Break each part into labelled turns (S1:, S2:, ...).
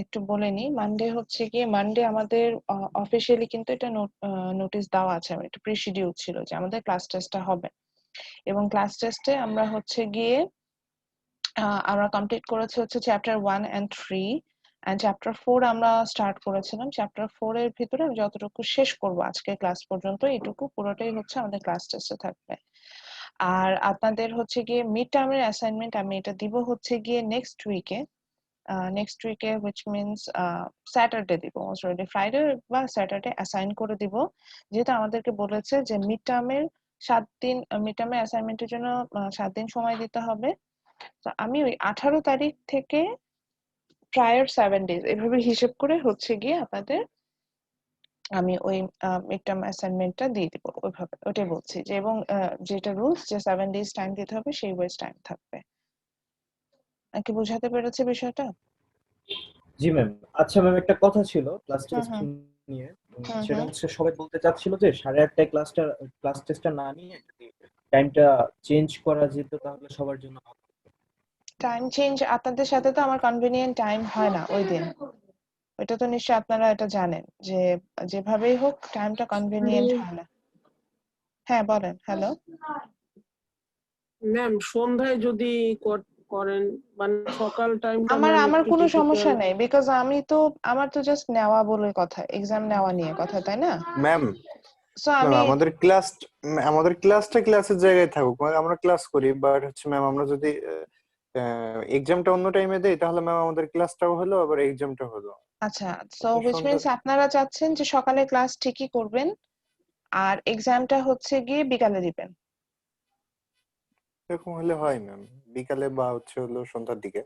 S1: একটু বলে নিই। মানডে হচ্ছে গিয়ে মানডে আমাদের অফিসিয়ালি কিন্তু এটা নোটিশ দেওয়া আছে, একটু প্রি-শিডিউল ছিল যে আমাদের ক্লাস টেস্টটা হবে, এবং ক্লাস টেস্টে আমরা হচ্ছে গিয়ে আমরা কমপ্লিট করেছি হচ্ছে চ্যাপ্টার 1 and 3 and চ্যাপ্টার 4 আমরা স্টার্ট করেছিলাম। চ্যাপ্টার 4 এর ভিতরে আমি যতটুকু শেষ করব আজকে ক্লাস পর্যন্ত এইটুকু পুরোটাই হচ্ছে আমাদের ক্লাস টেস্টে থাকবে। আর আপনাদের হচ্ছে গিয়ে মিড টার্মের অ্যাসাইনমেন্ট আমি এটা দিব হচ্ছে গিয়ে নেক্সট উইকে, which means স্যাটারডে দিব, সরি ফ্রাইডে বা স্যাটারডে অ্যাসাইন করে দিব, যেহেতু আমাদেরকে বলেছে যে মিড টার্মের 7 দিন, মিড টার্মের অ্যাসাইনমেন্টের জন্য 7 দিন সময় দিতে হবে। তো আমি ওই 18 তারিখ থেকে প্রায়র 7 ডেজ এভাবে হিসেব করে হচ্ছে গিয়ে আপনাদের আমি ওই মিড টার্ম অ্যাসাইনমেন্টটা দিয়ে দিব ওইভাবে, ওটাই বলছি যে, এবং যেটা রুলস যে 7 ডেজ টাইম দিতে হবে সেই ওয়েজ টাইম থাকবে। কি বোঝাতে পেরেছে বিষয়টা?
S2: জি ম্যাম। আচ্ছা ম্যাম, একটা কথা ছিল ক্লাস
S1: হুম
S2: টেস্ট
S1: হুম
S2: নিয়ে।
S1: হুম
S2: সেটা
S1: হুম।
S2: হচ্ছে সবাই বলতে চাচ্ছিল যে 8:30টায় ক্লাস টেস্টটা না নিয়ে যদি টাইমটা চেঞ্জ করা যেত তাহলে সবার জন্য ভালো হতো।
S1: টাইম চেঞ্জ আপনাদের সাথে তো আমার কনভেনিয়েন্ট টাইম হয় না ওই দিন, ওইটা তো নিশ্চয়ই আপনারা এটা জানেন যে যেভাবেই হোক টাইমটা কনভেনিয়েন্ট হয় না। হ্যাঁ বলেন। হ্যালো
S3: ম্যাম, সন্ধ্যায় যদি করেন, মানে সকাল টাইমটা
S1: আমার
S3: ম্যাম
S1: আমার
S3: একটু
S1: কোনো সমস্যা
S3: ডিফিকাল্ট।
S1: নেই, বিকজ আমার তো জাস্ট নেওয়া বলে কথা, এক্সাম নেওয়া নিয়ে কথা, তাই না?
S4: ম্যাম
S1: সো
S4: ম্যাম
S1: আমি
S4: আমাদের ক্লাসটা ক্লাসের জায়গায় থাকুক, মানে আমরা ক্লাস করি, বাট হচ্ছে ম্যাম আমরা যদি এক্সামটা অন্য টাইমে দেই তাহলে ম্যাম আমাদের ক্লাসটাও হলো আবার এক্সামটা হলো।
S1: আচ্ছা, সো
S4: তো
S1: হুইচ
S4: সন্ধ্যা
S1: মিন্স আপনারা চাচ্ছেন যে সকালে ক্লাস ঠিকই করবেন আর এক্সামটা হচ্ছে গিয়ে বিকালে দিবেন।
S4: এরকম হলে হয় ম্যাম, বিকালে বা হচ্ছে হলো সন্ধ্যার দিকে।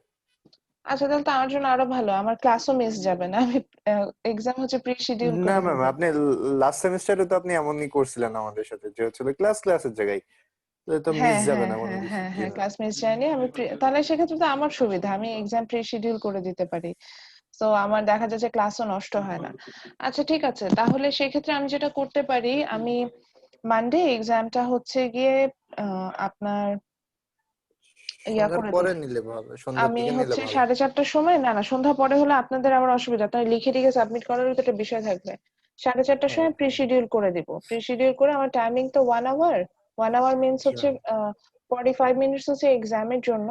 S1: আচ্ছা, তাহলে তো আমার জন্য আরো ভালো, আমার ক্লাসও মিস যাবে না, আমি এক্সাম হচ্ছে প্রি শিডিউল
S4: না
S1: করে
S4: ম্যাম,
S1: দিব।
S4: আপনি লাস্ট সেমিস্টারে তো আপনি এমনই করছিলেন আমাদের সাথে, যে হচ্ছে ক্লাসের জায়গায়, তো মিস
S1: হ্যাঁ
S4: যাবে
S1: হ্যাঁ
S4: না কোনো
S1: হ্যাঁ
S4: কিছু।
S1: হ্যাঁ
S4: জি
S1: হ্যাঁ,
S4: ম্যাম।
S1: ক্লাস মিস যায়নি আমি তাহলে সেক্ষেত্রে তো আমার সুবিধা, আমি এক্সাম প্রি শিডিউল করে দিতে পারি, তো আমার দেখা যাচ্ছে ক্লাসও নষ্ট হয় না। আচ্ছা ঠিক আছে, তাহলে সেক্ষেত্রে আমি যেটা করতে পারি, আমি মানডে এক্সামটা হচ্ছে গিয়ে আপনার ইয়া
S4: সন্ধ্যার
S1: করে
S4: পরে
S1: দিই।
S4: নিলে ভালো, সন্ধ্যার
S1: আমি
S4: দিকে নিলে
S1: হচ্ছে
S4: ভালো।
S1: 4:30টার সময়, না না সন্ধ্যা পরে হলে আপনাদের আবার অসুবিধা, আপনার লিখে টিখে সাবমিট করারও তো একটা বিষয় থাকবে। 4:30টার সময় প্রি
S4: ওকে।
S1: শিডিউল করে দিব, প্রি শিডিউল করে আমার টাইমিং তো 1 আওয়ার, 1 আওয়ার মিনস
S4: জি
S1: হচ্ছে
S4: ম্যাম।
S1: 45 মিনিটস হচ্ছে এক্সামের জন্য,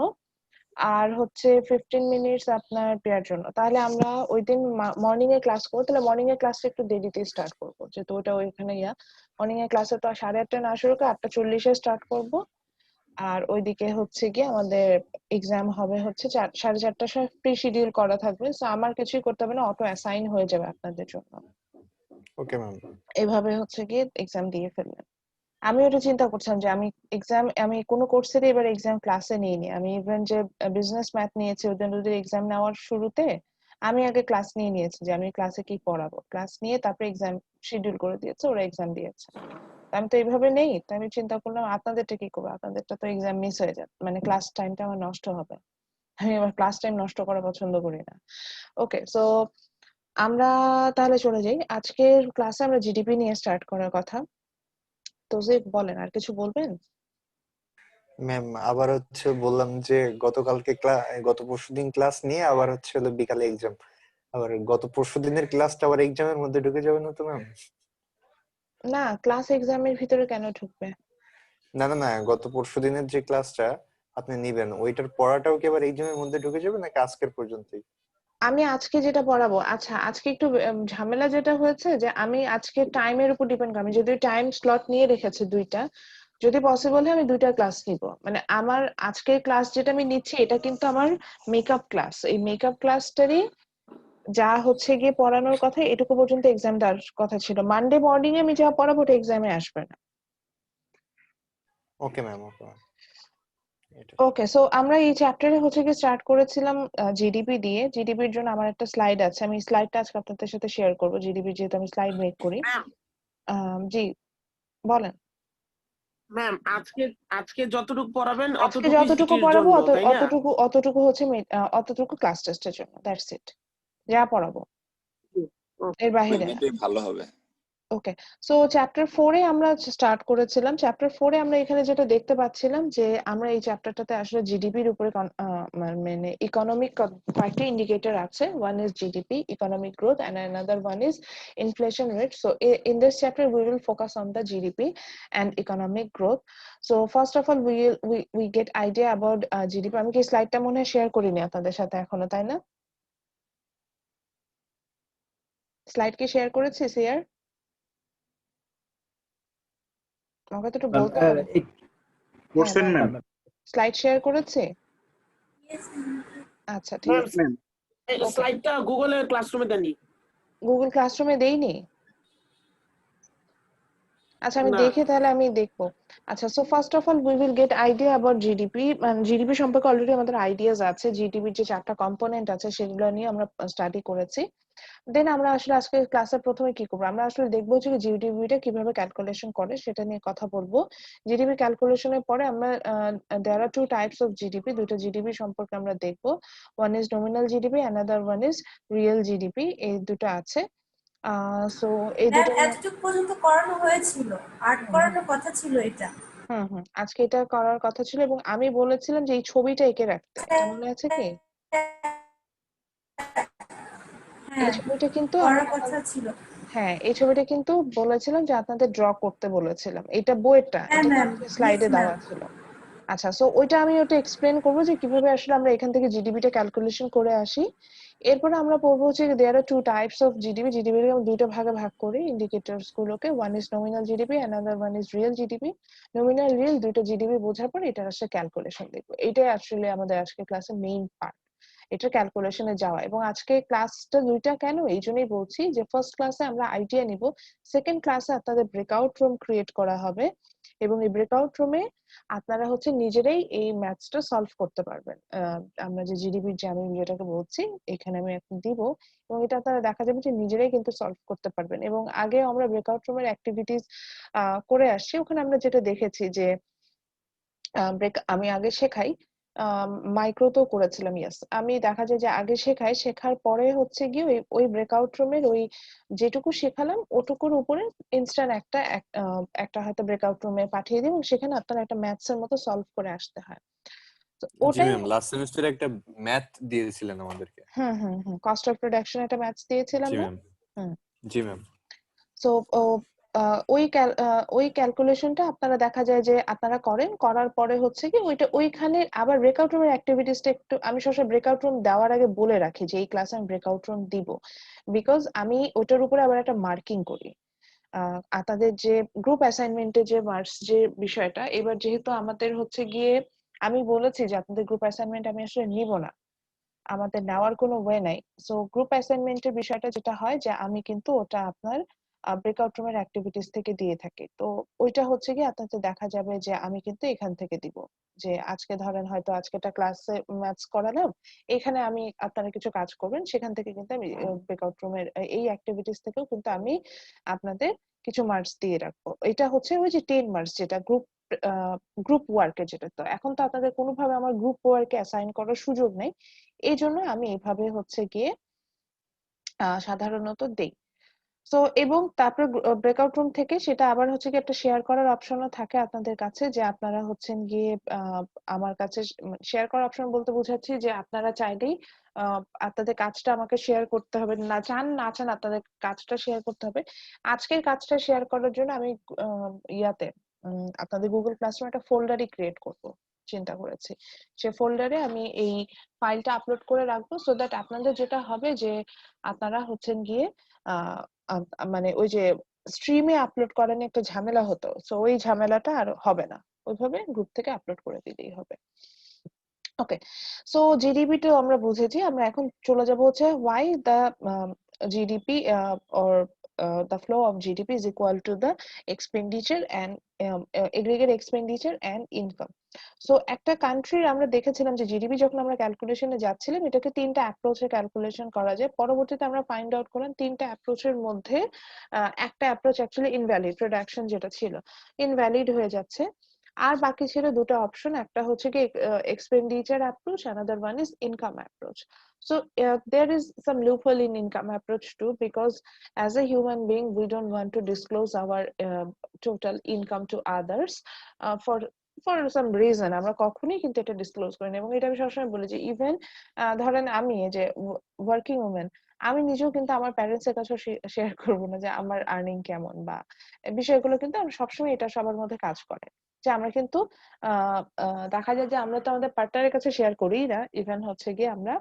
S1: আর হচ্ছে 15 মিনিটস আপনার পেয়ার জন্য। তাহলে আমরা ওই দিন মর্নিং এ ক্লাস করবো, তাহলে মর্নিং এর ক্লাসটা একটু দেরিতে স্টার্ট করবো, যেহেতু ওটা ওইখানে মর্নিং এর ক্লাসে তো 8:30টায় না শুরু করে 8:40-এ স্টার্ট করবো। আর ওইদিকে হচ্ছে গিয়ে আমাদের এক্সাম হবে হচ্ছে 4:30টার সময় প্রি শিডিউল করা থাকবে, তো আমার কিছুই করতে হবে না, অটো অ্যাসাইন হয়ে যাবে আপনাদের জন্য।
S4: Okay ma'am.
S1: এভাবে হচ্ছে গিয়ে এক্সাম দিয়ে ফেললেন। আমি ওটা চিন্তা করছিলাম যে আমি কোনো কোর্সেরই এবার এক্সাম ক্লাসে নিইনি, আমি ইভেন যে বিজনেস ম্যাথ নিয়েছি ওদের এক্সাম নেওয়ার শুরুতে আমি আগে ক্লাস নিয়ে নিয়েছি যে আমি ক্লাসে কি পড়াবো, ক্লাস নিয়ে তারপরে এক্সাম শিডিউল করে দিয়েছে, ওরা এক্সাম দিয়েছে। আমি তো এইভাবে নেই, তো আমি চিন্তা করলাম আপনাদেরটা কি করবো, আপনাদেরটা তো এক্সাম মিস হয়ে যাবে, মানে ক্লাস টাইমটা আমার নষ্ট হবে, আমি আবার ক্লাস টাইম নষ্ট করা পছন্দ করি না। ওকে, সো আমরা তাহলে চলে যাই, আজকের ক্লাসে আমরা জিডিপি নিয়ে স্টার্ট করার কথা। তো যে বলেন, আর কিছু বলবেন?
S4: ম্যাম আবার হচ্ছে বললাম যে গত পরশুদিন ক্লাস নিয়ে আবার হচ্ছে হলো বিকালে এক্সাম, আবার গত পরশুদিনের ক্লাসটা আবার এক্সামের মধ্যে ঢুকে যাবে না তো ম্যাম?
S1: না, ক্লাস এক্সামের ভিতরে কেন ঢুকবে?
S4: না না না, গত পরশুদিনের যে ক্লাসটা আপনি নিবেন ওইটার পড়াটাও কি আবার এক্সামের মধ্যে ঢুকে যাবে নাকি আজকের পর্যন্তই?
S1: আমি আজকে যেটা পড়াবো, আচ্ছা আজকে একটু ঝামেলা যেটা হয়েছে যে আমি আজকে টাইমের উপর ডিপেন্ড করি, আমি যদি টাইম স্লট নিয়ে রেখেছি দুইটা, যদি পসিবল হয় আমি দুইটা ক্লাস নিব, মানে আমার আজকের ক্লাস যেটা আমি নিচ্ছি এটা কিন্তু আমার মেকআপ ক্লাস, এই মেকআপ ক্লাসটারই যা হচ্ছে গিয়ে পড়ানোর কথা এটুকু পর্যন্ত এক্সাম দেওয়ার কথা ছিল, মানডে মর্নিং এ আমি যা পড়াবো ওটা এক্সামে আসবে না।
S4: ওকে ম্যাম, ওকে ম্যাম। এটা
S1: ওকে, সো আমরা এই চ্যাপ্টারে হচ্ছে গিয়ে স্টার্ট করেছিলাম জিডিপি দিয়ে, জিডিপির জন্য আমার একটা স্লাইড আছে, আমি স্লাইডটা আজকে আপনাদের সাথে শেয়ার করবো, জিডিপি যেহেতু আমি স্লাইড মেক করি।
S3: ম্যাম
S1: জি বলেন।
S3: ম্যাম আজকে আজকে যতটুকু পড়াবেন
S1: আজকে
S3: অতটুকুই
S1: যতটুকু
S3: সিটির
S1: পড়াবো
S3: জন্য, তাই না?
S1: অতটুকু হচ্ছে অতটুকু ক্লাস টেস্টের জন্য, দ্যাটস ইট, যা পড়াবো এর
S5: ম্যাম
S1: বাহিরে না।
S5: এটাই ভালো হবে।
S1: ওকে, সো চ্যাপ্টার 4 এ আমরা স্টার্ট করেছিলাম। চ্যাপ্টার 4 এ আমরা এখানে যেটা দেখতে পাচ্ছিলাম যে আমরা এই চ্যাপ্টারটাতে আসলে জিডিপির উপরে মানে ইকোনমিক কয়েকটা ইন্ডিকেটর আছে। One is GDP, economic growth, and another one is inflation rate. So in this chapter we will focus on the GDP and economic growth. So first of all we get idea about GDP. আমি কি স্লাইডটা মনে হয় share করিনি আপনাদের সাথে এখনো, তাই না? স্লাইড কি শেয়ার করেছি সিয়ার? আমাকে তো একটু বলতে হবে। হ্যাঁ
S5: করছেন ম্যাম।
S1: স্লাইড শেয়ার করেছে। আচ্ছা ঠিক
S3: ম্যাম
S1: আছে।
S5: ম্যাম
S3: স্লাইডটা গুগলের ক্লাসরুমে দেননি।
S1: গুগল ক্লাসরুমে দেইনি। আচ্ছা আমি
S3: না।
S1: দেখি তাহলে আমি দেখবো। আচ্ছা, so first of all we will get idea about GDP. মানে জিডিপি সম্পর্কে অলরেডি আমাদের আইডিয়াস আছে। জিডিপির যে 4টা কম্পোনেন্ট আছে সেগুলো নিয়ে আমরা স্টাডি করেছি। দেন আমরা আসলে আজকে ক্লাসের প্রথমে কি করবো, আমরা আসলে দেখবো যে জিডিপিটা কিভাবে ক্যালকুলেশন করে সেটা নিয়ে কথা বলবো। জিডিপি ক্যালকুলেশনের পরে আমরা দেয়ার are two types of GDP, দুটো জিডিপি সম্পর্কে আমরা দেখবো। One is nominal GDP, another one is real GDP. এই দুটো আছে। সো এই
S6: ম্যাম
S1: দুটো
S6: এতটুকু পর্যন্ত করানো হয়েছিল, আর্ট করানোর কথা ছিল এটা।
S1: আজকে এটা করার কথা ছিল এবং আমি বলেছিলাম যে এই ছবিটা এঁকে রাখতে। এটা মনে আছে কি? এই
S6: হ্যাঁ
S1: ছবিটা কিন্তু আমি
S6: করার কথা ছিল।
S1: হ্যাঁ, এই ছবিটা কিন্তু বলেছিলাম যে আপনাদের ড্র করতে বলেছিলাম। এটা বইয়েরটা,
S6: হ্যাঁ
S1: এটা তো
S6: ম্যাম,
S1: আমাদের
S6: ইয়েস
S1: স্লাইডে
S6: ম্যাম।
S1: দেওয়া ছিল। আচ্ছা, সো ওইটা আমি এক্সপ্লেন করবো যে কিভাবে আসলে আমরা এখান থেকে জিডিপিটা ক্যালকুলেশন করে আসি। এরপরে আমরা পড়বো হচ্ছে there are two types of GDP. GDP কে আমরা দুইটা ভাগে ভাগ করি ইন্ডিকেটরস গুলোকে। One is nominal GDP, another one is real GDP. Nominal real দুটো জিডিপি বোঝার পর এটা আসলে ক্যালকুলেশন দেখবো। এটাই আসলে আমাদের আজকে ক্লাসের মেইন পার্ট, এটা ক্যালকুলেশনে যাওয়া। এবং আজকে ক্লাসটা দুইটা কেন এই জন্যই বলছি যে ফার্স্ট ক্লাসে আমরা আইডিয়া নিব, সেকেন্ড ক্লাসে আপনাদের ব্রেকআউট রুম ক্রিয়েট করা হবে এবং এই ব্রেকআউট রুমে আপনারা হচ্ছে নিজেরাই এই ম্যাথসটা সলভ করতে পারবেন। আমরা যে জিডিপির যে আমি যেটাকে বলছি এখানে আমি এখন দিব এবং এটা আপনারা দেখা যাবে যে নিজেরাই কিন্তু সলভ করতে পারবেন। এবং আগে আমরা ব্রেকআউট রুমের অ্যাক্টিভিটিস করে আসছি, ওখানে আমরা যেটা দেখেছি যে আমি আগে শেখাই, মাইক্রোতেও করেছিলাম, ইয়েস। আমি দেখা যায় যে আগে শেখাই, শেখার পরে হচ্ছে গিয়ে ওই ব্রেকআউট রুমের ওই যেটুকু শেখালাম ওটুকুর উপরে ইনস্ট্যান্ট একটা হয়তো ব্রেকআউট রুমে পাঠিয়ে দিই এবং সেখানে আপনারা একটা ম্যাথস এর মতো সলভ করে আসতে হয়। তো
S7: জি
S1: ওটাই
S7: ম্যাম, লাস্ট সেমিস্টারে একটা ম্যাথ দিয়েছিলেন আমাদেরকে।
S1: কস্ট অফ প্রোডাকশন একটা ম্যাথস দিয়েছিলাম
S7: জি
S1: না?
S7: ম্যাম।
S1: হুম।
S7: জি ম্যাম।
S1: সো ওই ক্যালকুলেশনটা আপনারা দেখা যায় যে আপনারা করার পরে হচ্ছে কি ওইখানে আবার ব্রেকআউট রুমের অ্যাক্টিভিটিসটা একটু আমি সবসময় ব্রেকআউট রুম দেওয়ার আগে বলে রাখি যে এই ক্লাসে আমি ব্রেকআউট রুম দিব, বিকজ আমি ওটার উপরে আবার একটা মার্কিং করি। আপনাদের যে গ্রুপ অ্যাসাইনমেন্টের যে মার্কস যে বিষয়টা, এবার যেহেতু আমাদের হচ্ছে গিয়ে আমি বলেছি যে আপনাদের গ্রুপ অ্যাসাইনমেন্ট আমি আসলে নিব না, আমাদের নেওয়ার কোনো ওয়ে নাই। সো গ্রুপ অ্যাসাইনমেন্টের বিষয়টা যেটা হয় যে আমি কিন্তু ওটা আপনার ব্রেকআউট রুমের অ্যাক্টিভিটিস থেকে দিয়ে থাকি। তো ওইটা হচ্ছে কি আপনাদের দেখা যাবে যে আমি কিন্তু এখান থেকে দিব, যে আজকে ধরেন হয়তো আজকেটা ক্লাসে ম্যাথস করালাম, এখানে আমি আপনারা কিছু কাজ করবেন, সেখান থেকে কিন্তু আমি ব্রেকআউট রুমের এই অ্যাক্টিভিটিস থেকেও কিন্তু আমি আপনাদের কিছু মার্কস দিয়ে রাখবো। এটা হচ্ছে ওই যে 10 মার্কস যেটা গ্রুপ ওয়ার্কে, যেটা তো এখন তো আপনাদের কোনোভাবে আমার গ্রুপ ওয়ার্কে অ্যাসাইন করার সুযোগ নেই, এই জন্য আমি এইভাবে হচ্ছে গিয়ে সাধারণত দেই। সো এবং তারপরে ব্রেকআউট রুম থেকে সেটা আবার হচ্ছে কি একটা শেয়ার করার অপশনও থাকে আপনাদের কাছে, যে আপনারা হচ্ছেন গিয়ে আমার কাছে শেয়ার করার অপশন বলতে বোঝাচ্ছি যে আপনারা চাইলেই আপনাদের কাজটা আমাকে শেয়ার করতে হবে, না চান না চান আপনাদের কাজটা শেয়ার করতে হবে। আজকের কাজটা শেয়ার করার জন্য আমি ইয়াতে আপনাদের গুগল ক্লাসরুমে একটা ফোল্ডারই ক্রিয়েট করব চিন্তা করেছি। সে ফোল্ডারে আমি এই ফাইলটা আপলোড করে রাখবো, সো দ্যাট আপনাদের যেটা হবে যে আপনারা হচ্ছেন গিয়ে মানে ওই যে স্ট্রিমে আপলোড করা নিয়ে একটা ঝামেলা হতো, সো ওই ঝামেলাটা আর হবে না, ওইভাবে গ্রুপ থেকে আপলোড করে দিলেই হবে। ওকে, সো জিডিপি তো আমরা বুঝেছি, আমরা এখন চলে যাব হচ্ছে why the GDP or the flow of GDP is equal to the expenditure and aggregate expenditure and income. So একটা কান্ট্রির আমরা দেখেছিলাম যে জিডিপি যখন আমরা ক্যালকুলেশনে যাচ্ছিলাম এটাকে তিনটা অ্যাপ্রোচে ক্যালকুলেশন করা যায়। পরবর্তীতে আমরা ফাইন্ড আউট করলাম তিনটা অ্যাপ্রোচের মধ্যে একটা অ্যাপ্রোচ অ্যাকচুয়ালি ইনভ্যালিড, প্রোডাকশন যেটা ছিল ইনভ্যালিড হয়ে যাচ্ছে। আর বাকি ছিল দুটো অপশন, একটা হচ্ছে কি expenditure approach, another one is income approach. So there is some loophole in income approach too, because as a human being we don't want to disclose our total income to others for some reason আমরা কখনোই কিন্তু এটা disclose করি না। এবং এটা আমি সবসময় বলি যে ইভেন ধরেন আমি এই যে ওয়ার্কিং ওমেন, আমি নিজেও কিন্তু আমার প্যারেন্টস এর কাছে শেয়ার করবো না যে আমার আর্নিং কেমন বা এই বিষয়গুলো, কিন্তু আমরা সবসময় এটা সবার মধ্যে কাজ করে যে আমরা কিন্তু দেখা যায় যে আমরা তো আমাদের পার্টনারের কাছে শেয়ার করিই না, ইভেন হচ্ছে গিয়ে আমরা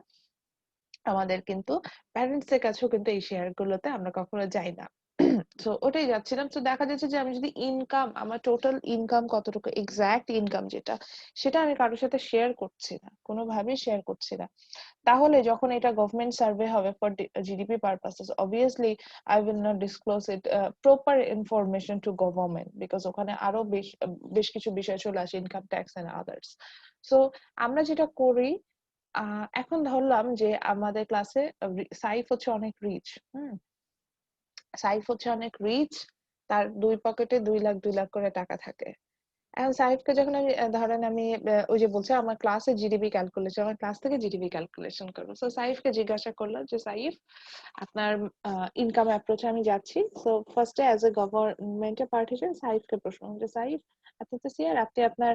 S1: আমাদের কিন্তু প্যারেন্টস এর কাছেও কিন্তু এই শেয়ার গুলোতে আমরা কখনো যাই না। তো ওটাই যাচ্ছিলাম। তো দেখা যাচ্ছে যে আমি যদি ইনকাম, আমার টোটাল ইনকাম কতটুকু, এক্সাক্ট ইনকাম যেটা, সেটা আমি কারোর সাথে শেয়ার করছি না, কোনোভাবেই শেয়ার করছি না, তাহলে যখন এটা গভর্নমেন্ট সার্ভে হবে for GDP purposes, obviously I will not disclose it proper information to government, because ওখানে আরো বেশ কিছু বিষয় চলে আসে, income tax and others. So আমরা যেটা করি, এখন ধরলাম যে আমাদের ক্লাসে সাইফ হচ্ছে অনেক রিচ, সাইফ হচ্ছে অনেক রিচ, তার দুই পকেটে 2 লাখ করে টাকা থাকে। এখন সাইফকে যখন আমি ধরেন আমি ওই যে বলছে আমার ক্লাসে জিডিপি ক্যালকুলেশন, আমার ক্লাস থেকে জিডিপি ক্যালকুলেশন করবো। সো সাইফকে জিজ্ঞাসা করলাম যে সাইফ, আপনার ইনকাম অ্যাপ্রোচে আমি যাচ্ছি। সো ফার্স্টে অ্যাজ এ গভর্নমেন্টের পার্ট হিসেবে সাইফকে প্রশ্ন যে সাইফ, আপনি তো সিআর, আপনি আপনার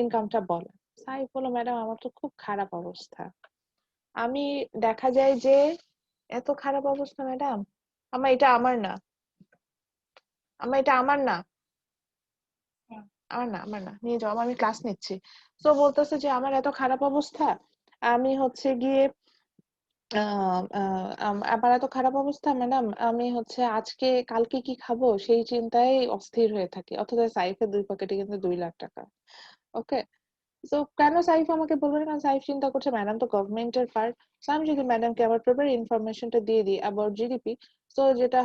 S1: ইনকামটা বলেন। সাইফ বলল, ম্যাডাম আমার তো খুব খারাপ অবস্থা। আমি দেখা যায় যে এত খারাপ অবস্থা ম্যাডাম, এটা আমার না, এটা আমার না, আমার না, নিয়ে যাও, আমি ক্লাস নিচ্ছি। তো বলতেছে যে আমার এত খারাপ অবস্থা, আমি হচ্ছে গিয়ে আমার এত খারাপ অবস্থা ম্যাডাম, আমি হচ্ছে আজকে কালকে কি খাবো সেই চিন্তায় অস্থির হয়ে থাকি। অথচ সাইফের দুই পকেটে কিন্তু 2 লাখ টাকা। ওকে, তো কেন সাইফ আমাকে বলবে না? কারণ সাইফ চিন্তা করছে ম্যাডাম তো গভর্নমেন্টের পার্ট, সো আমি যদি ম্যাডামকে আবার প্রপার ইনফরমেশনটা দিয়ে দিই অ্যাবাউট জিডিপি, সো যেটা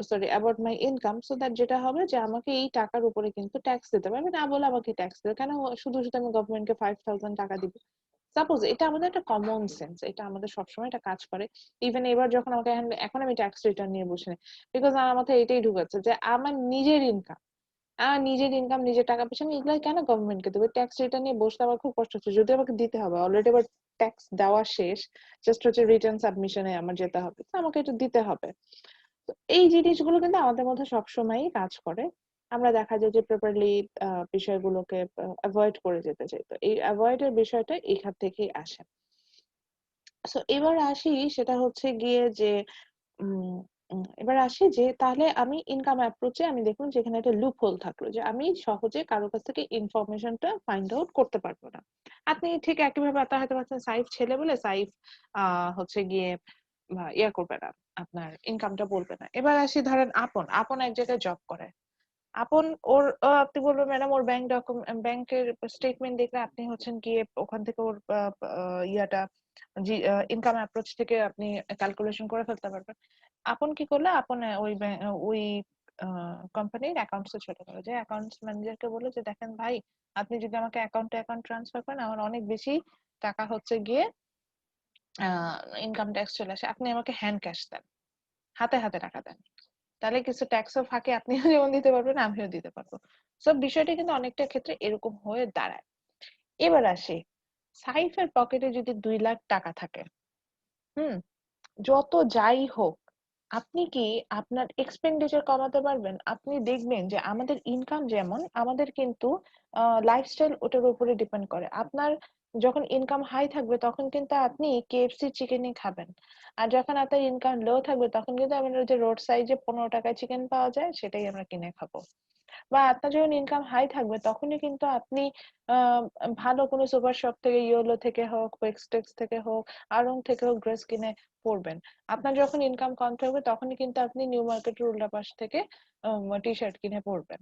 S1: sorry about my income, so that যেটা হবে যে আমাকে এই টাকার উপরে কিন্তু ট্যাক্স দিতে হবে। আমি না বলে আমাকে ট্যাক্স দেবে কেন? শুধু শুধু আমি গভর্নমেন্টকে 5,000 টাকা দিব। সাপোজ এটা আমাদের একটা কমন সেন্স, এটা আমাদের সবসময় এটা কাজ করে। ইভেন এবার যখন আমাকে এখন আমি ট্যাক্স রিটার্ন নিয়ে বসে নেই, বিকজ আমার মাথায় এটাই ঢুকাচ্ছে যে আমার নিজের ইনকাম, নিজের টাকা পয়সা, আমি এগুলো কেন গভর্নমেন্টকে দেবো? ট্যাক্স রিটার্ন নিয়ে বসতে আমার খুব কষ্ট হচ্ছে, যদি আমাকে দিতে হবে, অলরেডি আবার ট্যাক্স দেওয়া শেষ, জাস্ট হচ্ছে রিটার্ন সাবমিশনে আমার যেতে হবে, তো আমাকে এটা দিতে হবে। তো এই জিনিসগুলো কিন্তু আমাদের মধ্যে সবসময়ই কাজ করে। আমরা দেখা যায় যে প্রপারলি বিষয়গুলোকে অ্যাভয়েড করে যেতে চাই। তো এই অ্যাভয়েড এর বিষয়টা এখান থেকেই আসে। সো এবার আসি, সেটা হচ্ছে গিয়ে যে উম এবার আসি যে তাহলে আমি ইনকাম অ্যাপ্রোচে আমি দেখুন যে এখানে একটা লুপ হোল থাকলো, যে আমি সহজে কারো কাছ থেকে ইনফরমেশনটা ফাইন্ড আউট করতে পারবো না। আপনি ঠিক একইভাবে আপনার হয়তো পাচ্ছেন সাইফ ছেলে বলে সাইফ হচ্ছে গিয়ে ইয়া করবে না, আপনার ইনকামটা বলবে না। এবার আসি ধরেন আপন এক জায়গায় জব করে, আপন ওর আপনি বলবেন ম্যাডাম ওর ব্যাংকের স্টেটমেন্ট দেখলে আপনি হচ্ছেন গিয়ে ওখান থেকে ওর ইয়াটা ইনকাম অ্যাপ্রোচ থেকে আপনি ক্যালকুলেশন করে ফেলতে পারবেন। আপন কি করলো, আপন ওই কোম্পানির অ্যাকাউন্টসে চলে গেল, যে অ্যাকাউন্টস ম্যানেজারকে বললো যে দেখেন ভাই, আপনি যদি আমাকে অ্যাকাউন্টে অ্যাকাউন্ট ট্রান্সফার করেন, আমার অনেক বেশি টাকা হচ্ছে গিয়ে ইনকাম ট্যাক্স চলে আসে, আপনি আমাকে হ্যান্ড ক্যাশ দেন, হাতে হাতে টাকা দেন, তাহলে কিছু ট্যাক্সও ফাঁকে আপনিও যেমন দিতে পারবেন, আমিও দিতে পারবো। সো বিষয়টা কিন্তু অনেকটা ক্ষেত্রে এরকম হয়ে দাঁড়ায়। এবার আসি, সাইফের পকেটে যদি 2 লাখ টাকা থাকে, হুম, যত যাই হোক, আপনি কি আপনার এক্সপেন্ডিচার কমাতে পারবেন? আপনি দেখবেন যে আমাদের ইনকাম যেমন, আমাদের কিন্তু লাইফস্টাইল ওটার উপরে ডিপেন্ড করে। আপনার যখন ইনকাম হাই থাকবে তখন কিন্তু আপনি কেএফসি চিকেনই খাবেন, আর যখন আপনার ইনকাম লো থাকবে তখন কিন্তু আমাদের যে রোড সাইডে 15 টাকায় চিকেন পাওয়া যায় সেটাই আমরা কিনে খাবো। বা আপনার যখন ইনকাম হাই থাকবে তখনই কিন্তু আপনি ভালো কোনো সুপার শপ থেকে, ইয়োলো থেকে হোক, ওয়েক্সটেক্স থেকে হোক, আড়ং থেকে হোক ড্রেস কিনে পরবেন। আপনার যখন ইনকাম কম থাকবে তখনই কিন্তু আপনি নিউ মার্কেটের উল্টা পাশ থেকে টি শার্ট কিনে পরবেন।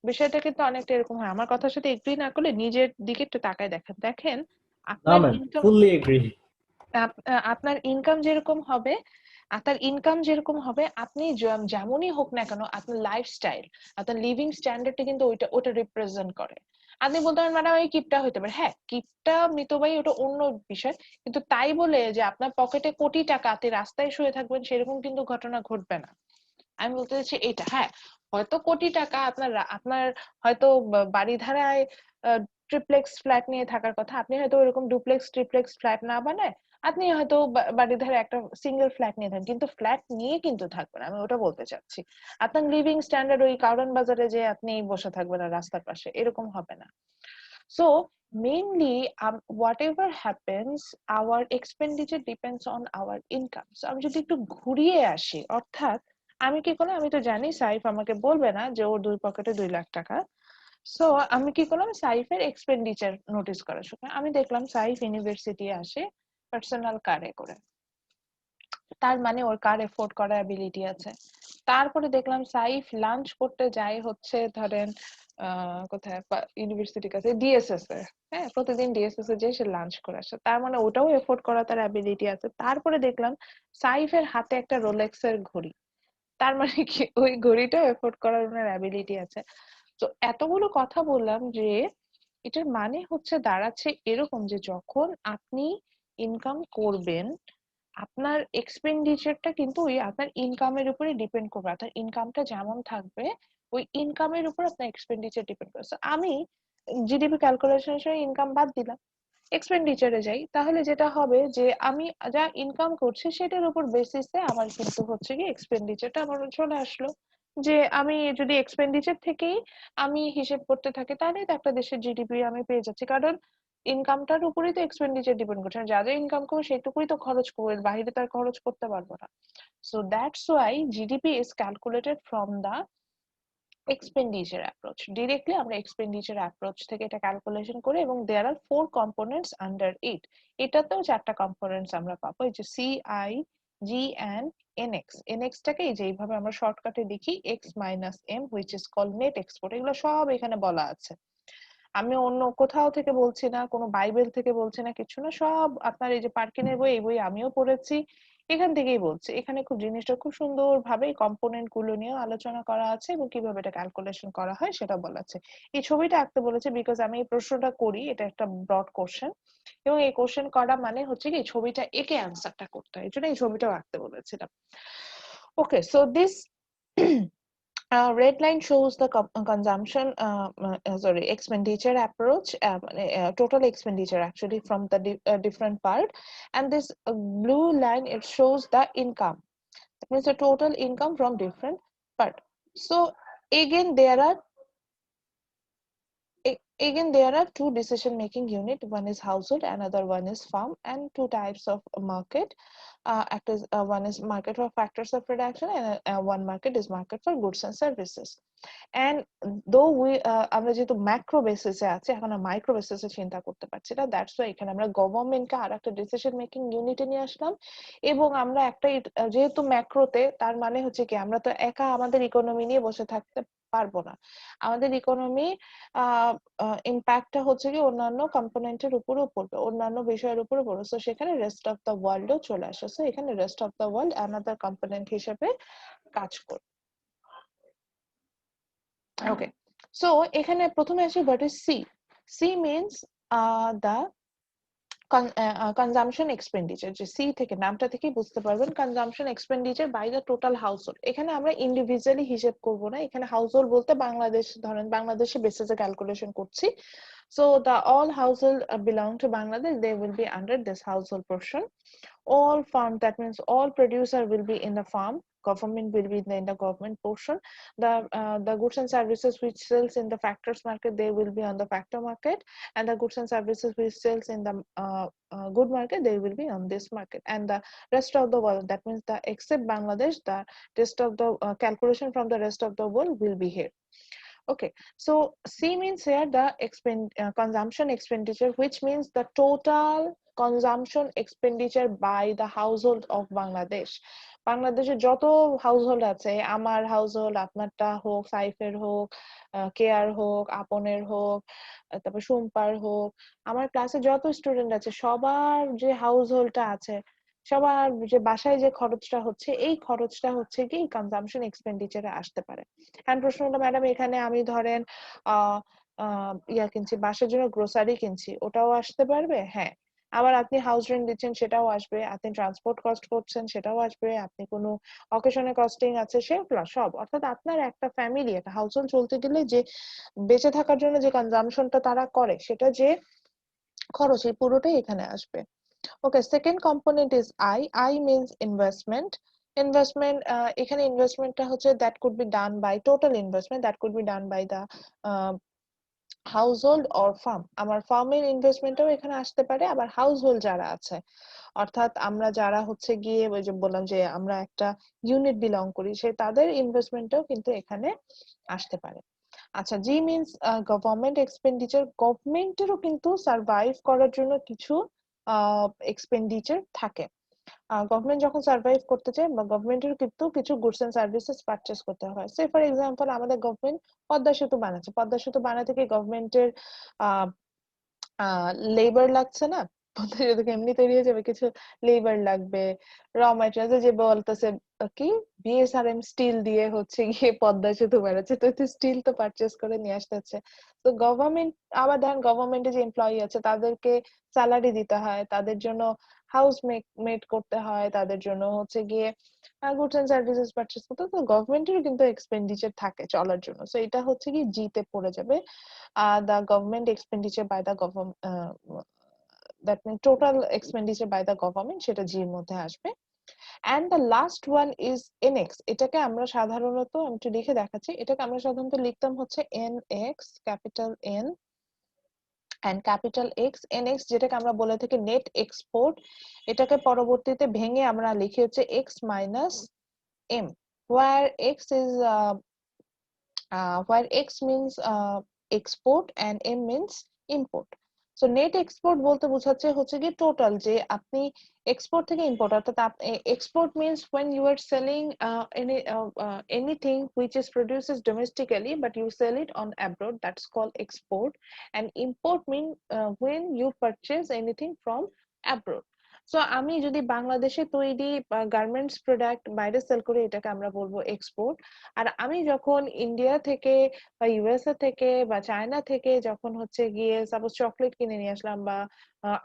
S1: বিষয়টা কিন্তু অনেকটা এরকম হয়। আমার কথার সাথে এগ্রি না করলে নিজের দিকে একটু তাকায় দেখেন, দেখেন
S2: না
S1: আপনার
S2: ম্যাম,
S1: ইনকাম,
S2: ফুললি এগ্রি।
S1: আপনার ইনকাম যেরকম হবে, আপনি যেমনই হোক না কেন, আপনার লাইফস্টাইল, আপনার লিভিং স্ট্যান্ডার্ডটা কিন্তু ওটা রিপ্রেজেন্ট করে। আপনি বলতে পারেন ম্যাডাম আমি কিপটা হইতে পারে, হ্যাঁ কিপটা মিতভাই ওটা অন্য বিষয়, কিন্তু তাই বলে যে আপনার পকেটে কোটি টাকা আপনি রাস্তায় শুয়ে থাকবেন সেরকম কিন্তু ঘটনা ঘটবে না। আমি বলতে চাচ্ছি এটা, হ্যাঁ হয়তো কোটি টাকা আপনার আপনার হয়তো বাড়ি ধারায় ট্রিপ্লেক্স ফ্ল্যাট নিয়ে থাকার কথা, আপনি হয়তো ওরকম ডুপ্লেক্স ট্রিপ্লেক্স ফ্ল্যাট না বানায় আপনি হয়তো বাড়ির ধারে একটা সিঙ্গেল ফ্ল্যাট নিয়ে থাকেন, কিন্তু ফ্ল্যাট নিয়ে কিন্তু থাকবেন, আমি ওটা বলতে চাচ্ছি। আপনার লিভিং স্ট্যান্ডার্ড ওই কারণ বাজারে যে আপনি বসে থাকবেন আর রাস্তার পাশে এরকম হবে না। So mainly whatever happens, our expenditure depends on our income. So আমি যদি একটু ঘুরিয়ে আসি, অর্থাৎ আমি কি করলাম, আমি তো জানি সাইফ আমাকে বলবে না যে ওর দুই পকেটে 2 লাখ টাকা। সো আমি কি করলাম, সাইফের এক্সপেন্ডিচার নোটিস করার সময় আমি দেখলাম সাইফ ইউনিভার্সিটি আসে পার্সোনাল কারে করে, তার মানে ওর কার এফোর্ড করার অ্যাবিলিটি আছে। তারপরে দেখলাম সাইফ লাঞ্চ করতে যায় হচ্ছে ধরেন কোথায় ইউনিভার্সিটির কাছে ডিএসএস এ, হ্যাঁ প্রতিদিন ডিএসএস এ যে সে লাঞ্চ করে আসে, তার মানে ওটাও এফোর্ড করা তার অ্যাবিলিটি আছে। তারপরে দেখলাম সাইফের হাতে একটা রোলেক্স এর ঘড়ি, তার মানে কি ওই ঘড়িটাও এফোর্ড করার ওনার অ্যাবিলিটি আছে। তো এতগুলো কথা বললাম যে এটার মানে হচ্ছে দাঁড়াচ্ছে এরকম যে যখন আপনি ইনকাম করবেন আপনার এক্সপেন্ডিচারটা কিন্তু ওই আপনার ইনকামের উপরে ডিপেন্ড করবে। আপনার ইনকামটা যেমন থাকবে ওই ইনকামের উপর আপনার এক্সপেন্ডিচার ডিপেন্ড করে। So, আমি জিডিপি ক্যালকুলেশনের সময় ইনকাম বাদ দিলাম, এক্সপেন্ডিচারে যাই, তাহলে যেটা হবে যে আমি যা ইনকাম করছি সেটার উপর বেসিসে আমার কিন্তু হচ্ছে কি এক্সপেন্ডিচারটা আমার চলে আসলো। যে আমি যদি এক্সপেন্ডিচার থেকেই আমি হিসেব করতে থাকি তাহলে তো একটা দেশের জিডিপি আমি পেয়ে যাচ্ছি, কারণ ইনকামটার উপরেই তো এক্সপেন্ডিচার ডিপেন্ড করছে, যা যা ইনকাম করবো সেটুকুই তো খরচ করবো, এর বাইরে তো আর খরচ করতে পারবো না। So that's why GDP is calculated from the expenditure approach. Directly আমরা এক্সপেন্ডিচার অ্যাপ্রোচ থেকে এটা ক্যালকুলেশন করি এবং দেয়ার আর 4 কম্পোনেন্টস আন্ডার ইট। এটাতেও 4টা কম্পোনেন্টস আমরা পাবো, এই যে সিআই, জি এন্ড এনএক্স। এনএক্সটাকে এই যে এইভাবে আমরা শর্টকাটে লিখি X minus M which is called net export. এগুলো সব এখানে বলা আছে, আমি অন্য কোথাও থেকে বলছি না, কোনো বাইবেল থেকে বলছি না, কিছু না, সব আপনার এই যে পার্কিনের বই, এই বই আমিও পড়েছি, এখান থেকেই বলছি। এখানে খুব জিনিসটা খুব সুন্দর ভাবে কম্পোনেন্ট গুলো নিয়ে আলোচনা করা আছে এবং কিভাবে এটা ক্যালকুলেশন করা হয় সেটা বলা আছে। এই ছবিটা আঁকতে বলেছে বিকজ আমি এই প্রশ্নটা করি, এটা একটা ব্রড কোশ্চেন এবং এই কোশ্চেন করা মানে হচ্ছে কি ছবিটা এঁকে অ্যান্সারটা করতে হয়, এই জন্য এই ছবিটাও আঁকতে বলেছিলাম। Okay, so this red line shows the consumption expenditure approach, total expenditure actually from the different part, and this blue line it shows the income, that means the total income from different part. So again there are two decision making unit, one is household, another one is farm, and two types of market. One is market for factors of production and one market is market for goods and services. And though we আমরা যেহেতু macro বেসিসে আছে, এখন micro বেসিসে চিন্তা করতে পারছি না, দ্যাটস ওয়াই এখানে আমরা গভর্নমেন্টকে আর একটা ডিসিশন মেকিং ইউনিটে নিয়ে আসলাম এবং আমরা একটা যেহেতু ম্যাক্রোতে, তার মানে হচ্ছে কি আমরা তো একা আমাদের ইকোনমি নিয়ে বসে থাকতে পারবো না, আমাদের ইকোনমি ইম্প্যাক্টটা হচ্ছে কি অন্যান্য কম্পোনেন্টের উপরও পড়বে, অন্যান্য বিষয়ের উপরও পড়বে। সো সেখানে রেস্ট অফ দ্য ওয়ার্ল্ডও চলে আসে। সো এখানে rest of the world another component হিসেবে কাজ করবে। Okay, so এখানে প্রথমে আসি what is C? C means the consumption expenditure, যে C থেকে নামটা থেকে বুঝতে পারবেন consumption expenditure by the total household। এখানে আমরা ইন্ডিভিজুয়ালি হিসেব করব না, এখানে হাউসহোল্ড বলতে বাংলাদেশ, ধরেন বাংলাদেশে বেসিসে ক্যালকুলেশন করছি। So the all household belong to Bangladesh, they will be under this household portion. All farm, that means all producer will be in the farm, government will be in the government portion. The goods and services which sells in the factors market, they will be on the factor market, and the goods and services which sells in the good market, they will be on this market. And the rest of the world, that means the except Bangladesh, the rest of the calculation from the rest of the world will be here. Okay, so C means here the consumption expenditure, which means the total consumption expenditure by the household of Bangladesh. বাংলাদেশে যত household আছে, আমার household, আপনারটা হোক, সাইফের হোক, care হোক, আপনের হোক, তারপর সুম্পার হোক, আমার ক্লাসে যত স্টুডেন্ট আছে সবার যে হাউসহোল্ডটা আছে, সবার যে বাসায় যে খরচটা হচ্ছে, এই খরচটা হচ্ছে কি কনজাম্পশন এক্সপেন্ডিচারে আসতে পারে। হ্যাঁ, প্রশ্ন হলো ম্যাডাম এখানে আমি ধরেন ইয়া কিনছি, বাসার জন্য গ্রোসারি কিনছি, ওটাও আসতে পারবে? হ্যাঁ, আবার আপনি হাউস রেন্ট দিচ্ছেন সেটাও আসবে, আপনি ট্রান্সপোর্ট কস্ট করছেন সেটাও আসবে, আপনি কোনো অকেশনে কস্টিং আছে সেগুলো সব। অর্থাৎ আপনার একটা ফ্যামিলি, একটা হাউস হোল্ড চলতে গেলে যে বেঁচে থাকার জন্য যে কনজাম্পশনটা তারা করে, সেটা যে খরচ, এই পুরোটাই এখানে আসবে। Okay, second component is I. I means investment. Investment, এখানে ইনভেস্টমেন্টটা হচ্ছে that could be done by total investment, that could be done by the uh, household or farm. আমার ফার্মের ইনভেস্টমেন্টও এখানে আসতে পারে, আবার হাউসহোল্ড যারা আছে, অর্থাৎ আমরা যারা হচ্ছে গিয়ে ওই যে বললাম যে আমরা একটা ইউনিট বিলং করি, সে তাদের ইনভেস্টমেন্টও কিন্তু এখানে আসতে পারে। আচ্ছা, জি মিনস গভর্নমেন্ট এক্সপেন্ডিচার। গভর্নমেন্টেরও কিন্তু সার্ভাইভ করার জন্য কিছু এক্সপেন্ডিচার থাকে। গভর্নমেন্ট যখন সার্ভাইভ করতে চায় বা গভর্নমেন্টের কিন্তু কিছু গুডস এন্ড সার্ভিসেস পারচেস করতে হয়। সে ফর এক্সাম্পল আমাদের গভর্নমেন্ট পদ্মা সেতু বানাচ্ছে, পদ্মা সেতু বানাতে কি গভর্নমেন্টের লেবার লাগছে না? পদ্মা সেতু এমনি তৈরি হয়ে যাবে? কিছু লেবার লাগবে, র ম্যাটেরিয়ালস, যে বলতেছে কি বিএসআরএম স্টিল দিয়ে হচ্ছে গিয়ে পদ্মা সেতু বানাচ্ছে, তো স্টিল তো পারচেস করে নিয়ে আসতে হচ্ছে। তো গভর্নমেন্ট, আবার দেখেন গভর্নমেন্টের যে এমপ্লয়ি আছে তাদেরকে স্যালারি দিতে হয়, তাদের জন্য হাউস মেড করতে হয়, তাদের জন্য হচ্ছে গিয়ে গুডস এন্ড সার্ভিসেস পারচেস করতে, তো গভর্নমেন্টেরও কিন্তু এক্সপেন্ডিচার থাকে চলার জন্য। সো এটা হচ্ছে কি জি তে পড়ে যাবে। The government expenditure by the government, that means total expenditure by the government, সেটা জি এর মধ্যে আসবে। And the last one is NX. এটাকে আমরা সাধারণত, আমি একটু লিখে দেখাচ্ছি, এটাকে আমরা সাধারণত লিখতাম হচ্ছে NX, capital N and capital X, NX, যেটাকে আমরা বলে থাকি নেট এক্সপোর্ট। এটাকে পরবর্তীতে ভেঙে আমরা লিখি হচ্ছে X minus M, where X means export and M means import. So net export বলতে বোঝাচ্ছে হচ্ছে কি টোটাল, যে আপনি এক্সপোর্ট থেকে ইম্পোর্ট, অর্থাৎ export means when you are selling anything which is produced domestically but you sell it on abroad, that's called export. And import mean when you purchase anything from abroad. So আমি যদি বাংলাদেশে তৈরি garments product বাইরে sell করি, এটাকে আমরা বলবো export. আর আমি যখন ইন্ডিয়া থেকে বা ইউএসএ থেকে বা চায়না থেকে যখন হচ্ছে গিয়ে সাপোজ চকলেট কিনে নিয়ে আসলাম, বা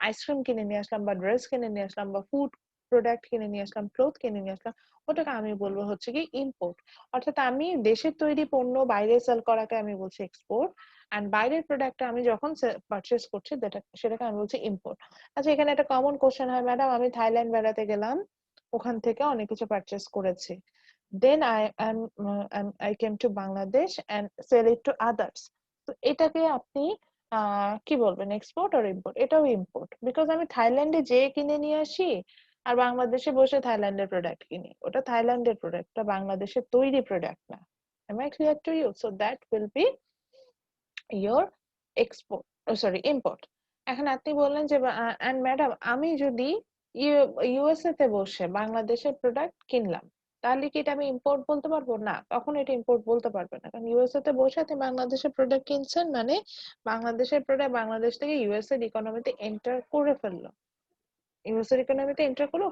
S1: আইসক্রিম কিনে নিয়ে আসলাম, বা ড্রেস কিনে নিয়ে আসলাম, বা ফুড প্রোডাক্ট কিনে নিয়ে আসলাম, ক্লোথ কিনে নিয়ে আসলাম, ওটাকে আমি বলবো হচ্ছে কি ইম্পোর্ট। অর্থাৎ আমি দেশের তৈরি পণ্য বাইরে সেল করাকে আমি বলছি এক্সপোর্ট, এন্ড বাইরের প্রোডাক্টটা আমি যখন পারচেস করছি সেটাকে আমি বলছি ইম্পোর্ট। আচ্ছা, এখানে একটা কমন কোশ্চেন হয়, ম্যাডাম আমি থাইল্যান্ড বেড়াতে গেলাম, ওখান থেকে অনেক কিছু পারচেস করেছি, then I came to Bangladesh and sell it to others. তো এটাকে আপনি কি বলবেন, এক্সপোর্ট আর ইম্পোর্ট? এটাও ইম্পোর্ট, বিকজ আমি থাইল্যান্ডে যেয়ে কিনে নিয়ে আসি আর বাংলাদেশে বসে থাইল্যান্ডের প্রোডাক্ট কিনি, ওটা থাইল্যান্ডের প্রোডাক্ট, ওটা বাংলাদেশের তৈরি প্রোডাক্ট না। Am I clear to you? So that will be your export, oh sorry, import. এখন আপনি বললেন যে and ম্যাডাম আমি যদি ইউএসএ তে বসে বাংলাদেশের প্রোডাক্ট কিনলাম, তাহলে কি এটা আমি ইম্পোর্ট বলতে পারবো? না, তখন এটা ইম্পোর্ট বলতে পারবে না, কারণ ইউএসএ তে বসে আপনি বাংলাদেশের প্রোডাক্ট কিনছেন, মানে বাংলাদেশের প্রোডাক্ট বাংলাদেশ থেকে ইউএসএ ইকোনমিতে এন্টার করে ফেললো, ইউএসএ ইকোনমিতে এন্টার করলো,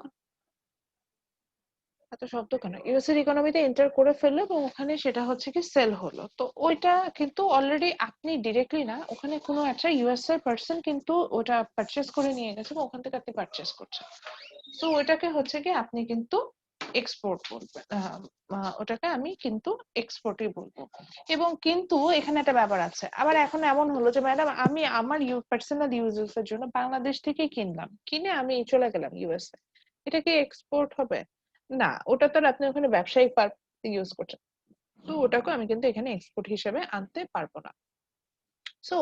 S1: এত শব্দ কেন, ইউএসএর ইকোনমিতে এন্টার করে ফেললো এবং ওখানে সেটা হচ্ছে কি সেল হলো। তো ওইটা কিন্তু অলরেডি আপনি ডিরেক্টলি না, ওখানে কোনো একটা ইউএস এর পার্সন কিন্তু ওটা পারচেস করে নিয়ে গেছে এবং ওখান থেকে আপনি পারচেস করছেন। তো ওইটাকে হচ্ছে কি আপনি কিন্তু এক্সপোর্ট বলবেন, ওটাকে আমি কিন্তু এক্সপোর্টই বলবো। এবং কিন্তু এখানে একটা ব্যাপার আছে, আবার এখন এমন হলো যে ম্যাডাম আমি আমার পার্সোনাল ইউজেস এর জন্য বাংলাদেশ থেকে কিনলাম, কিনে আমি চলে গেলাম ইউএসএ, এটা কি এক্সপোর্ট হবে? না, ওটা তো আপনি ওখানে ব্যবসায়িক পারপাসে ইউজ করছেন, তো ওটাকে আমি কিন্তু এখানে এক্সপোর্ট হিসেবে আনতে পারবো না। সো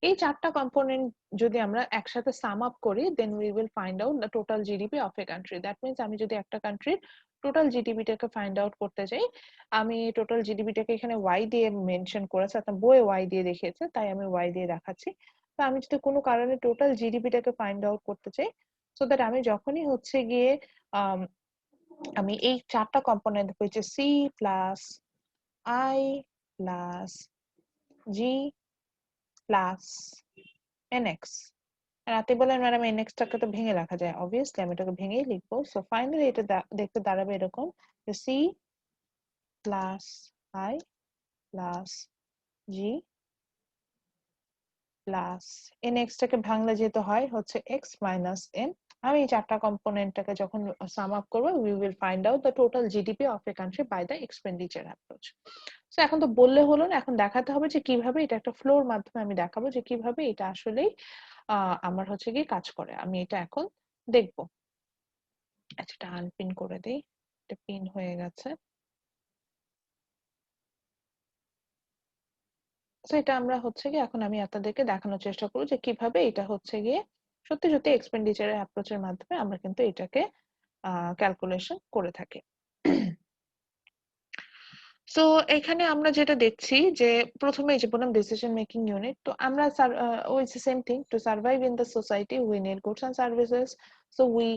S1: এই চারটা কম্পোনেন্ট যদি আমরা একসাথে সাম আপ করি, then we will find out the total GDP of a country. That means আমি যদি একটা কান্ট্রির টোটাল জিডিপিটাকে ফাইন্ড আউট করতে চাই, আমি টোটাল জিডিপিটাকে এখানে ওয়াই দিয়ে মেনশন করেছে, আপনার বইয়ে ওয়াই দিয়ে দেখিয়েছে, তাই আমি ওয়াই দিয়ে দেখাচ্ছি। তো আমি যদি কোনো কারণে টোটাল জিডিপিটাকে ফাইন্ড আউট করতে চাই, সো দ্যাট আমি যখনই হচ্ছে গিয়ে আমি এই চারটা কম্পোনেন্ট হচ্ছে C plus I plus G plus NX, আর আপনি বলেন ম্যাডাম এনএক্স টাকে তো ভেঙে রাখা যায়, অবভিয়াসলি আমি এটাকে ভেঙেই লিখবো। সো ফাইনালি এটা দেখতে দাঁড়াবে এরকম, যে C plus I plus G plus nx টাকে ভাঙলে যেহেতু হয় হচ্ছে x মাইনাস n। আমি এই চারটা কম্পোনেন্টটাকে যখন সাম আপ করবো we will find out the total GDP of a country by the expenditure approach. So এখন তো বললে হলো না, এখন দেখাতে হবে যে কিভাবে এটা একটা ফ্লোর মাধ্যমে আমি দেখাবো যে কিভাবে এটা আসলেই আমার হচ্ছে কি কাজ করে। আমি এটা এখন দেখবো। আচ্ছা, এটা আনপিন করে দেই, এটা পিন হয়ে গেছে। তো এটা আমরা হচ্ছে গিয়ে এখন আমি আপনাদেরকে দেখানোর চেষ্টা করবো যে কিভাবে এটা হচ্ছে গিয়ে সত্যি সত্যি এক্সপেন্ডিচারের অ্যাপ্রোচের মাধ্যমে আমরা কিন্তু এটাকে ক্যালকুলেশন করে থাকি। সো এখানে আমরা যেটা দেখছি যে প্রথমে এই যে বললাম ডিসিশন মেকিং ইউনিট, তো আমরা ওই same thing, to survive in the society we need goods and services, so we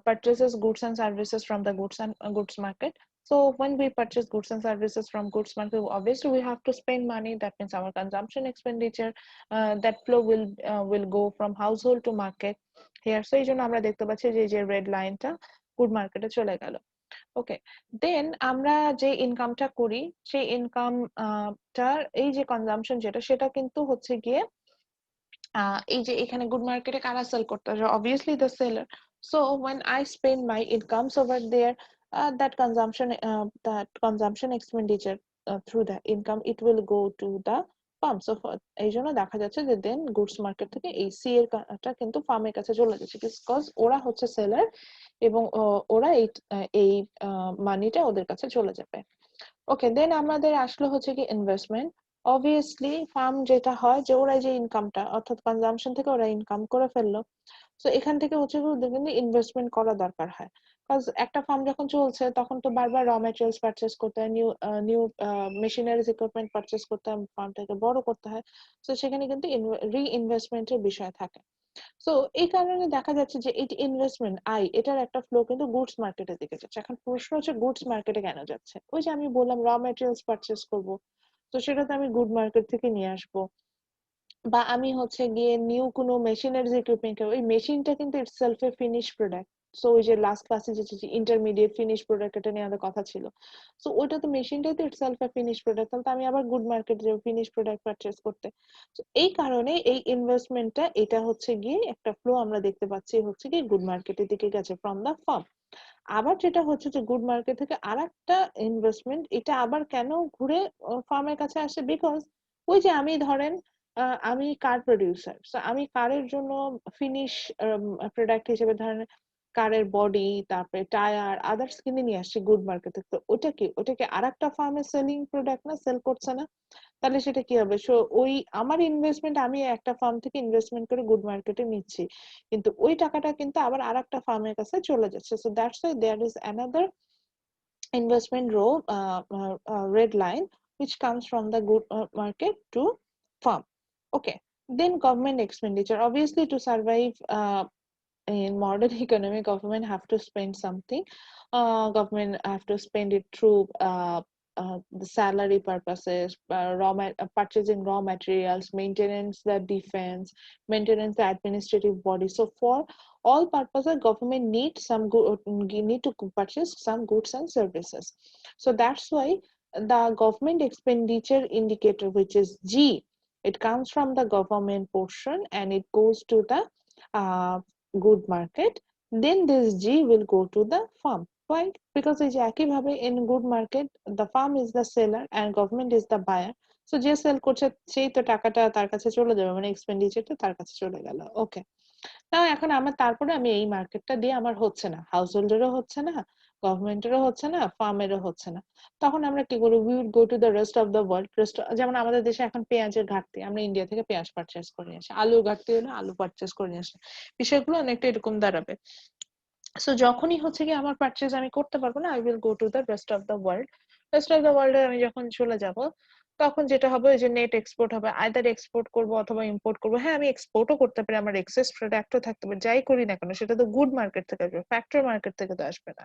S1: purchases goods and services from the goods market. So when we purchase goods and services from goods market, obviously we have to spend money. That means our consumption expenditure, that flow will go from household to market here. So এই জন্য আমরা দেখতে পাচ্ছি যে red লাইনটা good মার্কেটে চলে গেল। ওকে, দেন আমরা যে ইনকামটা করি সেই ইনকামটার এই যে কনজাম্পশন যেটা, সেটা কিন্তু হচ্ছে গিয়ে এই যে এখানে গুড মার্কেটে কারা সেল করতে আসে, obviously the seller. So when I spend my incomes over there, that consumption expenditure through the income, it will go to the farm. So এই জন্য দেখা যাচ্ছে যে দেন গুডস মার্কেট থেকে এই সি এর টা কিন্তু ফার্মের কাছে চলে যাচ্ছে, বিকজ ওরা হচ্ছে সেলার এবং ওরা এই মানিটা ওদের কাছে চলে যাবে। ওকে, দেন আমাদের আসলে হচ্ছে কি ইনভেস্টমেন্ট। অবভিয়াসলি ফার্ম যেটা হয় যে ওরা যে ইনকামটা অর্থাৎ কনজাম্পশন থেকে ওরা ইনকাম করে ফেললো, তো এখান থেকে হচ্ছে কি ওদের কিন্তু ইনভেস্টমেন্ট করা দরকার হয়। কাজ একটা ফার্ম যখন চলছে তখন তো বারবার র ম্যাটেরিয়ালস পারচেস করতে হয়, নিউ মেশিনারিজ ইকুইপমেন্ট পারচেস করতে হয়, ফার্মটাকে বড় করতে হয়। তো সেখানে কিন্তু রি ইনভেস্টমেন্টের বিষয় থাকে। সো এই কারণে দেখা যাচ্ছে যে এই ইনভেস্টমেন্ট এটার একটা ফ্লো কিন্তু গুডস মার্কেটের দিকে যাচ্ছে। এখন প্রশ্ন হচ্ছে গুডস মার্কেটে কেন যাচ্ছে? ওই যে আমি বললাম র ম্যাটেরিয়ালস পারচেস করব, তো সেটা তো আমি গুড মার্কেট থেকে নিয়ে আসবো, বা আমি হচ্ছে গিয়ে নিউ কোনো মেশিনারিজ ইকুইপমেন্ট, ওই মেশিনটা কিন্তু ইটসেলফ এ ফিনিশ প্রোডাক্ট। সো ওই যে লাস্ট ক্লাসে যে ইন্টারমিডিয়েট ফিনিশ প্রোডাক্ট এটা নিয়ে আমাদের কথা ছিল, সো ওইটা তো মেশিনটাই তো ইটসেলফ এ ফিনিশ প্রোডাক্ট, তাহলে তো আমি আবার গুড মার্কেট যাবো ফিনিশ প্রোডাক্ট পারচেস করতে। তো এই কারণে এই ইনভেস্টমেন্টটা এটা হচ্ছে গিয়ে একটা ফ্লো আমরা দেখতে পাচ্ছি হচ্ছে কি গুড মার্কেটের দিকে গেছে ফ্রম দ্য ফার্ম। আবার যেটা হচ্ছে যে গুড মার্কেট থেকে আরেকটা ইনভেস্টমেন্ট এটা আবার কেন ঘুরে ফার্মের কাছে আসে, বিকজ ওই যে আমি ধরেন আমি কার প্রডিউসার, সো আমি কারের জন্য ফিনিশ প্রোডাক্ট হিসেবে ধরেন কারের বডি, তারপরে টায়ার, আদার্স কিনে নিয়ে আসছি গুড মার্কেটে, তো ওটা কি আরেকটা ফার্মের সেলিং প্রোডাক্ট না, সেল করছে না? তাহলে সেটা কি হবে? সো ওই আমার ইনভেস্টমেন্ট আমি একটা ফার্ম থেকে ইনভেস্টমেন্ট করে গুড মার্কেটে নিচ্ছি, কিন্তু ওই টাকাটা কিন্তু আবার আরেকটা ফার্মের কাছে চলে যাচ্ছে। So that's why there is another investment row, red line, which comes from the good market to farm. Okay, then government expenditure, obviously to survive in modern economy, government have to spend something. Government have to spend it through the salary purposes, purchasing raw materials, maintenance the defense, maintenance the administrative body. So for all purposes, government need to purchase some goods and services. So that's why the government expenditure indicator, which is G, it comes from the government portion and it goes to the good market. Then this G will go to the farm. Why? Because এই যে একইভাবে in good market the farm is the seller and government is the buyer. So যে sell করছে সেই তো টাকাটা তার কাছে চলে যাবে, মানে এক্সপেন্ডিচারটা তার কাছে চলে গেল। ওকে, না এখন আমার তারপরে আমি এই মার্কেটটা দিয়ে আমার হচ্ছে না, হাউস হোল্ডেরও হচ্ছে না, গভর্নমেন্টেরও হচ্ছে না, ফার্মেরও হচ্ছে না, তখন আমরা কি করবো? We will go to the rest of the world. যেমন আমাদের দেশে এখন পেঁয়াজের ঘাটতি, আমরা ইন্ডিয়া থেকে পেঁয়াজ পারচেস করে নিয়ে আসি, আলুর ঘাটতি হলে আলু পারচেস করে নিয়ে আসি, বিষয়গুলো অনেকটা এরকম দাঁড়াবে। সো যখনই হচ্ছে কি আমার পারচেজ আমি করতে পারবো না, I will go to the rest of the world. Rest of the ওয়ার্ল্ডে আমি যখন চলে যাব তখন যেটা হবে যে নেট এক্সপোর্ট হবে, আইদার এক্সপোর্ট করব অথবা ইম্পোর্ট করব। হ্যাঁ, আমি এক্সপোর্টও করতে পারি, আমার এক্সেস প্রোডাক্টও থাকতে পারে, যাই করি না কেন সেটা তো গুড মার্কেট থেকে আসবে, ফ্যাক্টরি মার্কেট থেকে তো আসবে না।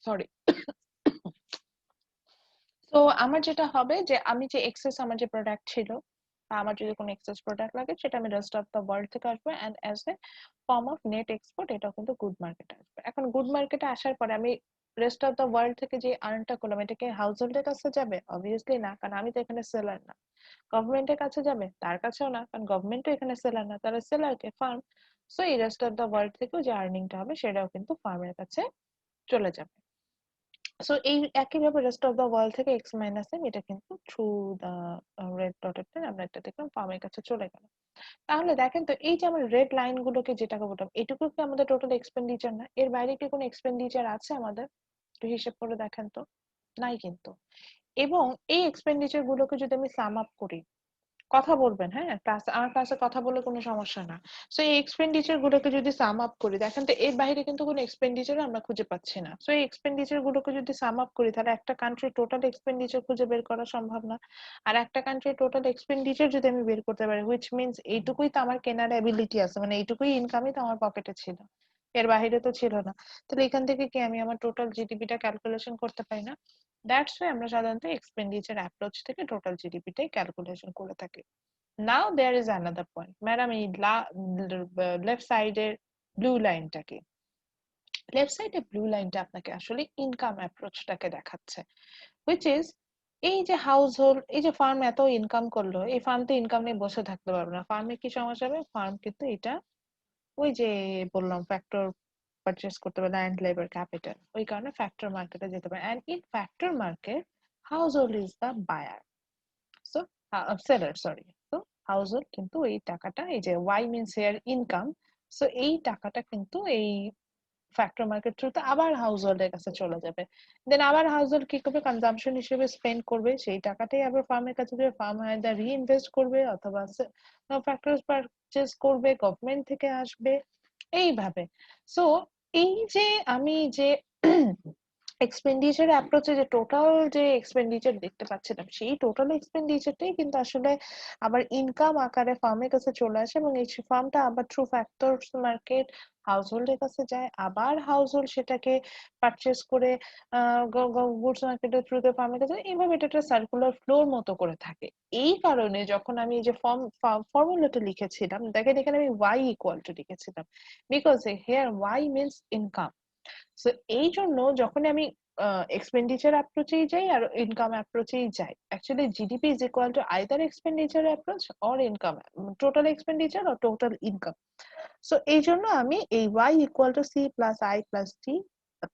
S1: সরি। তো আমার যেটা হবে যে আমি যে এক্সেস আমার যে প্রোডাক্ট ছিল, বা আমার যদি কোনো এক্সেস প্রোডাক্ট লাগে সেটা আমি রেস্ট অফ দ্য ওয়ার্ল্ড থেকে আসবে, and as a form of net export এটাও কিন্তু গুড মার্কেটে আসবে। এখন গুড মার্কেটে আসার পরে আমি রেস্ট অফ দ্য ওয়ার্ল্ড থেকে যে আর্নটা করলাম এটা কি হাউস হোল্ডের কাছে যাবে? অবভিয়াসলি না, কারণ আমি তো এখানে সেলার না। গভর্নমেন্টের কাছে যাবে? তার কাছেও না, কারণ গভর্নমেন্টও এখানে সেলার না, তারা সেলার কে? ফার্ম। সো এই রেস্ট অফ দ্য ওয়ার্ল্ড থেকেও যে আর্নিংটা হবে সেটাও কিন্তু ফার্মের কাছে চলে যাবে। সো এই একইভাবে রেস্ট অফ দ্য ওয়ার্ল্ড থেকে এক্স মাইনাস এম, এটা কিন্তু through the red dotted line আমরা এটা দেখলাম ফার্মের কাছে চলে গেল। তাহলে দেখেন তো এই যে আমরা রেড লাইন গুলোকে যে টাকা বললাম এটুকু কি আমাদের টোটাল এক্সপেন্ডিচার না? এর বাইরে কি কোনো এক্সপেন্ডিচার আছে আমাদের? একটু হিসেব করে দেখেন তো। নাই কিন্তু। এবং এই এক্সপেন্ডিচার গুলোকে যদি আমি সাম আপ করি, কথা বলবেন, হ্যাঁ, আমার ক্লাসে কথা বলে কোনো সমস্যা না। সো এই এক্সপেন্ডিচার গুলোকে যদি সাম আপ করি, দেখেন তো এর বাইরে কিন্তু কোনো এক্সপেন্ডিচার আমরা খুঁজে পাচ্ছি না। সো এই এক্সপেন্ডিচার গুলোকে যদি সাম আপ করি তাহলে একটা কান্ট্রির টোটাল এক্সপেন্ডিচার খুঁজে বের করা সম্ভব না। আর একটা কান্ট্রির টোটাল এক্সপেন্ডিচার যদি আমি বের করতে পারি, হুইচ মিনস এইটুকুই তো আমার কেনার অ্যাবিলিটি আছে, মানে এইটুকুই ইনকামই তো আমার পকেটে ছিল, এর বাইরে তো ছিল না। তাহলে এখান থেকে কি আমি আমার টোটাল জিডিপিটা ক্যালকুলেশন করতে পারি না? দ্যাটস ওয়াই আমরা সাধারণত এক্সপেন্ডিচার অ্যাপ্রোচ থেকে টোটাল জিডিপিটাই ক্যালকুলেশন করে থাকি। Now there is another point. Madam এই লেফট সাইডের ব্লু লাইনটাকে, লেফট সাইডের ব্লু লাইনটা আপনাকে আসলে ইনকাম অ্যাপ্রোচটাকে দেখাচ্ছে, which is এই যে হাউস হোল্ড, এই যে ফার্ম এত ইনকাম করলো, এই ফার্ম তো ইনকাম নিয়ে বসে থাকতে পারবে না। ফার্মে কি সমস্যা হবে? ফার্ম কিন্তু এটা ওই যে বললাম ফ্যাক্টর পারচেস করতে পারে, ল্যান্ড লেবার ক্যাপিটাল, ওই কারণে ফ্যাক্টর মার্কেটে যেতে পারে। And in factor market household is the buyer, so seller, sorry. তো হাউস হোল্ড কিন্তু এই টাকাটা, এই যে Y means here income, so এই টাকাটা কিন্তু এই ফ্যাক্টর মার্কেট থ্রুতে আবার হাউস হোল্ডের কাছে চলে যাবে। দেন আবার হাউস হোল্ড কি করবে? কনজাম্পশন হিসেবে স্পেন্ড করবে, সেই টাকাটাই আবার ফার্মের কাছে যাবে, ফার্ম আইদার রিইনভেস্ট করবে অথবা ফ্যাক্টর পারচেজ করবে, গভর্নমেন্ট থেকে আসবে, এইভাবে। সো এই যে আমি যে এক্সপেন্ডিচার অ্যাপ্রোচে যে টোটাল যে এক্সপেন্ডিচার দেখতে পাচ্ছিলাম, সেই টোটাল এক্সপেন্ডিচারটাই কিন্তু আসলে আবার ইনকাম আকারে ফার্মের কাছে চলে আসে, এবং এই ফার্মটা আবার থ্রু ফ্যাক্টরস মার্কেট হাউস হোল্ডের কাছে যায়, আবার হাউস হোল্ড সেটাকে পারচেস করে গুডস মার্কেটের থ্রুতে ফার্মের কাছে, এইভাবে এটা একটা সার্কুলার ফ্লোর মতো করে থাকে। এই কারণে যখন আমি এই যে ফর্মুলাটা লিখেছিলাম, দেখেন এখানে আমি ওয়াই ইকুয়াল টু লিখেছিলাম, because hair Y means income. So এই জন্য যখন আমি এক্সপেন্ডিচার অ্যাপ্রোচেই যাই আর ইনকাম অ্যাপ্রোচেই যাই, actually GDP is equal to either expenditure approach or income, total expenditure or total income. So এই জন্য আমি এই Y equal to C plus I plus T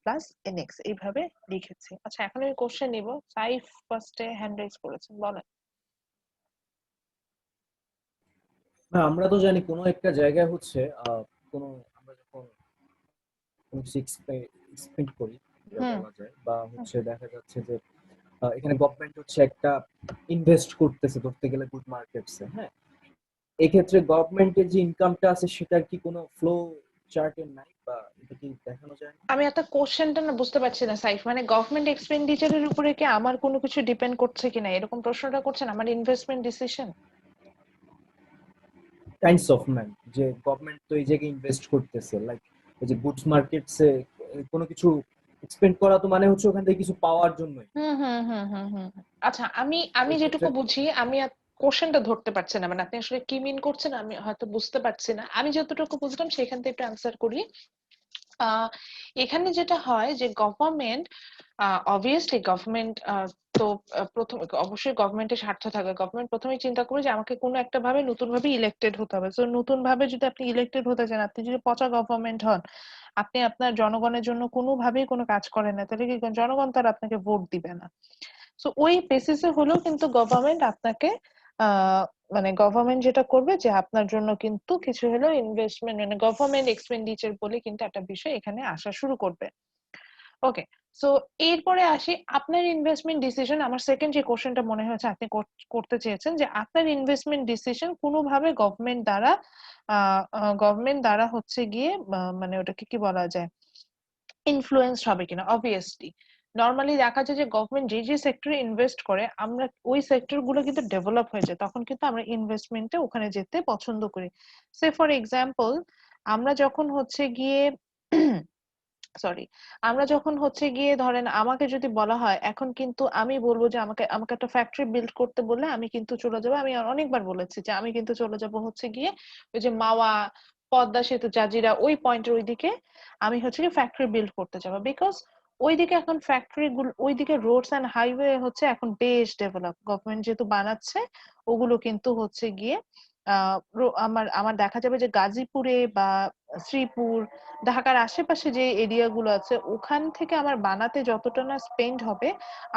S1: plus NX এইভাবে লিখেছি। আচ্ছা, এখন আমি কোশ্চেন নিব। সাইফ ফার্স্টে হ্যান্ড রেজ করেছেন, বলেন।
S2: না, আমরা তো জানি কোনো একটা জায়গায় হচ্ছে কোনো আমরা যখন কোনো কিছু এক্সপেন্ড করি যা
S1: হুম
S2: বলা যায়, বা হচ্ছে দেখা যাচ্ছে যে এখানে গভর্নমেন্ট হচ্ছে একটা ইনভেস্ট করতেছে ধরতে গেলে গুড মার্কেটসে, হ্যাঁ, এক্ষেত্রে গভর্নমেন্টের যে ইনকামটা আছে সেটার কি কোনো ফ্লো চার্টের নাই, বা এটা কি দেখানো যায় না?
S1: আমি একটা কোশ্চেনটা না বুঝতে পারছি না সাইফ, মানে গভর্নমেন্ট এক্সপেন্ডিচারের উপরে কি আমার কোনো কিছু ডিপেন্ড করছে কিনা এরকম প্রশ্নটা করছেন? আমার investment decision?
S2: Kinds of man, যে গভর্নমেন্ট তো এই জায়গায় ইনভেস্ট করতেছে, লাইক এই যে গুডস মার্কেটসে কোনো কিছু এক্সপেন্ড করা, তো মানে হচ্ছে ওখান থেকে কিছু পাওয়ার জন্যই।
S1: হুম হুম হুম হুম হুম হুম। আচ্ছা, আমি আমি
S2: ওই
S1: যেটুকু
S2: ক্ষেত্রে
S1: বুঝি, আমি কোশ্চেনটা ধরতে পারছি না, মানে আপনি আসলে কি মিন করছেন আমি হয়তো বুঝতে পারছি না। আমি যতটুকু বুঝলাম সেখান থেকে একটু অ্যান্সার করি। আহ এখানে যেটা হয় যে গভর্নমেন্ট, অবভিয়াসলি গভর্নমেন্ট তো প্রথম অবশ্যই গভর্নমেন্টের স্বার্থ থাকবে। গভর্নমেন্ট প্রথমেই চিন্তা করবে যে আমাকে কোনো একটা ভাবে নতুন ভাবে ইলেক্টেড হতে হবে। তো নতুন ভাবে যদি আপনি ইলেক্টেড হতে চান, আপনি যদি পচা গভর্নমেন্ট হন, আপনি আপনার জনগণের জন্য কোনোভাবেই কোনো কাজ করেন না, তাহলে কি জনগণ তার আপনাকে ভোট দিবে না। সো ওই বেসিসে হলেও কিন্তু গভর্নমেন্ট আপনাকে আহ মানে গভর্নমেন্ট যেটা করবে যে আপনার জন্য কিন্তু কিছু হলেও ইনভেস্টমেন্ট, মানে গভর্নমেন্ট এক্সপেন্ডিচার বলে কিন্তু একটা বিষয় এখানে আসা শুরু করবে। ওকে, সো এরপরে আসি আপনার ইনভেস্টমেন্ট ডিসিশন। আমার সেকেন্ড যে কোশ্চেনটা মনে হয়েছে আপনি করতে চেয়েছেন, যে আপনার ইনভেস্টমেন্ট ডিসিশন কোনোভাবে গভর্নমেন্ট দ্বারা হচ্ছে গিয়ে মানে ওটাকে কি বলা যায়, ইনফ্লুয়েন্সড হবে কিনা। অবভিয়াসলি নর্মালি দেখা যায় যে গভর্নমেন্ট যে যে সেক্টরে ইনভেস্ট করে, আমরা ওই সেক্টর গুলো কিন্তু ডেভেলপ হয়ে যায়, তখন কিন্তু আমরা ইনভেস্টমেন্টে ওখানে যেতে পছন্দ করি। সে ফর এক্সাম্পল, আমরা যখন হচ্ছে গিয়ে সরি, আমরা যখন হচ্ছে গিয়ে ধরেন আমাকে যদি বলা হয়, এখন কিন্তু আমি বলবো যে আমাকে আমাকে একটা ফ্যাক্টরি বিল্ড করতে বললে আমি কিন্তু চলে যাবো, আমি অনেকবার বলেছি যে আমি কিন্তু চলে যাব হচ্ছে গিয়ে ওই যে মাওয়া, পদ্মা সেতু, জাজিরা, ওই পয়েন্টের ওইদিকে আমি হচ্ছে কি ফ্যাক্টরি বিল্ড করতে যাবো, বিকজ ওইদিকে এখন ফ্যাক্টরি গুলো, ওইদিকে রোডস এন্ড হাইওয়ে হচ্ছে এখন বেশ ডেভেলপ, গভর্নমেন্ট যেহেতু বানাচ্ছে ওগুলো কিন্তু হচ্ছে গিয়ে আমার আমার দেখা যাবে যে গাজীপুরে বা শ্রীপুর, ঢাকার আশেপাশে যে এরিয়া গুলো আছে ওখান থেকে আমার বানাতে যতটা না স্পেন্ড হবে,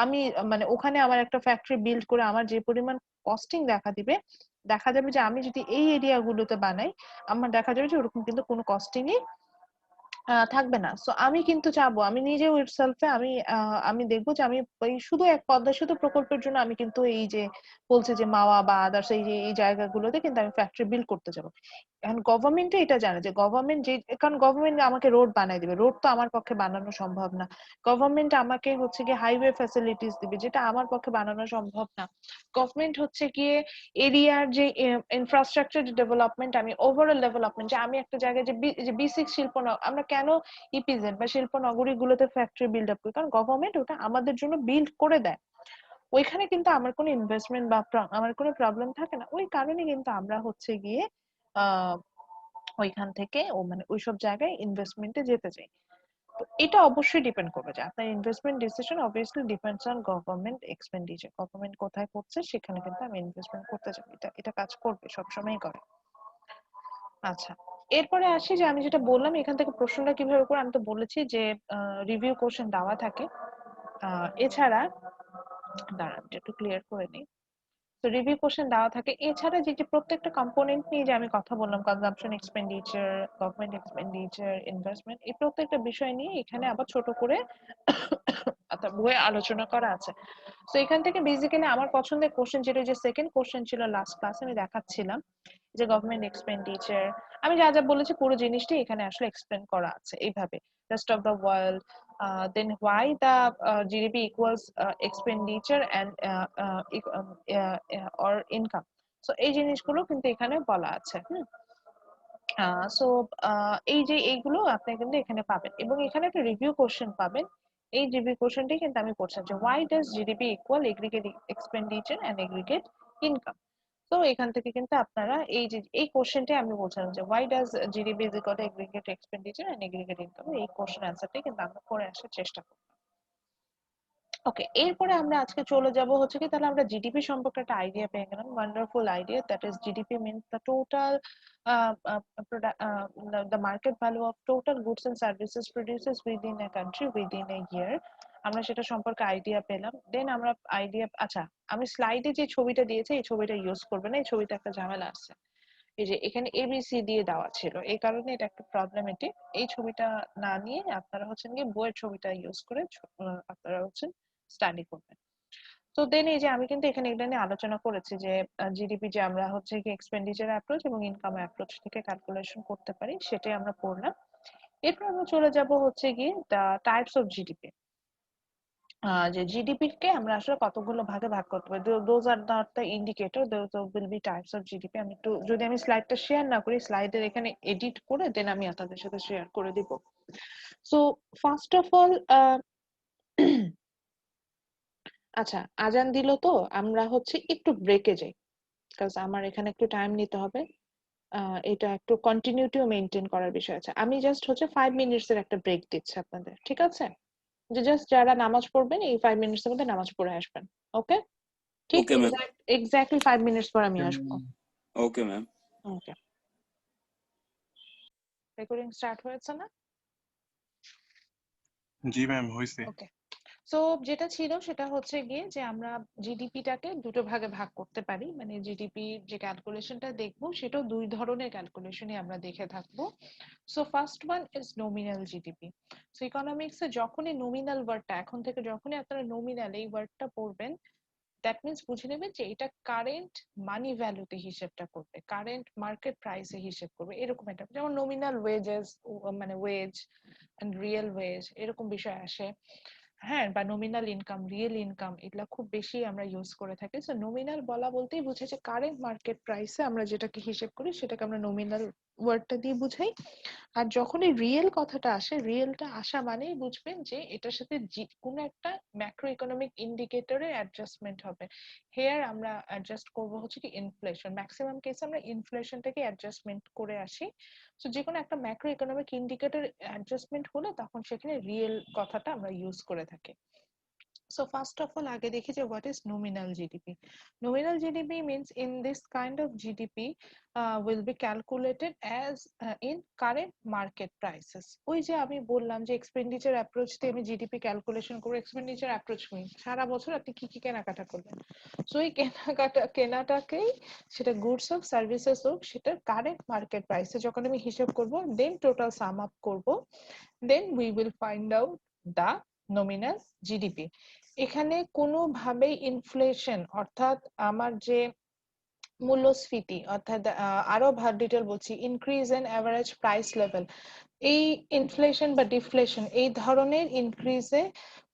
S1: আমি মানে ওখানে আমার একটা ফ্যাক্টরি বিল্ড করে আমার যে পরিমাণ কস্টিং দেখা যাবে যে আমি যদি এই এরিয়া গুলোতে বানাই, আমার দেখা যাবে যে ওরকম কিন্তু কোনো কস্টিংই থাকবে না। সো আমি কিন্তু চাবো, আমি নিজে ওয়েবসাইটে আমি দেখবো যে আমি ওই শুধু এক পদ্মা সেতু প্রকল্পের জন্য আমি কিন্তু এই যে বলছে যে মাওয়া বা আদার্স এই যে এই জায়গাগুলোতে কিন্তু আমি ফ্যাক্টরি বিল্ড করতে যাবো। এখন গভর্নমেন্ট এটা জানে যে গভর্নমেন্ট যে, কারণ গভর্নমেন্ট আমাকে রোড বানাই দিবে, রোড তো আমার পক্ষে বানানো সম্ভব না। গভর্নমেন্ট আমাকে হচ্ছে গিয়ে হাইওয়ে ফ্যাসিলিটিস দিবে, যেটা আমার পক্ষে বানানো সম্ভব না। গভর্নমেন্ট হচ্ছে গিয়ে এরিয়ার যে ইনফ্রাস্ট্রাকচার ডেভেলপমেন্ট, আমি ওভারঅল ডেভেলপমেন্ট, যে আমি একটা জায়গায় যে B6 শিল্প আমরা কেন ইপিজেড বা শিল্প নগরী গুলোতে ফ্যাক্টরি বিল্ড আপ করি, কারণ গভর্নমেন্ট ওটা আমাদের জন্য বিল্ড করে দেয়। ওইখানে কিন্তু আমার কোনো ইনভেস্টমেন্ট বা আমার কোনো প্রবলেম থাকে না। ওই কারণে কিন্তু আমরা হচ্ছে গিয়ে আহ ওইখান থেকে মানে ওইসব জায়গায় ইনভেস্টমেন্টে যেতে চাই। তো এটা অবশ্যই ডিপেন্ড করবে যে আপনার investment decision obviously depends on government expenditure, government কোথায় করছে সেখানে কিন্তু আমি ইনভেস্টমেন্ট করতে যাবো, এটা এটা কাজ করবে, সবসময়ই করে। আচ্ছা, এরপরে আসি যে আমি যেটা বললাম এখান থেকে প্রশ্নটা কিভাবে করে, আমি তো বলেছি যে রিভিউ কোশ্চেন দেওয়া থাকে। এছাড়া দাঁড়ান একটু ক্লিয়ার করে নিই। তো রিভিউ কোশ্চেন দেওয়া থাকে, এছাড়া যে প্রত্যেকটা কম্পোনেন্ট নিয়ে যে আমি কথা বললাম, consumption expenditure, government expenditure, investment, এই প্রত্যেকটা বিষয় নিয়ে এখানে আবার ছোট করে অর্থাৎ বইয়ে আলোচনা করা আছে। তো এখান থেকে বেসিক্যালি আমার পছন্দের কোশ্চেন যেটা, যে সেকেন্ড কোশ্চেন ছিল লাস্ট ক্লাসে আমি দেখাচ্ছিলাম, যে গভর্নমেন্ট এক্সপেন্ডিচার, আমি যা যা বলেছি পুরো জিনিসটি এখানে আসলে এক্সপ্লেন করা আছে এইভাবে। Rest of the world, then why the GDP equals expenditure and or income, so এই জিনিসগুলো কিন্তু এখানে বলা আছে। সো এই যে এইগুলো আপনি কিন্তু এখানে পাবেন, এবং এখানে একটা রিভিউ কোশ্চেন পাবেন। এই রিভিউ কোশ্চেনটি কিন্তু আমি করছিলাম যে why does GDP equal aggregate expenditure and aggregate income। তো এখান থেকে কিন্তু আপনারা এই যে এই কোশ্চেনটি আমি বলছিলাম যে why does GDP is equal to aggregate expenditure and aggregate income, এই কোশ্চেন অ্যান্সারটি কিন্তু আমরা করে আসার চেষ্টা করব। ওকে, এরপরে আমরা আজকে চলে যাব হচ্ছে কি, তাহলে আমরা জিডিপি সম্পর্কে একটা আইডিয়া পেয়ে গেলাম, wonderful idea, that is GDP means the total the market value of total goods and services produced within a country within a year। আমরা সেটা সম্পর্কে আইডিয়া পেলাম। দেন আমরা আইডিয়া, আচ্ছা আমি স্লাইডে যে ছবিটা দিয়েছি এই ছবিটা ইউজ করবে না, এই ছবিটা একটা ঝামেলা আছে। এই যে এখানে এবিসি দিয়ে দেওয়া ছিল, এই কারণে এটা একটু প্রবলেমেটিক। এই ছবিটা না নিয়ে আপনারা হচ্ছেন গিয়ে বইয়ের ছবিটা ইউজ করে আপনারা হচ্ছেন স্টাডি করবেন। তো দেন এই যে আমি কিন্তু এখানে এটা নিয়ে আলোচনা করেছি যে জিডিপি যে আমরা হচ্ছে কি এক্সপেন্ডিচার অ্যাপ্রোচ এবং ইনকাম অ্যাপ্রোচ থেকে ক্যালকুলেশন করতে পারি, সেটাই আমরা পড়লাম। এরপর আমরা চলে যাব হচ্ছে কি দ্য টাইপস অফ জিডিপি, যে জিডিপি কে আমরা আসলে কতগুলো ভাগে ভাগ করতে পারি। Those are not the indicator, those will be types of GDP. আমি একটু, যদি আমি স্লাইডটা শেয়ার না করি, স্লাইডের এখানে এডিট করে দেন আমি আপনাদের সাথে শেয়ার করে দিব। সো ফার্স্ট অফ অল, আচ্ছা আজান দিল, তো আমরা হচ্ছে একটু ব্রেকে যাই, কারণ আমার এখানে একটু টাইম নিতে হবে। এটা একটু কন্টিনিউটিও মেনটেন করার বিষয় আছে। আমি জাস্ট হচ্ছে 5 মিনিটস এর একটা ব্রেক দিচ্ছি আপনাদের, ঠিক আছে? যে জাস্ট যারা নামাজ পড়বেন এই 5 মিনিটস এর মধ্যে নামাজ পড়ে আসবেন। ওকে, ঠিক
S5: ওকে ম্যাম।
S1: এক্স্যাক্টলি 5 মিনিটস পর আমি আসবো।
S5: Okay ma'am.
S1: Okay, recording start হয়েছে না?
S8: জি ম্যাম, হয়েছে।
S1: ওকে, সো যেটা ছিল সেটা হচ্ছে গিয়ে যে আমরা জিডিপিটাকে দুটো ভাগে ভাগ করতে পারি, মানে জিডিপি যে ক্যালকুলেশনটা দেখবো সেটাও দুই ধরনের ক্যালকুলেশনই আমরা দেখে থাকবো। So first one is nominal GDP. So ইকোনমিক্সে যখনই নমিনাল ওয়ার্ডটা, এখন থেকে যখনই আপনারা নমিনাল এই ওয়ার্ডটা পড়বেন, দ্যাট মিন্স বুঝে নেবেন যে এটা কারেন্ট মানি ভ্যালুতে হিসেবটা করবে, কারেন্ট মার্কেট প্রাইসে হিসেব করবে, এরকম একটা, যেমন নমিনাল ওয়েজেস, মানে ওয়েজ এন্ড রিয়েল ওয়েজ এরকম বিষয় আসে। হ্যাঁ, বা নমিনাল ইনকাম, রিয়েল ইনকাম, এগুলা খুব বেশি আমরা ইউজ করে থাকি। সো নমিনাল বলা বলতেই বুঝে যে কারেন্ট মার্কেট প্রাইসে আমরা যেটাকে হিসেব করি সেটাকে আমরা নমিনাল ওয়ার্ডটা দিয়ে বুঝাই। আর যখনই রিয়েল কথাটা আসে, রিয়েলটা আসা মানেই বুঝবেন যে এটার সাথে কোনো একটা ম্যাক্রো ইকোনমিক ইন্ডিকেটরে অ্যাডজাস্টমেন্ট হবে। হেয়ার আমরা অ্যাডজাস্ট করব হচ্ছে কি ইনফ্লেশন, ম্যাক্সিমাম কেসে আমরা ইনফ্লেশনটাকে অ্যাডজাস্টমেন্ট করে আসি। তো যে কোনো একটা ম্যাক্রো ইকোনমিক ইন্ডিকেটর অ্যাডজাস্টমেন্ট হলে তখন সেখানে রিয়েল কথাটা আমরা ইউজ করে থাকি। So first of all, আগে দেখি যে what is nominal GDP. Nominal GDP means in this kind of GDP will be calculated as in current market prices. ওই যে আমি বললাম যে এক্সপেন্ডিচার অ্যাপ্রোচ দিয়ে আমি জিডিপি ক্যালকুলেশন করে, এক্সপেন্ডিচার অ্যাপ্রোচ মিন সারা বছর আপনি কি কি কেনাকাটা করবেন, সো এই কেনাটাকেই সেটা গুডস হোক সার্ভিসেস হোক সেটার কারেন্ট মার্কেট প্রাইসে যখন আমি হিসেব করব, দেন টোটাল সাম আপ করব, then we will find out the nominal GDP. এখানে কোনোভাবেই ইনফ্লেশন অর্থাৎ আমার যে মূল্যস্ফীতি অর্থাৎ আরো ডিটেল বলছি, increase and average price level, এই ইনফ্লেশন বা ডিফ্লেশন এই ধরনের ইনক্রিজে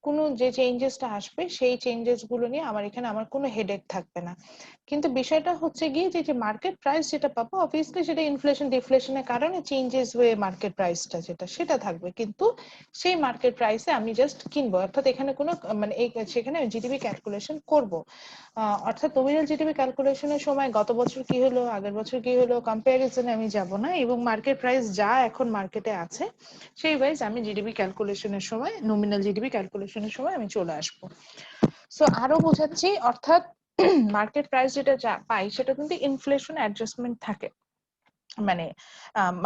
S1: কোনো যে চেঞ্জেসটা আসবে সেই চেঞ্জেস গুলো নিয়ে আমার এখানে আমার কোনো হেডেক থাকবে না। কিন্তু বিষয়টা হচ্ছে গিয়ে যে মার্কেট প্রাইস যেটা পাবো অবভিয়াসলি সেটা ইনফ্লেশন ডিফ্লেশনের কারণে চেঞ্জেস হয়ে মার্কেট প্রাইসটা সেটা থাকবে, কিন্তু সেই মার্কেট প্রাইসে আমি জাস্ট কিনবো, অর্থাৎ এখানে কোনো মানে সেখানে জিডিপি ক্যালকুলেশন করব। অর্থাৎ নমিনাল জিডিপি ক্যালকুলেশনের সময় গত বছর কি হলো আগের বছর কি হলো কম্প্যারিজনে আমি যাব না, এবং মার্কেট প্রাইস যা এখন মার্কেটে আছে সেই ওয়াইজ আমি জিডিপি ক্যালকুলেশনের সময়, নমিনাল জিডিপি ক্যালকুলেশনের সময় আমি চলে আসবো। সো আরো বোঝাচ্ছি, অর্থাৎ মার্কেট প্রাইস যেটা যা পাই সেটা কিন্তু ইনফ্লেশন অ্যাডজাস্টমেন্ট থাকে, মানে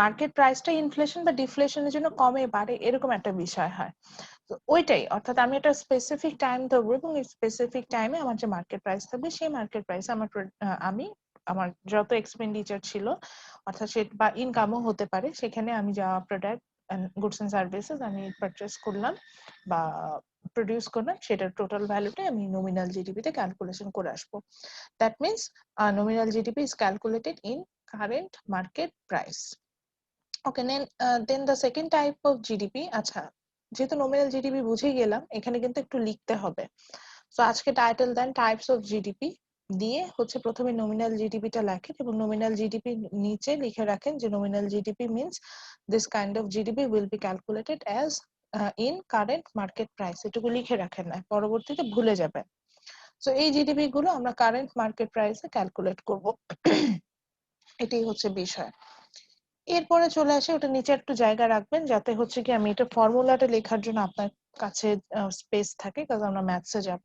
S1: মার্কেট প্রাইসটা ইনফ্লেশন বা ডিফ্লেশনের জন্য কমে বাড়ে এরকম একটা বিষয় হয়। তো ওইটাই, অর্থাৎ আমি একটা স্পেসিফিক টাইম ধরবো এবং এই স্পেসিফিক টাইমে আমার যে মার্কেট প্রাইস থাকবে সেই মার্কেট প্রাইসে আমি আমার যত এক্সপেন্ডিচার ছিল অর্থাৎ সে বা ইনকামও হতে পারে, সেখানে আমি যা প্রোডাক্ট গুডস এন্ড সার্ভিসেস আমি পারচেস করলাম বা প্রডিউস করলাম সেটার টোটাল ভ্যালুটা আমি নমিনাল জিডিপিতে ক্যালকুলেশন করে আসবো। That means nominal GDP is calculated in current market price. Okay, then the second type of GDP, আচ্ছা যেহেতু nominal GDP বুঝে গেলাম এখানে কিন্তু একটু লিখতে হবে। সো আজকে title then types of GDP দিয়ে হচ্ছে প্রথমে নমিনাল জিডিপিটা লেখেন এবং নমিনাল জিডিপি নিচে লিখে রাখেন যে nominal GDP means this kind of GDP will B calculated as in current market price, এটুকু লিখে রাখেন না পরবর্তীতে ভুলে যাবেন। সো এই জিডিপি গুলো আমরা কারেন্ট মার্কেট প্রাইসে ক্যালকুলেট করব, এটাই হচ্ছে বিষয়। এরপরে চলে আসে, ওটা নিচে একটু জায়গা রাখবেন যাতে হচ্ছে কি আমি এটা ফর্মুলাটা লেখার জন্য আপনার কাছে স্পেস থাকে, কারণ আমরা ম্যাথসে যাব।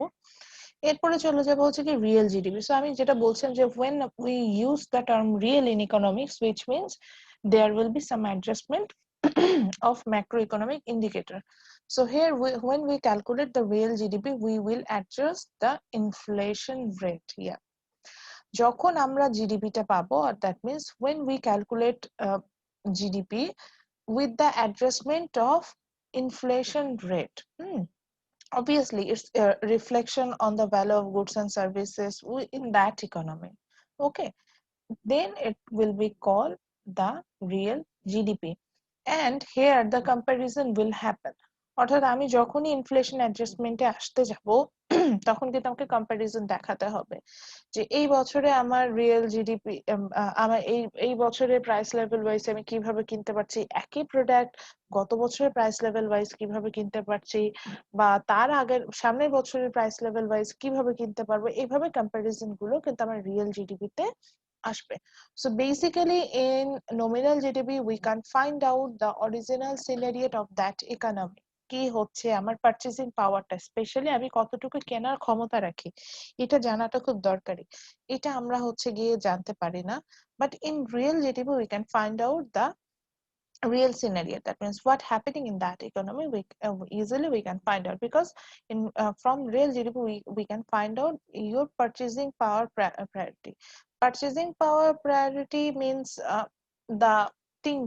S1: এরপরে চলে যাব হচ্ছে কি রিয়েল জিডিপি। সো আমি যেটা বলছেন যে when we use the term real in economics, which means there will be some adjustment of macroeconomic indicator. So here when we calculate the real GDP, we will adjust the inflation rate. Yeah. যখন আমরা জিডিপিটা পাবো, আর that means when we calculate GDP with the adjustment of inflation rate. Obviously it's a reflection on the value of goods and services in that economy. Okay, then it will be called the real GDP, and here the comparison will happen. অর্থাৎ আমি যখনই inflation অ্যাডজাস্টমেন্টে আসতে যাব তখন কিন্তু আমাকে comparison দেখাতে হবে যে এই বছরে আমার রিয়েল জিডিপি, আমার এই বছরের প্রাইস লেভেল ওয়াইজ আমি কিভাবে কিনতে পারছি একই প্রোডাক্ট, গত বছরের প্রাইস লেভেল ওয়াইজ কিভাবে কিনতে পারছি, বা তার আগের সামনের বছরের প্রাইস লেভেল ওয়াইজ কিভাবে কিনতে পারবো, এইভাবে কম্পারিজন গুলো কিন্তু আমার রিয়েল জিডিপিতে আসবে। So basically in nominal GDP we can find out the original scenario of that economy, কি হচ্ছে আমার পারচেজিং পাওয়ারটা, স্পেশালি আমি কতটুকু কেনার ক্ষমতা রাখি এটা জানাটা খুব দরকারি। এটা আমরা হচ্ছে গিয়ে জানতে পারি না, but in real GDP we can find out the real scenario. That means what happening in that economy easily we can find out, because in from real GDP we can find out your purchasing power priority. Purchasing power priority means the thing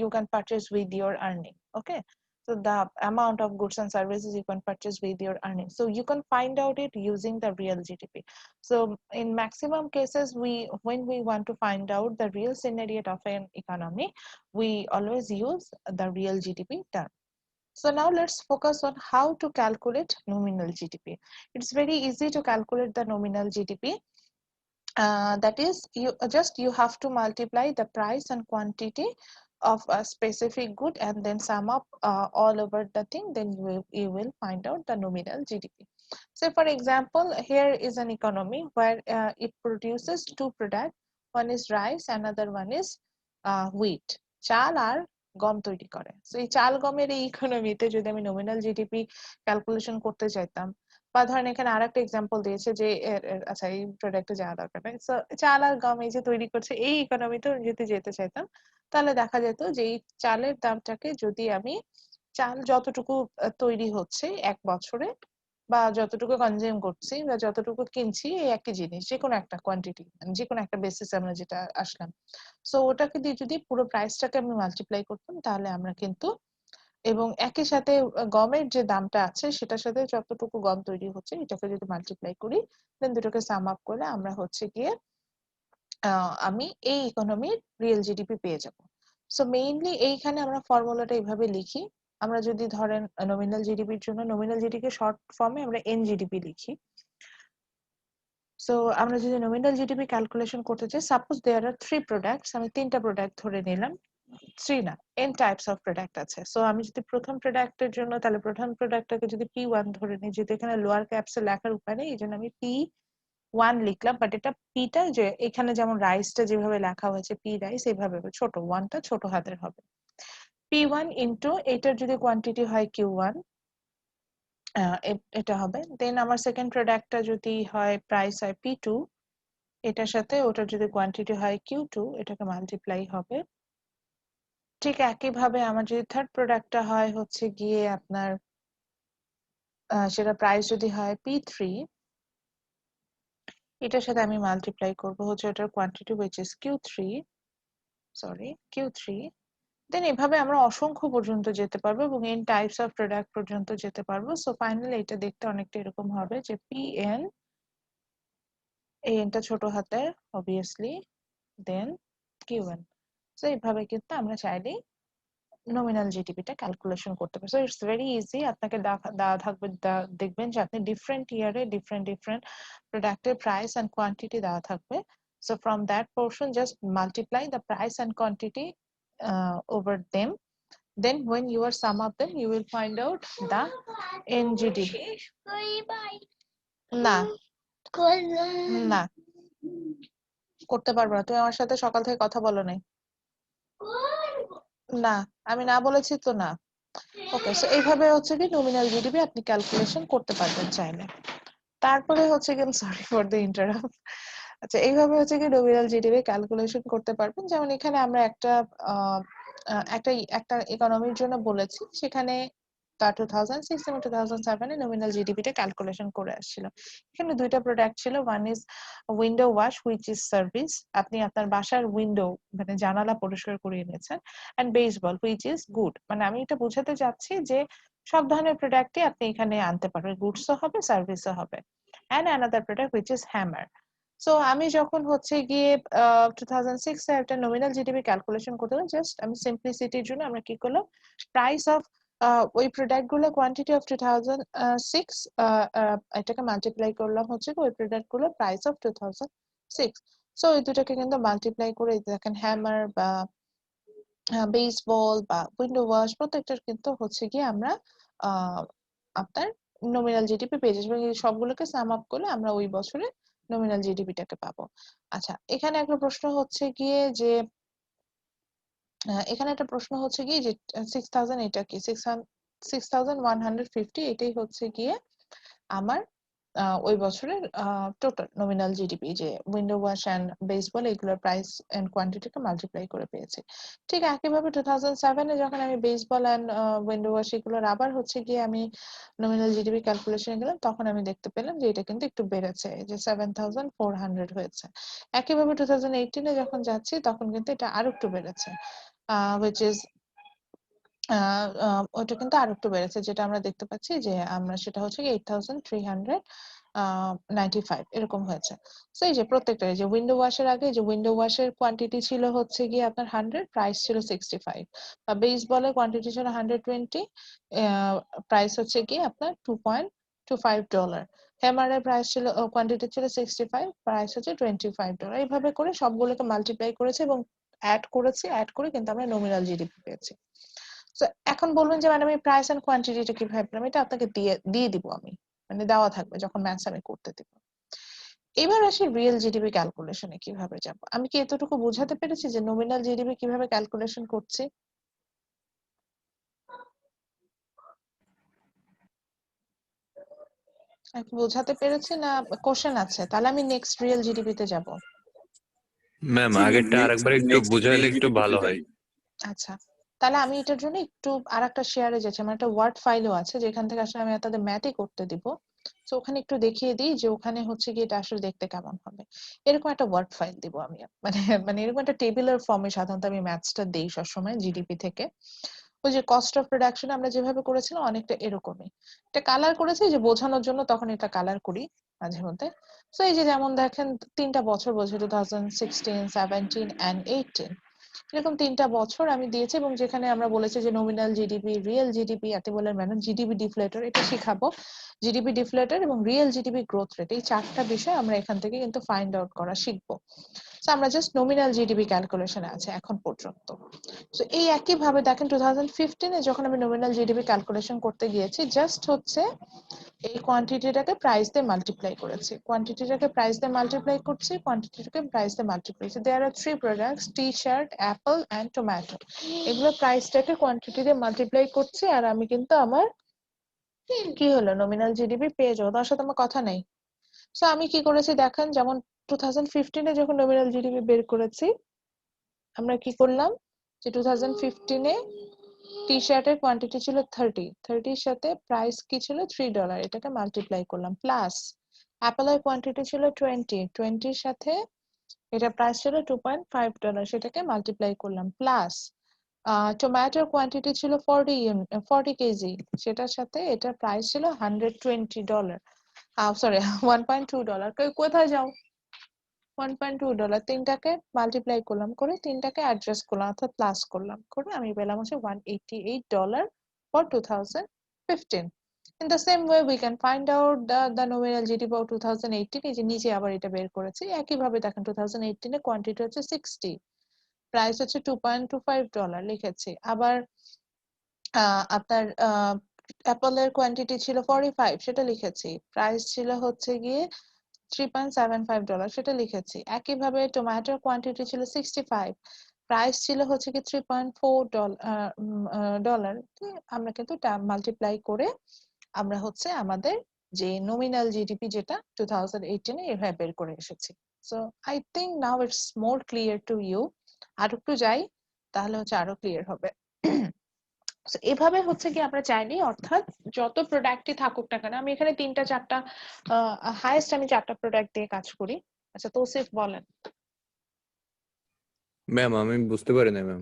S1: you can purchase with your earning. Okay, so the amount of goods and services you can purchase with your earnings, so you can find out it using the real GDP. So in maximum cases when we want to find out the real scenario of an economy, we always use the real GDP term. So now let's focus on how to calculate nominal GDP. It's very easy to calculate the nominal GDP. that is you have to multiply the price and quantity of a specific good and then sum up all over the thing, then you will find out the nominal GDP. So for example, here is an economy where it produces two products. One is rice, another one is wheat. চাল আর গম তৈরি করে। So এই চাল গমের এই ইকোনমিতে যদি আমি নমিনাল জিডিপি ক্যালকুলেশন করতে চাইতাম, বা ধরেন এখানে আরেকটা এক্সাম্পল দিয়েছে যে আচ্ছা এই প্রোডাক্টে যাওয়া দরকার নেই, সো চাল আর গম এই যে তৈরি করছে এই ইকোনমিতে যদি যেতে চাইতাম, তাহলে দেখা যেত যে এই চালের দামটাকে যদি আমি চাল যতটুকু তৈরি হচ্ছে এক বছরে বা যতটুকু কনজিউম করছি বা যতটুকু কিনছি এই একই জিনিস, যে কোনো একটা কোয়ান্টিটি, যে কোনো একটা বেসিস আমরা যেটা আসলাম, সো ওটাকে দিয়ে যদি পুরো প্রাইসটাকে আমি মাল্টিপ্লাই করতাম তাহলে আমরা কিন্তু, এবং একই সাথে গমের যে দামটা আছে সেটার সাথে যতটুকু গম তৈরি হচ্ছে এটাকে যদি মাল্টিপ্লাই করি, দেন দুটোকে সাম আপ করলে আমরা হচ্ছে গিয়ে আমি এই ইকোনমির রিয়েল জিডিপি পেয়ে যাব। সো মেইনলি এইখানে আমরা ফর্মুলাটা এইভাবে লিখি। আমরা যদি ধরেন নমিনাল জিডিপির জন্য নমিনাল জিডিপি শর্ট ফর্মে আমরা এনজিডিপি লিখি। সো আমরা যদি নমিনাল জিডিপি ক্যালকুলেশন করতে চাই, সাপোজ দেয়ার আর 3 প্রোডাক্টস, আমি 3টা প্রোডাক্ট ধরে নিলাম, 3 না n টাইপস অফ প্রোডাক্ট আছে। সো আমি যদি প্রথম প্রোডাক্টের জন্য তাহলে প্রথম প্রোডাক্টটাকে যদি P1 ধরে নিই, যেহেতু এখানে লোয়ার ক্যাপসে লেখার উপায় নেই এই জন্য আমি P1 লিখলাম, বাট এটা পিটা যে এখানে যেমন রাইসটা যেভাবে লেখা হয়েছে পি রাইস এইভাবে ছোট ওয়ানটা ছোট হাতের হবে। P1 ইন্টু এটার যদি কোয়ান্টিটি হয় Q1 এটা হবে। দেন আমার সেকেন্ড প্রোডাক্টটা যদি হয় প্রাইস হয় P2, এটার সাথে ওটার যদি কোয়ান্টিটি হয় Q2, এটাকে মাল্টিপ্লাই হবে। ঠিক একইভাবে আমার যদি থার্ড প্রোডাক্টটা হয় হচ্ছে গিয়ে আপনার সেটা প্রাইস যদি হয় P3, এটার সাথে আমি মাল্টিপ্লাই করব হচ্ছে ওটার কোয়ান্টিটি which is Q3, দেন এভাবে আমরা অসংখ্য পর্যন্ত যেতে পারবো এবং n টাইপস অফ প্রোডাক্ট পর্যন্ত যেতে পারবো। সো ফাইনালি এটা দেখতে অনেকটা এরকম হবে যে Pn, এই nটা ছোট হাতের অবভিয়াসলি, দেন Qn। সো এইভাবে কিন্তু আমরা চাইলেই নমিনাল জিডিপিটা ক্যালকুলেশন করতে পারি। So it's very easy. আপনাকে দেওয়া থাকবে, দেখবেন যে আপনি ডিফারেন্ট ইয়ারে ডিফারেন্ট প্রোডাক্টের প্রাইস এন্ড কোয়ান্টিটি দেওয়া থাকবে। So from that portion just multiply the price and quantity over them, then when you are sum up them you will find out the NGDP. না না করতে পারবো না, তুমি আমার সাথে সকাল থেকে কথা বলো নাই। না আমি না বলেছি তো না। ওকে, সো এইভাবে হচ্ছে কি নমিনাল জিডিপি আপনি ক্যালকুলেশন করতে পারবেন চাইলে। তারপরে হচ্ছে কি, সরি ফর দ্য ইন্টারাপ্ট। আচ্ছা, এইভাবে হচ্ছে কি নমিনাল জিডিপি ক্যালকুলেশন করতে পারবেন। যেমন এখানে আমরা একটা ইকোনমির জন্য বলেছি, সেখানে তা 2006 এবং 2007 এ নমিনাল জিডিপিটা ক্যালকুলেশন করে আসছিল। এখানে দুইটা প্রোডাক্ট ছিল, one is window wash which is service, আপনি আপনার বাসার উইন্ডো মানে জানালা পরিষ্কার করে এনেছেন, and baseball which is good, মানে আমি এটা বোঝাতে চাচ্ছি যে সব ধরনের প্রোডাক্টই আপনি এখানে আনতে পারবেন, গুডসও হবে সার্ভিসও হবে। and another product which is hammer. So আমি যখন হচ্ছে গিয়ে 2006 এ একটা নমিনাল জিডিপি ক্যালকুলেশন করতে গেলাম, জাস্ট আমি সিম্পলিসিটির জন্য আমরা কি করলাম, প্রাইস অফ ওই প্রোডাক্ট গুলো কোয়ান্টিটি অফ 2006 এটাকে মাল্টিপ্লাই করলাম হচ্ছে ওই প্রোডাক্ট গুলো প্রাইস অফ 2006। সো এই দুটাকে কিন্তু মাল্টিপ্লাই করে দেখেন হ্যামার বা বেসবল বা উইন্ডো ওয়াশ প্রত্যেকটার কিন্তু হচ্ছে গিয়ে আমরা আপনার নমিনাল জিডিপি পেয়ে যাচ্ছি, এবং এই সবগুলোকে সাম আপ করলে আমরা ওই বছরে নমিনাল জিডিপিটাকে পাবো। আচ্ছা, এখানে একটা প্রশ্ন হচ্ছে গিয়ে যে 6000 এটা কি 6150, এটাই হচ্ছে গিয়ে আমার ওই বছরের টোটাল নমিনাল জিডিপি, যে উইন্ডো ওয়াশ এন্ড বেসবল এগুলোর প্রাইস এন্ড কোয়ান্টিটিকে মাল্টিপ্লাই করে পেয়েছি। ঠিক একইভাবে 2007 এ যখন আমি বেসবল এন্ড উইন্ডো ওয়াশ এগুলোর আবার হচ্ছে গিয়ে আমি নমিনাল জিডিপি ক্যালকুলেশনে গেলাম, তখন আমি দেখতে পেলাম যে এটা কিন্তু একটু বেড়েছে, যে 7400 হয়েছে। একইভাবে 2018 এ যখন যাচ্ছি তখন কিন্তু এটা আরো একটু বেড়েছে, which is ওটা কিন্তু আরেকটু বেড়েছে, যেটা আমরা দেখতে পাচ্ছি যে আমরা সেটা হচ্ছে 8395 এরকম হয়েছে। সো এই যে প্রত্যেকটা, যে উইন্ডো ওয়াশের আগে যে উইন্ডো ওয়াশের কোয়ান্টিটি ছিল হচ্ছে গিয়ে আপনার 100, প্রাইস ছিল 65, বা বেসবলের কোয়ান্টিটি ছিল 120, প্রাইস হচ্ছে গিয়ে আপনার $2.25। হেমার এর প্রাইস ছিল কোয়ান্টিটি ছিল 65, প্রাইস হচ্ছে $25। এইভাবে করে সবগুলোকে মাল্টিপ্লাই করেছে এবং অ্যাড করে কিন্তু আমরা নমিনাল জিডিপি পেয়েছি। তো এখন বলবেন যে ম্যাডাম এই প্রাইস এন্ড কোয়ান্টিটিটা কিভাবে পেলাম? এটা আপনাকে দিয়ে দিব আমি, মানে দেওয়া থাকবে যখন ম্যাথস আমি করতে দিব। এবার আসি রিয়েল জিডিপি ক্যালকুলেশনে কিভাবে যাব। আমি কি এতটুকু বোঝাতে পেরেছি যে নমিনাল জিডিপি কিভাবে ক্যালকুলেশন করছি? আমি বোঝাতে পেরেছি না কোশ্চেন আছে? তাহলে আমি নেক্সট রিয়েল জিডিপি তে যাব।
S7: ম্যাম
S5: জি ম্যাম,
S7: আগেরটা আরেকবার একটু
S5: নেক্সট
S7: বুঝাইলে
S5: রিয়েল
S7: একটু
S5: জিডিপিতে
S7: ভালো
S5: যান।
S7: হয়।
S1: আচ্ছা, তাহলে আমি এটার জন্য একটু আরেকটা শেয়ারে যাচ্ছি। আমার একটা ওয়ার্ড ফাইলও আছে যেখান থেকে আসলে আমি তাদের ম্যাথই করতে দিব। তো ওখানে একটু দেখিয়ে দিই যে ওখানে হচ্ছে কি এটা আসলে দেখতে কেমন হবে। এরকম একটা ওয়ার্ড ফাইল দিব আমি, মানে মানে এরকম একটা টেবিলের ফর্মে সাধারণত আমি ম্যাথসটা দেই সবসময় জিডিপি থেকে। ওই যে কস্ট অফ প্রোডাকশন আমরা যেভাবে করেছিলাম অনেকটা এরকমই। এটা কালার করেছি যে বোঝানোর জন্য, তখন এটা কালার করি মাঝে মধ্যে। তো এই যে যেমন দেখেন 3টা বছর বলছে 2016, 17 and 18, এরকম 3টা বছর আমি দিয়েছি এবং যেখানে আমরা বলেছি যে নমিনাল জিডিপি, রিয়েল জিডিপি, এতে বলে ম্যাডাম জিডিপি ডিফলেটর এটা শিখাবো। জিডিপি ডিফলেটর এবং রিয়েল জিডিপি গ্রোথ রেট, এই 4টা বিষয় আমরা এখান থেকে কিন্তু ফাইন্ড আউট করা শিখবো। তো আমরা জাস্ট নমিনাল জিডিপি ক্যালকুলেশনে আছে এখন পর্যন্ত। তো এই একই ভাবে দেখেন 2015 এ যখন আমি নমিনাল জিডিপি ক্যালকুলেশন করতে গিয়েছি, জাস্ট হচ্ছে এই কোয়ান্টিটিটাকে প্রাইস দিয়ে মাল্টিপ্লাই করেছি, কোয়ান্টিটিটাকে প্রাইস দিয়ে মাল্টিপ্লাই করছি, কোয়ান্টিটিটাকে প্রাইস দিয়ে মাল্টিপ্লাই করছি। There are 3 products, T-shirt, apple and tomato. এগুলো প্রাইসটাকে কোয়ান্টিটি দিয়ে মাল্টিপ্লাই করছি আর আমি কিন্তু আমার কি হলো নমিনাল জিডিপি পেয়ে যাবো, তার সাথে আমার কথা নেই। সো আমি কি করেছি দেখেন, যেমন 2015 এ যখন নমিনাল জিডিপি বের করেছি, আমরা কি করলাম যে 2015 এ টি-শার্টের কোয়ান্টিটি ছিল 30, 30 এর সাথে প্রাইস কি ছিল $3, এটাকে মাল্টিপ্লাই করলাম, প্লাস অ্যাপেলের কোয়ান্টিটি ছিল 20, 20 এর সাথে এটা প্রাইস ছিল $2.5, সেটাকে মাল্টিপ্লাই করলাম, প্লাস টমেটোর কোয়ান্টিটি ছিল 40 কেজি, সেটার সাথে এটার প্রাইস ছিল $120, সরি $1.2। কোথায় যাও, $1.2, 3টাকে মাল্টিপ্লাই করলাম, করে 3টাকে অ্যাডজাস্ট করলাম অর্থাৎ প্লাস করলাম, করে আমি পেলাম হচ্ছে $188 for 2015. In the same way we can find out the nominal GDP of 2018, এই যে নিচে আবার এটা বের করেছি একই ভাবে দেখেন 2018 এ কোয়ান্টিটি হচ্ছে 60, প্রাইস হচ্ছে $2.25 লিখেছি। আবার আপনার অ্যাপলের কোয়ান্টিটি ছিল 45, সেটা লিখেছি, প্রাইস ছিল হচ্ছে গিয়ে $3.75, সেটা লিখেছি। একইভাবে টমেটোর কোয়ান্টিটি ছিল 65, প্রাইস ছিল হচ্ছে কি $3.4, আমরা কিন্তু মাল্টিপ্লাই করে আমরা হচ্ছে আমাদের যে নমিনাল জিডিপি যেটা 2018 এ এভাবে বের করে এসেছি। So I think now it's more clear to you. আর একটু যাই তাহলে হচ্ছে আরো ক্লিয়ার হবে। So, এভাবে হচ্ছে কি আমরা চাইনি, অর্থাৎ যত প্রোডাক্টই থাকুক না কেন, আমি এখানে 3টা 4টা হাইয়েস্ট আমি 4টা প্রোডাক্ট দিয়ে কাজ করি। আচ্ছা তৌসিফ বলেন
S7: ম্যাম আমি বুঝতে পারি না ম্যাম,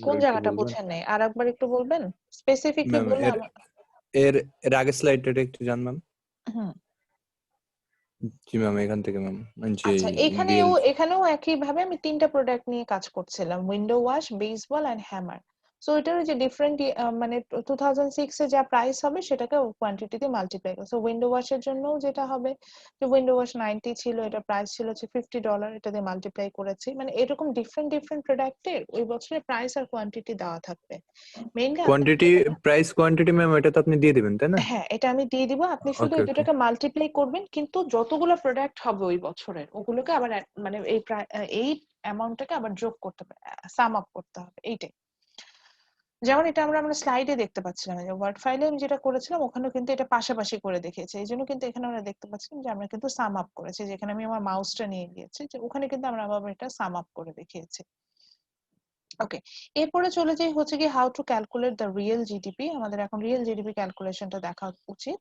S1: কোন
S7: একটু
S1: জায়গাটা
S7: বলবেন?
S1: বুঝেন নাই, আর একবার একটু বলবেন স্পেসিফিকলি
S7: ম্যাম
S1: বললে
S7: এর এর আগের স্লাইডটা একটু জান ম্যাম।
S1: হুম।
S7: জি ম্যাম, এখান থেকে ম্যাম জি
S1: আচ্ছা
S7: রিয়েল।
S1: এখানেও একই ভাবে আমি 3টা প্রোডাক্ট নিয়ে কাজ করছিলাম, window wash, baseball and hammer. So এটার যে ডিফারেন্ট মানে 2006 এ যা প্রাইস হবে সেটাকে কোয়ান্টিটিতে মাল্টিপ্লাই করে। সো উইন্ডো ওয়াশের জন্য যেটা হবে যে উইন্ডো ওয়াশ 90 ছিল, এটা প্রাইস ছিল হচ্ছে $50, এটা দিয়ে মাল্টিপ্লাই করেছি। মানে এরকম ডিফারেন্ট প্রোডাক্টের ওই বছরের প্রাইস আর কোয়ান্টিটি দেওয়া থাকবে। Mainly
S7: quantity, price quantity ma'am এটা তো আপনি দিয়ে দিবেন তাই না?
S1: হ্যাঁ এটা আমি দিয়ে দিব, আপনি শুধু
S7: ওকে
S1: এই
S7: ওকে
S1: দুটাকে মাল্টিপ্লাই করবেন, কিন্তু যতগুলো প্রোডাক্ট হবে ওই বছরের ওগুলোকে আবার মানে এই অ্যামাউন্টটাকে আবার যোগ করতে হবে, সাম আপ করতে হবে, এইটাই। যেমন এটা আমরা স্লাইডে দেখতে পাচ্ছিলাম যে ওয়ার্ড ফাইলে আমি যেটা করেছিলাম ওখানেও কিন্তু এটা পাশাপাশি করে দেখিয়েছে, এই জন্য কিন্তু এখানে আমরা দেখতে পাচ্ছিলাম যে আমরা কিন্তু সাম আপ করেছি, যেখানে আমি আমার মাউসটা নিয়ে গিয়েছি যে ওখানে কিন্তু আমরা আবার এটা সাম আপ করে দেখিয়েছি। ওকে, এরপরে চলে যাই হচ্ছে কি how to calculate the real GDP. আমাদের এখন রিয়েল জিডিপি ক্যালকুলেশনটা দেখা উচিত।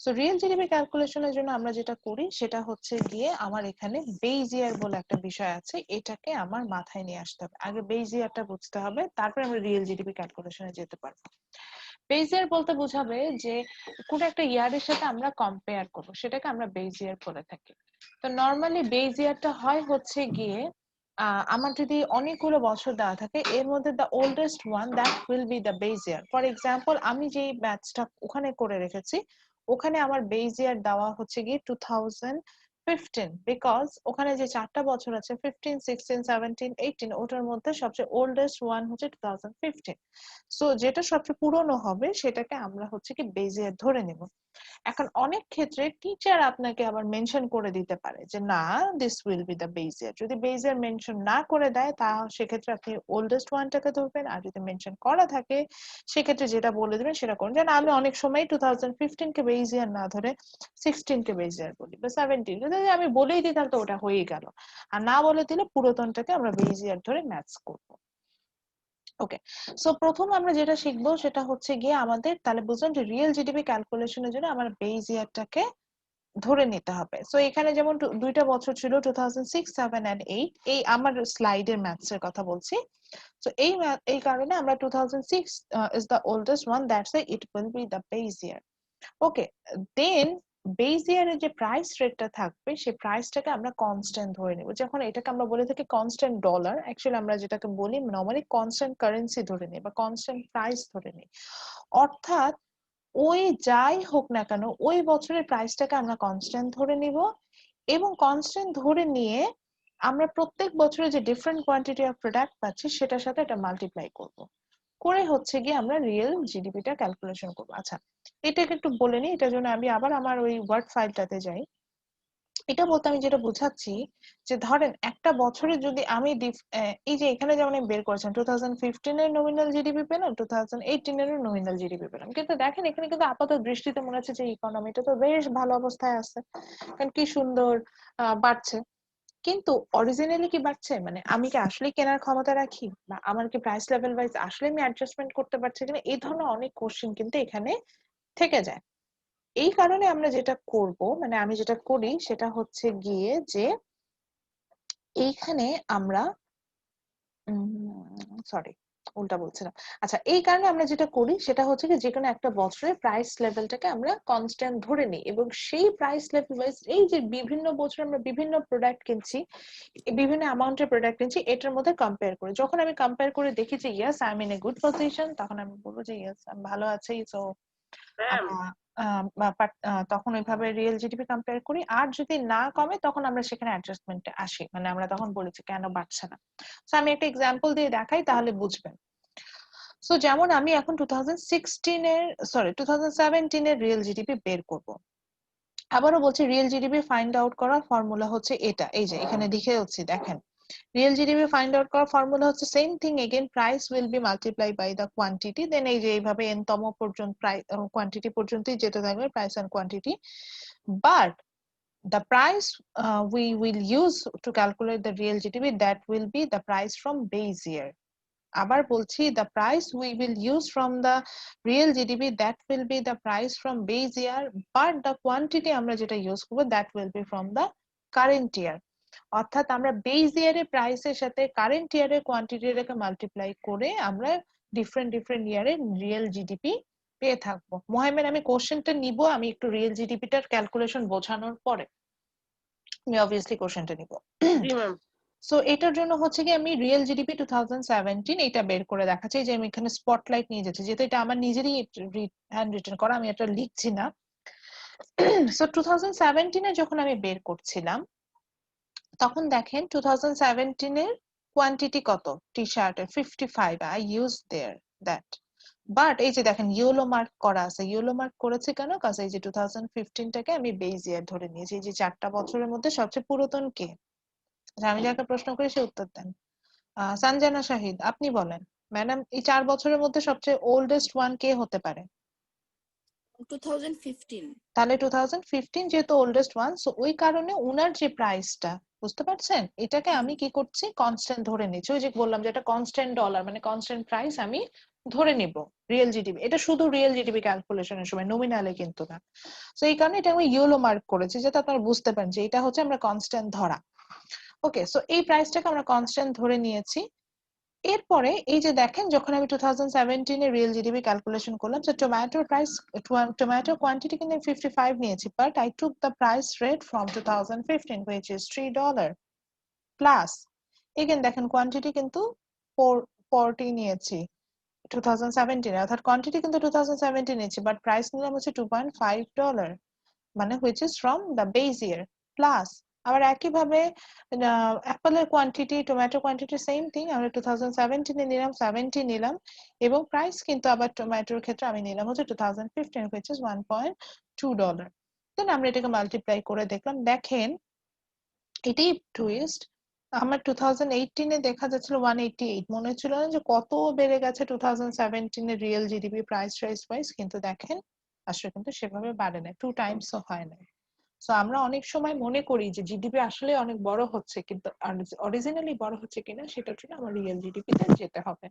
S1: সো রিয়েল জিডিপি ক্যালকুলেশনের জন্য আমরা যেটা করি সেটা হচ্ছে গিয়ে আমার এখানে বেজ ইয়ার বলে একটা বিষয় আছে, এটাকে আমার মাথায় নিয়ে আসতে হবে। আগে বেজ ইয়ারটা বুঝতে হবে, তারপরে আমরা রিয়েল জিডিপি ক্যালকুলেশনে যেতে পারবো। বেজ ইয়ার বলতে বোঝাবে যে কোন একটা ইয়ারের সাথে আমরা কম্পেয়ার করব, সেটাকে আমরা বেজ ইয়ার বলে থাকি। তো নরমালি বেজ ইয়ারটা হয় হচ্ছে গিয়ে আমার যদি অনেকগুলো বছর দেওয়া থাকে এর মধ্যে the oldest one that will be the base year. For example আমি যে ব্যাচটা ওখানে করে রেখেছি ওখানে আমার বেজ ইয়ার দেওয়া হচ্ছে গিয়ে 2015, বিকজ ওখানে যে 4টা বছর আছে 15, 16, 17, 18, ওটার মধ্যে সবচেয়ে ওল্ডেস্ট ওয়ান হচ্ছে 2015। সো যেটা সবচেয়ে পুরনো হবে সেটাকে আমরা হচ্ছে কি বেজ ইয়ার ধরে নেব। এখন অনেক ক্ষেত্রে টিচার আপনাকে আবার মেনশন করে দিতে পারে যে না, this will be the base year. যদি বেজ ইয়ার মেনশন না করে দেয় তা সেক্ষেত্রে আপনি ওল্ডেস্ট ওয়ানটাকে ধরবেন, আর যদি মেনশন করা থাকে সেক্ষেত্রে যেটা বলে দেবেন সেটা করুন। যেন আমি অনেক সময় 2015 কে বেজ ইয়ার না ধরে 16 কে বেজ ইয়ার বলি বা 17, যদি আমি বলেই দিই তাহলে তো ওটা হয়ে গেল, আর না বলে দিলে পুরাতনটাকে আমরা বেজ ইয়ার ধরে ম্যাথস করবো। ওকে, সো প্রথম আমরা যেটা শিখবো সেটা হচ্ছে গিয়ে আমাদের, তাহলে বুঝলাম যে রিয়েল জিডিপি ক্যালকুলেশনের জন্য আমার বেজ ইয়ারটাকে ধরে নিতে হবে। সো এখানে যেমন দুইটা বছর ছিল 2006, 7 and 8, এই আমার স্লাইডের ম্যাথস এর কথা বলছি। সো এই কারণে আমরা 2006 is the oldest one, that's why it will be the base year. Okay, then base ইয়ারের যে প্রাইস রেটটা থাকবে সেই প্রাইসটাকে আমরা কনস্ট্যান্ট ধরে নেব। যখন এটাকে আমরা বলে থাকি কনস্ট্যান্ট ডলার, অ্যাকচুয়ালি আমরা যেটাকে বলি নরমালি কনস্ট্যান্ট কারেন্সি ধরে নিই বা কনস্ট্যান্ট প্রাইস ধরে নিই। অর্থাৎ ওই যাই হোক না কেন ওই বছরের প্রাইসটাকে আমরা কনস্ট্যান্ট ধরে নিব, এবং কনস্ট্যান্ট ধরে নিয়ে আমরা প্রত্যেক বছরে যে ডিফারেন্ট কোয়ান্টিটি অফ প্রোডাক্ট পাচ্ছি সেটার সাথে এটা মাল্টিপ্লাই করব, করে হচ্ছে গিয়ে আমরা রিয়েল জিডিপিটা ক্যালকুলেশন করব। আচ্ছা, এটাকে একটু বলে নিই, এটার জন্য আমি আবার আমার ওই ওয়ার্ড ফাইলটাতে যাই। এটা বলতে আমি যেটা বোঝাচ্ছি যে ধরেন একটা বছরে যদি আমি এই যে এখানে যেমন আমি বের করেছেন 2015 এর নমিনাল জিডিপি পেলাম, 2018 এর নমিনাল জিডিপি পেলাম, কিন্তু দেখেন এখানে কিন্তু আপাত দৃষ্টিতে মনে হচ্ছে যে ইকোনমিটা তো বেশ ভালো অবস্থায় আছে, কারণ কি সুন্দর বাড়ছে। কিন্তু অরিজিনালি কি বাড়ছে, মানে আমি কি আসলে কেনার ক্ষমতা রাখি, বা আমার কি প্রাইস লেভেল ওয়াইজ আসলে আমি অ্যাডজাস্টমেন্ট করতে পারছি কিনা, এই ধরনের অনেক কোশ্চেন কিন্তু এখানে থেকে যায়। এই কারণে আমরা যেটা করব, মানে আমি যেটা করি সেটা হচ্ছে গিয়ে যে এইখানে আমরা সরি উল্টা বলছিলাম। আচ্ছা, এই কারণে আমরা যেটা করি সেটা হচ্ছে কি যেকোনো একটা বছরের প্রাইস লেভেলটাকে আমরা কনস্ট্যান্ট ধরে নিই, এবং সেই প্রাইস লেভেল ওয়াইজ এই যে বিভিন্ন বছর আমরা বিভিন্ন প্রোডাক্ট কিনছি, বিভিন্ন অ্যামাউন্টের প্রোডাক্ট কিনছি, এটার মধ্যে কম্পেয়ার করি। যখন আমি কম্পেয়ার করে দেখি যে yes I am in a good position, তখন আমি বলবো যে ইয়েস আমি ভালো আছি। সো
S3: ম্যাম
S1: তখন ওইভাবে রিয়েল জিডিপি কম্পেয়ার করি, আর যদি না কমে তখন আমরা সেখানে অ্যাডজাস্টমেন্টে আসি, মানে আমরা তখন বলেছি কেন বাড়ছে না। সো আমি একটা এক্সাম্পল দিয়ে দেখাই তাহলে বুঝবেন। সো যেমন আমি এখন 2017 এর রিয়েল জিডিপি বের করব। আবারও বলছি রিয়েল জিডিপি ফাইন্ড আউট করার ফর্মুলা হচ্ছে এটা, এই যে এখানে লিখে হচ্ছে দেখেন, রিয়েল জিডিপি ফাইন্ড আউট করার ফর্মুলা হচ্ছে same thing again, price will be multiply by the quantity, then এই যে এইভাবে n তম পর্যন্ত কোয়ান্টিটি পর্যন্তই যেতে থাকবে price and quantity, but the price we will use to calculate the real GDP, that will be the price from base year. আবার বলছি the price we will use from the real GDP, that will be the price from base year, but the quantity আমরা যেটা use করব that will be from the current year. অর্থাৎ আমরা base ইয়ারের প্রাইসের সাথে কারেন্ট ইয়ারের কোয়ান্টিটিটাকে মাল্টিপ্লাই করে আমরা ডিফারেন্ট ইয়ারের রিয়েল জিডিপি পেয়ে থাকবো। মোহাম্মেদ, আমি কোশ্চেনটা নিব, আমি একটু রিয়েল জিডিপিটার ক্যালকুলেশন বোঝানোর পরে আমি অবভিয়াসলি কোশ্চেনটা নিব।
S3: জি ম্যাম।
S1: সো এটার জন্য হচ্ছে কি আমি রিয়েল জিডিপি 2017 এটা বের করে দেখাচ্ছি, যে আমি এখানে স্পটলাইট নিয়ে যাচ্ছি, যেহেতু এটা আমার নিজেরই হ্যান্ড রিটেন করা, আমি এটা লিখছি না। সো 2017 এ যখন আমি বের করছিলাম তখন দেখেন 2017 এর কোয়ান্টিটি কত, টি শার্টের 55, I use there that. But এই যে দেখেন ইয়েলো মার্ক করা আছে, ইয়েলো মার্ক করেছে কেন, কারণ এই যে 2015টাকে আমি বেস ইয়ার ধরে নিয়েছি, এই যে 4টা বছরের মধ্যে সবচেয়ে পুরাতন কে, আমি যাকে প্রশ্ন করি সে উত্তর দেন। সানজানা শাহিদ, আপনি বলেন ম্যাডাম এই 4 বছরের মধ্যে সবচেয়ে ওল্ডেস্ট ওয়ান কে হতে পারে?
S5: 2015।
S1: তাহলে 2015 যেহেতু ওল্ডেস্ট ওয়ান, সো ওই কারণে উনার যে প্রাইসটা, বুঝতে পারছেন, এটাকে আমি কি করছি কনস্ট্যান্ট ধরে নিচ্ছি। ওই যে বললাম যে এটা কনস্ট্যান্ট ডলার, মানে কনস্ট্যান্ট প্রাইস আমি ধরে নিব রিয়েল জিডিপি। এটা শুধু রিয়েল জিডিপি ক্যালকুলেশনের সময়, নমিনালে কিন্তু না। সো এই কারণে এটা আমি ইয়েলো মার্ক করেছি যাতে আপনারা বুঝতে পারেন যে এটা হচ্ছে আমরা কনস্ট্যান্ট ধরা। ওকে, সো এই প্রাইসটাকে আমরা কনস্ট্যান্ট ধরে নিয়েছি। এরপরে এই যে দেখেন যখন আমি 2017 এর রিয়েল জিডিপি ক্যালকুলেশন করলাম, যে টমেটোর প্রাইস, টমেটো কোয়ান্টিটি কিন্তু 55 নিয়েছি, but I took the price rate from 2015 which is $3 plus again দেখেন কোয়ান্টিটি কিন্তু 40 নিয়েছি, 2017 অর্থাৎ কোয়ান্টিটি কিন্তু 2017 নিয়েছি বাট প্রাইস নিলাম হচ্ছে $2.5 মানে which is from the base year plus আবার একইভাবে অ্যাপেলের quantity tomato quantity same thing আমরা 2017 এ নিলাম 70 নিলাম এবং প্রাইস কিন্তু আবার টমেটোর ক্ষেত্রে আমি নিলাম হচ্ছে 2015 which is $1.2 দেন আমরা এটাকে মাল্টিপ্লাই করে দেখলাম দেখেন এটাই টুইস্ট আমার 2018 এ দেখা যাচ্ছিল 188 মনে হচ্ছিল না যে কত বেড়ে গেছে 2017 এর রিয়েল জিডিপি প্রাইস ওয়াইজ কিন্তু দেখেন আসলে কিন্তু সেভাবে বাড়ে না 2 টাইমসও হয় না সো আমরা অনেক সময় মনে করি যে জিডিপি আসলে অনেক বড় হচ্ছে কিন্তু অরিজিনালি বড় হচ্ছে কিনা সেটার জন্য আমার রিয়েল জিডিপিতে যেতে হবে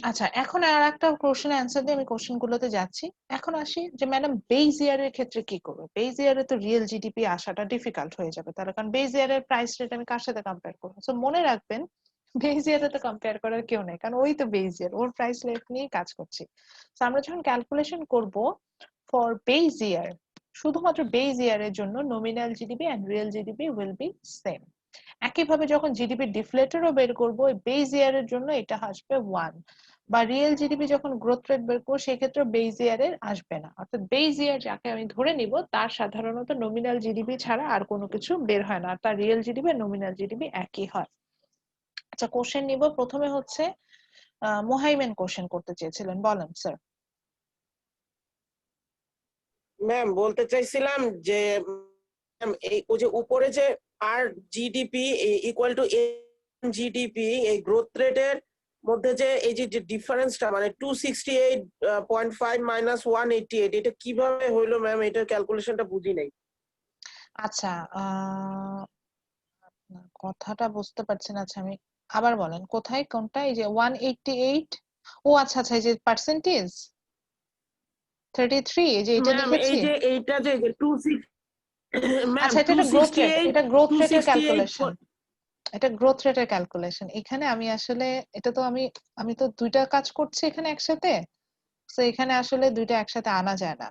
S1: আচ্ছা এখন আর একটা কোশ্চেন অ্যান্সার দিয়ে আমি কোশ্চেন গুলোতে যাচ্ছি এখন আসি যে ম্যাডাম বেজ ইয়ারের ক্ষেত্রে কি করবো বেজ ইয়ারে তো রিয়েল জিডিপি আসাটা ডিফিকাল্ট হয়ে যাবে তাহলে কারণ বেজ ইয়ারের প্রাইস রেট আমি কার সাথে কম্পেয়ার করবো সো মনে রাখবেন বেজ ইয়ারে তো কম্পেয়ার করার কেউ নেই কারণ ওই তো বেজ ইয়ার ওর প্রাইস রেট নিয়ে কাজ করছি তো আমরা যখন ক্যালকুলেশন করব ফর বেজ ইয়ার শুধুমাত্র বেজ ইয়ারের জন্য nominal GDP and real GDP will be same একইভাবে যখন জিডিপি ডিফলেটরও বের করবো বেজ ইয়ারের জন্য এটা আসবে 1 বা রিয়েল জিডিপি যখন গ্রোথ রেট বের করবো সেক্ষেত্রে বেজ ইয়ারের আসবে না অর্থাৎ বেজ ইয়ার যাকে আমি ধরে নিব তার সাধারণত নমিনাল জিডিপি ছাড়া আর কোনো কিছু বের হয় না তার রিয়েল জিডিপি আর নমিনাল জিডিপি একই হয় আচ্ছা কোশ্চেন নিব প্রথমে হচ্ছে মোহাইমেন কোশ্চেন করতে চেয়েছিলেন বলেন স্যার
S3: ম্যাম বলতে চাইছিলাম যে এই ওই যে উপরে যে আর জিডিপি ইকুয়াল টু জিডিপি এই গ্রোথ রেটের মধ্যে যে এই যে ডিফারেন্সটা মানে 268.5 মাইনাস 188 এটা কিভাবে হইলো ম্যাম এটার ক্যালকুলেশনটা বুঝি নাই
S1: আচ্ছা কথাটা বুঝতে পারছেন আচ্ছা আমি আবার বলেন কোথায় কোনটা এই যে 188 ও আচ্ছা আচ্ছা এই যে পার্সেন্টেজ 33 এই যে এটা
S3: ম্যাম
S1: লিখেছি
S3: এই যে এইটা যে 26 ম্যাম
S1: আচ্ছা এটা গ্রোথ রেট এটা গ্রোথ রেটের
S3: 268
S1: ক্যালকুলেশন এটা গ্রোথ রেটের ক্যালকুলেশন এখানে আমি আসলে এটা তো আমি তো দুইটা কাজ করছি এখানে একসাথে তো এখানে আসলে দুইটা একসাথে আনা যায় না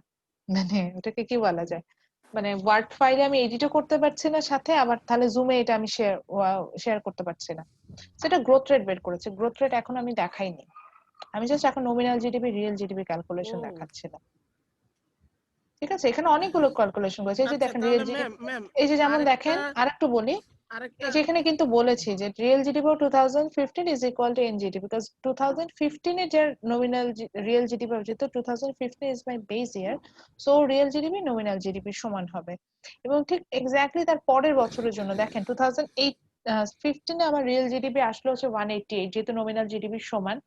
S1: মানে ওটাকে কি বলা যায় মানে ওয়ার্ড ফাইলে আমি এডিটও করতে পারছি না সাথে আবার তাহলে জুমে এটা আমি শেয়ার করতে পারছি না সেটা গ্রোথ রেট বের করেছে গ্রোথ রেট এখন আমি দেখাইনি আমি জাস্ট এখন nominal GDP real GDP calculation দেখাচ্ছিলাম ঠিক আছে এখানে অনেকগুলো ক্যালকুলেশন করেছে এই যে
S3: আচ্ছা
S1: দেখেন
S3: তাহলে
S1: রিয়েল জিডিপি
S3: ম্যাম ম্যাম
S1: এই যে যেমন দেখেন আরেকটু বলি এই যে এখানে কিন্তু বলেছি যে real GDP 2015 is equal to NGDP because 2015 এর যে নমিনাল রিয়েল জিডিপি যেহেতু 2015 is my base year so real GDP nominal GDP সমান হবে এবং ঠিক এক্স্যাক্টলি তার পরের বছরের জন্য দেখেন 2015 এ আমার রিয়েল জিডিপি আসলো হচ্ছে 188 যেহেতু নমিনাল জিডিপি সমান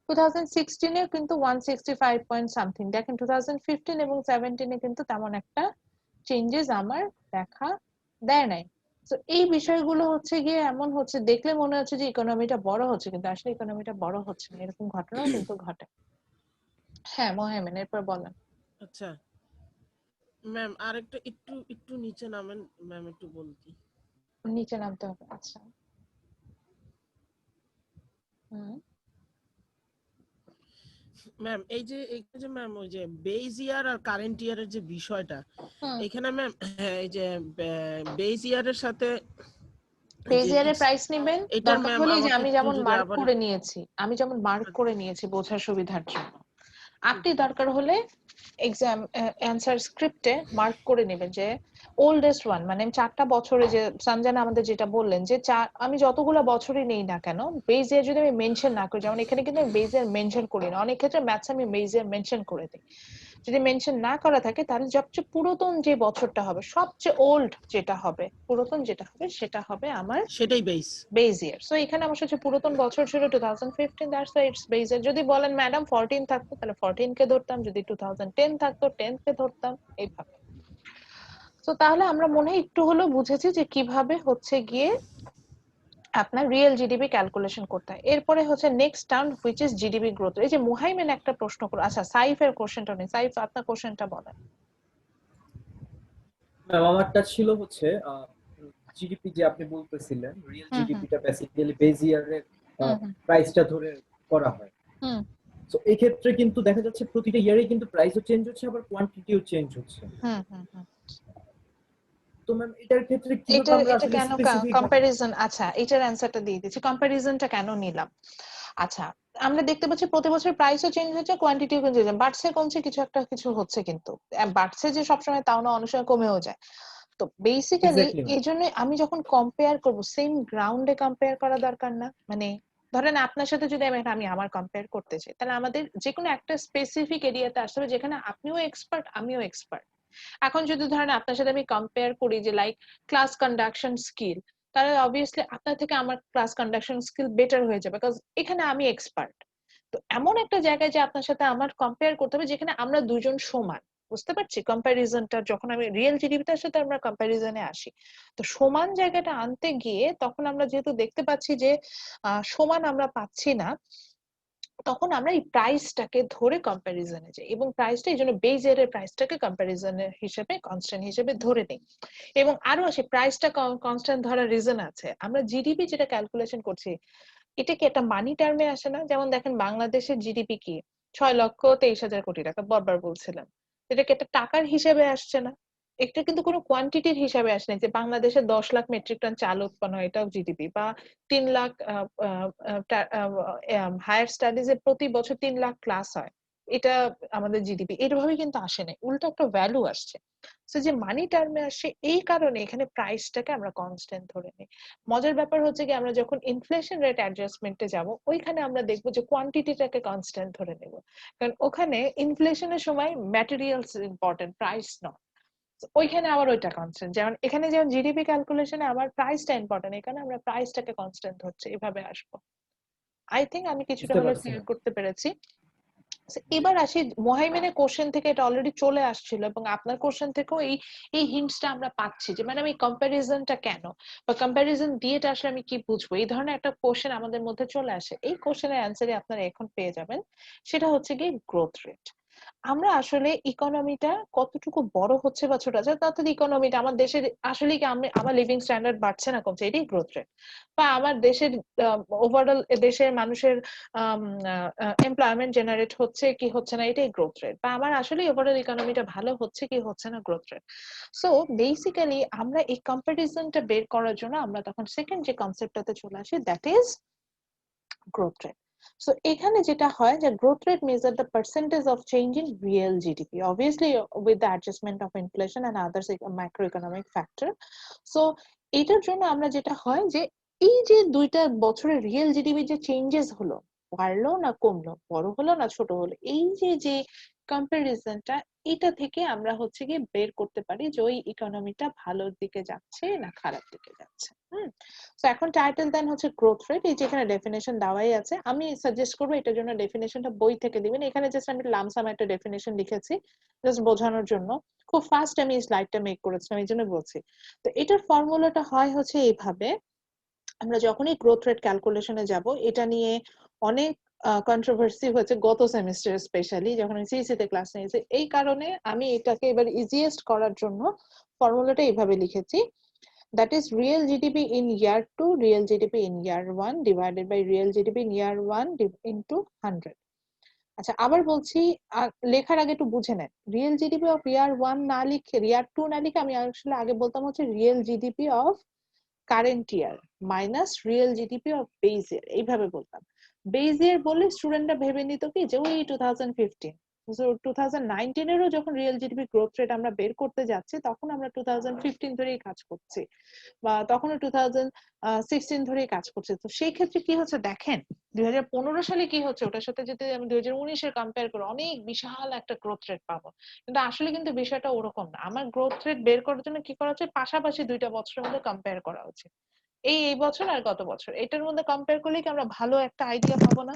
S1: 2016 এ কিন্তু 165 পয়েন্ট সামথিং দেখেন 2015 এবং 17 এ কিন্তু তেমন একটা চেঞ্জেস আমার দেখা দেয় নাই তো এই বিষয়গুলো হচ্ছে গিয়ে এমন হচ্ছে দেখলে মনে হচ্ছে যে ইকোনমিটা বড় হচ্ছে কিন্তু আসলে ইকোনমিটা বড় হচ্ছে না এরকম ঘটনাও কিন্তু ঘটে হ্যাঁ মোহাইমেন এরপর বলেন
S3: আচ্ছা ম্যাম আরেকটা একটু একটু নিচে নামেন ম্যাম একটু বলতি
S1: নিচে নামতে হবে আচ্ছা হুম
S3: ম্যাম এই যে ম্যাম ওই যে বেজ ইয়ার আর কারেন্ট ইয়ারের যে বিষয়টা এখানে ম্যাম এই যে বেজ ইয়ারের সাথে
S1: বেজ ইয়ারের প্রাইস নেবেন
S3: এটা
S1: দরকার
S3: ম্যাম
S1: হলে যে
S3: আমাকে
S1: আমি
S3: একটু
S1: যেমন
S3: যদি
S1: মার্ক
S3: আবার
S1: করে নিয়েছি বোঝার সুবিধার জন্য আপনি দরকার হলে এক্সাম অ্যানসার স্ক্রিপ্টে মার্ক করে নেবেন যে ওল্ডেস্ট ওয়ান মানে 4টা বছরে যে সঞ্জনা আমাদের যেটা বললেন যে আমি যতগুলো বছরই নেই না কেন বেজ ইয়ার যদি আমি মেনশন না করি যেমন এখানে কিন্তু বেজ ইয়ার মেনশন করি না অনেক ক্ষেত্রে ম্যাথস আমি বেজ ইয়ার মেনশন করে দিই যদি মেনশন না করা থাকে তাহলে সবচেয়ে পুরাতন যে বছরটা হবে সবচেয়ে ওল্ড যেটা হবে পুরাতন যেটা হবে সেটা হবে আমার
S3: সেটাই
S1: বেজ ইয়ার সো এখানে আমার সাথে পুরাতন বছর ছিল 2015 that's why it's base year যদি বলেন ম্যাডাম 14 থাকতো তাহলে 14 কে ধরতাম যদি 2010 থাকতো 10 কে ধরতাম এইভাবে তো তাহলে আমরা মনে হয় একটু হলেও বুঝেছি যে কিভাবে হচ্ছে গিয়ে আপনার রিয়েল জিডিপি ক্যালকুলেশন করতে হয় এরপরে হচ্ছে next term which is GDP growth এই যে মুহাইমেন একটা প্রশ্ন করে আচ্ছা সাইফের কোশ্চেনটা নেই সাইফ আপনার কোশ্চেনটা বলেন
S2: ম্যাম আমারটা ছিল হচ্ছে জিডিপি যে আপনি বলতেছিলেন রিয়েল জিডিপিটা বেসিক্যালি বেজ ইয়ারের প্রাইসটা ধরে করা হয় সো এই ক্ষেত্রে কিন্তু দেখা যাচ্ছে প্রতিটা ইয়ারে কিন্তু প্রাইসও চেঞ্জ হচ্ছে আবার কোয়ান্টিটিও চেঞ্জ হচ্ছে তো ম্যাম এটার ক্ষেত্রে কিভাবে আমরা আসলে
S1: কেন
S2: স্পেসিফিক
S1: কম্পারিজন আচ্ছা এটার অ্যানসারটা দিয়ে দিচ্ছি কম্পারিজনটা কেন নিলাম আচ্ছা আমরা দেখতে পাচ্ছি প্রতি বছর প্রাইসও চেঞ্জ হচ্ছে, কোয়ান্টিটিও চেঞ্জ হচ্ছে, বাড়ছে কমছে কিছু একটা কিছু হচ্ছে, কিন্তু বাড়ছে যে সবসময় তাও না, অনেক সময় কমেও যায়। তো বেসিক্যালি
S2: এক্স্যাক্টলি ম্যাম।
S1: এই জন্য আমি যখন কম্পেয়ার করবো, সেম গ্রাউন্ডে কম্পেয়ার করা দরকার না। মানে ধরেন আপনার সাথে যদি আমি আমার কম্পেয়ার করতে চাই, তাহলে আমাদের যে কোনো একটা স্পেসিফিক এরিয়াতে আসতে হবে যেখানে আপনিও এক্সপার্ট আমিও এক্সপার্ট। এখন যদি ধরেন আপনার সাথে আমি কম্পেয়ার করি যে লাইক ক্লাস কন্ডাকশন স্কিল, তাহলে অবভিয়াসলি আপনার থেকে আমার ক্লাস কন্ডাকশন স্কিল বেটার হয়ে যাবে, বিকজ এখানে আমি এক্সপার্ট। তো এমন একটা জায়গায় যে আপনার সাথে আমার কম্পেয়ার করতে হবে যেখানে আমরা দুজন সমান। বুঝতে পারছি কম্প্যারিজনটা, যখন আমি রিয়েল জিডিপিটার সাথে আমরা কম্প্যারিজনে আসি, তো সমান জায়গাটা আনতে গিয়ে তখন আমরা যেহেতু দেখতে পাচ্ছি যে সমান আমরা পাচ্ছি না, তখন আমরা এই প্রাইসটাকে ধরে কম্প্যারিজনে যাই, এবং প্রাইসটা এই জন্য বেস ইয়ারের প্রাইসটাকে কম্প্যারিজনের হিসেবে কনস্ট্যান্ট হিসেবে ধরে নেই। এবং আরো আসে, প্রাইসটা কনস্ট্যান্ট ধরার রিজন আছে। আমরা জিডিপি যেটা ক্যালকুলেশন করছি, এটা কি একটা মানি টার্মে আসে না? যেমন দেখেন বাংলাদেশের জিডিপি কি 6,23,000 কোটি টাকা, বারবার বলছিলাম। এটা কি একটা টাকার হিসেবে আসছে না? এটা কিন্তু কোনো কোয়ান্টিটির হিসাবে আসে না যে বাংলাদেশে 10 লাখ মেট্রিক টন চাল উৎপন্ন হয়, এটাও জিডিপি, বা 3 লাখ হায়ার স্টাডিজ এ প্রতি বছর 3 লাখ ক্লাস হয়, এটা আমাদের জিডিপি, এভাবে কিন্তু আসে না, উল্টো একটা ভ্যালু আসছে। তো যে মানি টার্মে আসে, এই কারণে এখানে প্রাইসটাকে আমরা কনস্ট্যান্ট ধরে নিই। মজার ব্যাপার হচ্ছে কি, আমরা যখন ইনফ্লেশন রেট অ্যাডজাস্টমেন্টে যাব, ওইখানে আমরা দেখবো যে কোয়ান্টিটিটাকে কনস্ট্যান্ট ধরে নেব, কারণ ওখানে ইনফ্লেশনের সময় ম্যাটেরিয়ালস ইম্পর্টেন্ট, প্রাইস নট। ওইখানে আবার ওইটা কনস্ট্যান্ট, যেমন এখানে যেমন জিডিপি ক্যালকুলেশনে আমার প্রাইসটা ইম্পর্টেন্ট, এখানে আমরা প্রাইসটাকে কনস্ট্যান্ট ধরছি, এভাবে আসবো। আই থিঙ্ক আমি কিছুটা
S2: বুঝতে
S1: হলে
S2: পারছি
S1: ক্লিয়ার
S2: ম্যাম।
S1: করতে পেরেছি। এবার আসি মোহাইমিনের কোশ্চেন থেকে, এটা অলরেডি চলে আসছিল, এবং আপনার কোশ্চেন থেকেও এই এই হিন্টসটা আমরা পাচ্ছি যে মানে আমি কম্প্যারিজনটা কেন, বা কম্প্যারিজন দিয়েটা আসলে আমি কি বুঝবো, এই ধরনের একটা কোশ্চেন আমাদের মধ্যে চলে আসে। এই কোশ্চেনের অ্যান্সারই আপনারা এখন পেয়ে যাবেন, সেটা হচ্ছে কি গ্রোথ রেট। আমরা আসলে ইকোনমিটা কতটুকু বড় হচ্ছে বা ছোট আছে, অর্থাৎ ইকোনমিটা আমার দেশের আসলে কি আমার লিভিং স্ট্যান্ডার্ড বাড়ছে না কমছে, এটাই গ্রোথ রেট। বা আমার দেশের ওভারঅল দেশের মানুষের এমপ্লয়মেন্ট জেনারেট হচ্ছে কি হচ্ছে না, এটাই গ্রোথ রেট। বা আমার আসলে ওভারঅল ইকোনমিটা ভালো হচ্ছে কি হচ্ছে না, গ্রোথ রেট। সো বেসিক্যালি আমরা এই কম্পারিজনটা বের করার জন্য আমরা তখন সেকেন্ড যে কনসেপ্টটাতে চলে আসি, that is growth rate. So এখানে যেটা হয় যে growth rate measure the percentage of change in real GDP, obviously with the adjustment of inflation and other macroeconomic factor. So এটার জন্য আমরা যেটা হয় যে এই যে দুইটা বছরের রিয়েল জিডিপি যে চেঞ্জেস হলো, বাড়লো না কমলো, বড় হলো না ছোট হলো, এই যে যে কম্পারিজনটা, এটা থেকে আমরা হচ্ছে কি বের করতে পারি যে ওই ইকোনমিটা ভালোর দিকে যাচ্ছে না খারাপ দিকে যাচ্ছে। তো এখন টাইটেল দেন হচ্ছে গ্রোথ রেট, এই যেখানে ডেফিনেশন দেওয়াই আছে। আমি সাজেস্ট করবো এটার জন্য ডেফিনেশনটা বই থেকে দিবেন, এখানে জাস্ট আমি লামসাম একটা ডেফিনেশন লিখেছি জাস্ট বোঝানোর জন্য, খুব ফাস্ট আমি এই স্লাইডটা মেক করেছিলাম, এই জন্য বলছি। তো এটার ফর্মুলাটা হয় হচ্ছে এইভাবে, আমরা যখনই গ্রোথ রেট ক্যালকুলেশনে যাব, এটা নিয়ে অনেক কন্ট্রোভার্সি হয়েছে গত সেমিস্টার, স্পেশালি যখন আমি সিইসি তে ক্লাস নিয়েছি। এই কারণে আমি এটাকে এবার ইজিয়েস্ট করার জন্য ফর্মুলাটা এইভাবে লিখেছি, that is real GDP in year 2, real GDP in year 1 divided by real GDP in year 1 into 100. আচ্ছা আবার বলছি, লেখার আগে একটু বুঝে নেন, রিয়েল জিডিপি অফ ইয়ার 1 না লিখে, ইয়ার 2 না লিখে, আমি আসলে আগে বলতাম হচ্ছে real GDP of current year minus real GDP of base year, এইভাবে বলতাম। বেস ইয়ার বললে স্টুডেন্টরা ভেবে নিত কি যে ওই 2015, 2019 এরও যখন রিয়েল জিডিপি গ্রোথ রেট আমরা বের করতে যাচ্ছি, তখন আমরা 2015 ধরেই কাজ করছি, বা তখনও 2016 ধরেই কাজ করছে। তো সেই ক্ষেত্রে কি হচ্ছে দেখেন, 2015 সালে কি হচ্ছে, ওটার সাথে যদি আমি 2019 এর কম্পেয়ার করি, অনেক বিশাল একটা গ্রোথ রেট পাবো। কিন্তু আসলে কিন্তু বিষয়টা ওরকম না। আমার গ্রোথ রেট বের করার জন্য কি করা হচ্ছে, পাশাপাশি দুইটা বছরের মধ্যে কম্পেয়ার করা উচিত। এই বছর আর গত বছর, এটার মধ্যে কম্পেয়ার করলে কি আমরা ভালো একটা আইডিয়া পাবো না?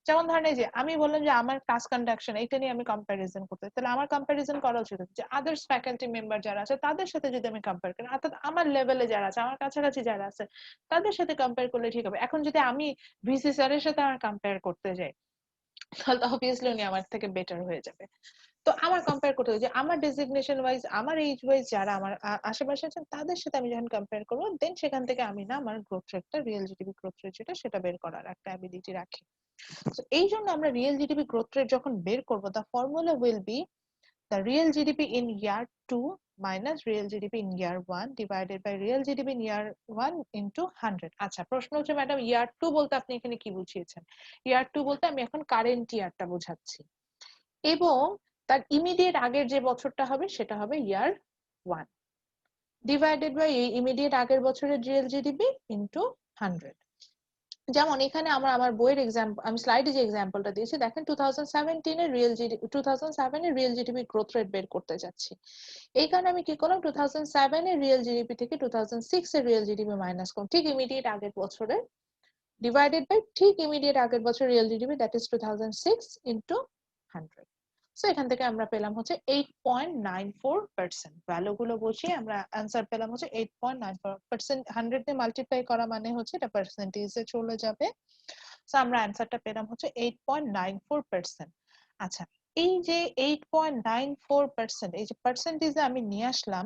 S1: যেমন ধরেন এই যে আমি বললাম যে আমার ক্লাস কন্ডাকশন, এটা নিয়ে আমি কম্পারিজন করতে, তাহলে আমার কম্পারিজন করা উচিত যে আদার্স ফ্যাকাল্টি মেম্বার যারা আছে তাদের সাথে যদি আমি কম্পেয়ার করি, অর্থাৎ আমার লেভেলে যারা আছে, আমার কাছাকাছি যারা আছে, তাদের সাথে কম্পেয়ার করলে ঠিক হবে। এখন যদি আমি ভিসি স্যারের সাথে আমার কম্পেয়ার করতে যাই, তাহলে অবভিয়াসলি উনি আমার থেকে বেটার হয়ে যাবে। তো আমার কম্পেয়ার করতে হবে যে আমার ডেজিগনেশন ওয়াইজ, আমার এইজ ওয়াইজ যারা আমার আশেপাশে আছেন, তাদের সাথে আমি যখন কম্পেয়ার করবো, দেন সেখান থেকে আমি না আমার গ্রোথ রেটটা, রিয়েল জিডিপি গ্রোথ রেট যেটা, সেটা বের করার একটা অ্যাবিলিটি রাখি। তো এই জন্য আমরা রিয়েল জিডিপি গ্রোথ রেট যখন বের করব, the formula will be the real GDP in year 2 minus real GDP in year 1 divided by real GDP in year 1 into 100। আচ্ছা, প্রশ্ন হচ্ছে ম্যাডাম ইয়ার 2 বলতে আপনি এখানে কি বুঝিয়েছেন? ইয়ার 2 বলতে আমি এখন কারেন্ট ইয়ারটা বোঝাচ্ছি, এবং তার ইমিডিয়েট আগের যে বছরটা হবে সেটা হবে ইয়ার 1 ডিভাইডেড বাই এই ইমিডিয়েট আগের বছরের রিয়েল জিডিপি ইনটু 100। যেমন এখানে আমরা আমার বইয়ের এক্সাম্পল, আমি স্লাইডে যে এক্সাম্পলটা দিয়েছি দেখেন 2017 এর রিয়েল জিডিপি 2007 এর রিয়েল জিডিপি গ্রোথ রেট বের করতে যাচ্ছি। এই কারণে আমি কি করলাম 2007 এর রিয়েল জিডিপি থেকে 2006 এর রিয়েল জিডিপি মাইনাস করলাম, ঠিক ইমিডিয়েট আগের বছরের, ডিভাইডেড বাই ঠিক ইমিডিয়েট আগের বছর real GDP, that is 2006 into 100। So এখান থেকে আমরা পেলাম হচ্ছে 8.94%। ভ্যালুগুলো বসিয়ে আমরা অ্যান্সার পেলাম হচ্ছে 8.94%। 100 দিয়ে মাল্টিপ্লাই করা মানে হচ্ছে এটা পার্সেন্টেজে চলে যাবে। সো আমরা অ্যান্সারটা পেলাম হচ্ছে 8.94%। আচ্ছা, এই যে 8.94%, এই যে পার্সেন্টেজে আমি নিয়ে আসলাম,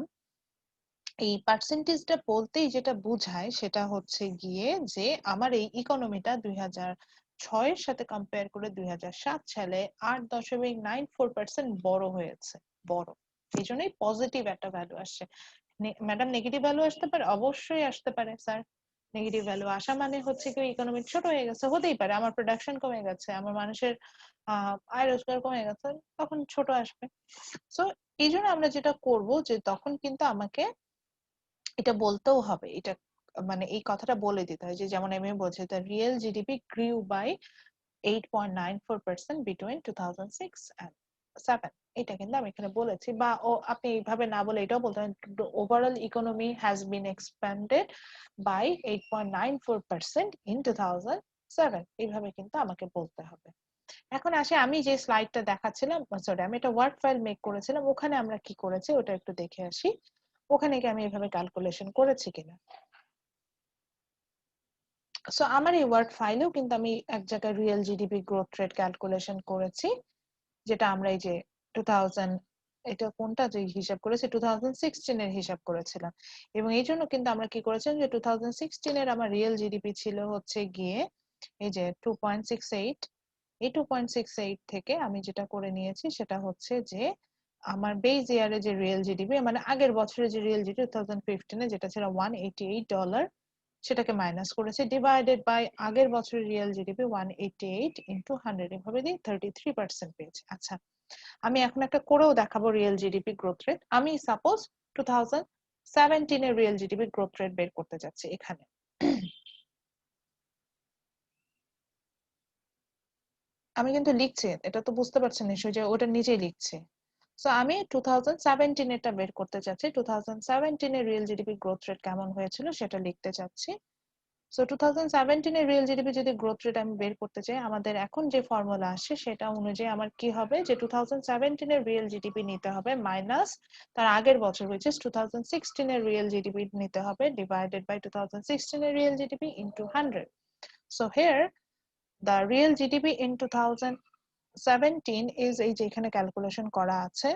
S1: এই পার্সেন্টেজটা বলতেই যেটা বোঝায় সেটা হচ্ছে গিয়ে যে আমার এই ইকোনমিটা 2006 এর সাথে কম্পেয়ার করে 2007 সালে 8.94% বড় হয়েছে, বড়। এই জন্যই পজিটিভ একটা ভ্যালু আসছে। ম্যাডাম নেগেটিভ ভ্যালু আসতে পারে, অবশ্যই আসতে পারে স্যার। নেগেটিভ ভ্যালু আসা মানে হচ্ছে কি ইকোনমি ছোট হয়ে গেছে, হতেই পারে আমার প্রোডাকশন কমে গেছে, আমার মানুষের আয় রোজগার কমে গেছে, তখন ছোট আসবে। সো এই জন্য আমরা যেটা করব যে তখন কিন্তু আমাকে এটা বলতেও হবে, এটা মানে এই কথাটা বলে দিতে হয় যে যেমন আমি বলছি the real GDP grew by 8.94% between 2006 and 7। এটা কিন্তু আমি এখানে বলেছি, বা আপনি এইভাবে না বলে এটাও বলতে পারেন overall economy has been expanded by 8.94% in 2007। এইভাবে কিন্তু আমাকে বলতে হবে। এখন আসে আমি যে স্লাইডটা দেখাচ্ছিলাম, সরি আমি একটা ওয়ার্ড ফাইল মেক করেছিলাম, ওখানে আমরা কি করেছি ওটা একটু দেখে আসি, ওখানে কি আমি এভাবে ক্যালকুলেশন করেছি কিনা। সো আমার এই ওয়ার্ড ফাইলেও কিন্তু আমি এক জায়গায় real GDP growth rate calculation করেছি, যেটা আমরা এই যে 2000, এটা কোনটা যে হিসাব করেছি 2016 এর হিসাব করেছিলাম। এবং এই জন্য কিন্তু আমরা কি করেছিলাম যে 2016 এর আমার রিয়েল জিডিপি ছিল হচ্ছে গিয়ে এই যে 2.68। এই 2.68 থেকে আমি যেটা করে নিয়েছি সেটা হচ্ছে যে আমার বেস ইয়ারে যে রিয়েল জিডিপি, মানে আগের বছরের যে রিয়েল জিডিপি 2015 এ যেটা ছিল $188, সেটাকে মাইনাস করেছে, ডিভাইডেড বাই আগের বছরের রিয়েল জিডিপি 188 ইনটু 100, এভাবে দিয়ে 33% পেয়েছে। আচ্ছা, আমি এখন একটা করেও দেখাবো রিয়েল জিডিপি গ্রোথ রেট। আমি সাপোজ 2017 এর রিয়েল জিডিপি গ্রোথ রেট বের করতে যাচ্ছি এখানে। আমি কিন্তু লিখছি, এটা তো বুঝতে পারছেন নিশ্চয়ই যে ওটা নিজেই লিখছে। সো আমি 2017 এরটা বের করতে চাচ্ছি, 2017 এর রিয়েল জিডিপি গ্রোথ রেট কেমন হয়েছিল সেটা লিখতে চাচ্ছি। সো 2017 এর রিয়েল জিডিপি যদি গ্রোথ রেট আমি বের করতে চাই, আমাদের এখন যে ফর্মুলা আসছে সেটা অনুযায়ী আমার কি হবে যে 2017 এর রিয়েল জিডিপি নিতে হবে মাইনাস তার আগের বছর হয়েছে 2016 এর রিয়েল জিডিপি নিতে হবে, ডিভাইডেড বাই 2016 এর real GDP into 100। So here the real GDP in 2017 is এই যে এখানে ক্যালকুলেশন করা আছে।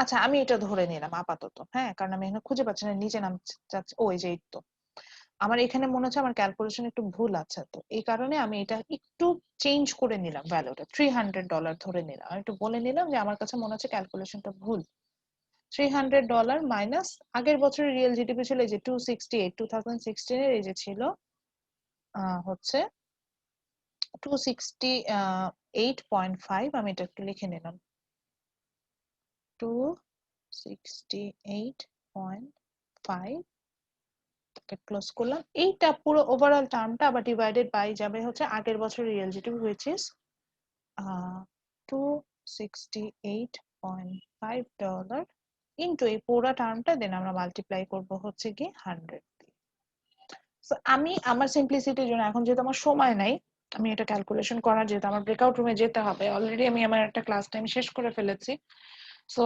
S1: আচ্ছা আমি এটা ধরে নিলাম আপাতত, হ্যাঁ, কারণ আমি এখানে খুঁজে পাচ্ছি না নিচে নাম যাচ্ছে, ওই যে এই তো আমার এখানে মনে হচ্ছে আমার ক্যালকুলেশন একটু ভুল আছে, তো এই কারণে আমি এটা একটু চেঞ্জ করে নিলাম, ভ্যালুটা $300 ধরে নিলাম। আমি একটু বলে নিলাম যে আমার কাছে মনে হচ্ছে ক্যালকুলেশনটা ভুল। $300 মাইনাস আগের বছরের রিয়েল জিডিপি ছিল এই যে 268, 2016 এর এই যে ছিল হচ্ছে 268.5, আমি এটা একটু লিখে নিলাম 268.5, ক্লোজ করলাম। এইটা পুরো ওভারঅল টার্মটা আবার ডিভাইডেড বাই যাবে হচ্ছে আগের বছরের real GDP which is $268.5 into এই পুরো টার্মটা, দেন আমরা মাল্টিপ্লাই করব হচ্ছে কি 100 দিয়ে। সো আমি আমার সিম্পলিসিটির জন্য এখন যেহেতু আমার সময় নাই, আমি এটা ক্যালকুলেশন করার, যেহেতু আমার ব্রেকআউট রুমে যেতে হবে, অলরেডি আমি আমার একটা ক্লাস টাইম শেষ করে ফেলেছি। সো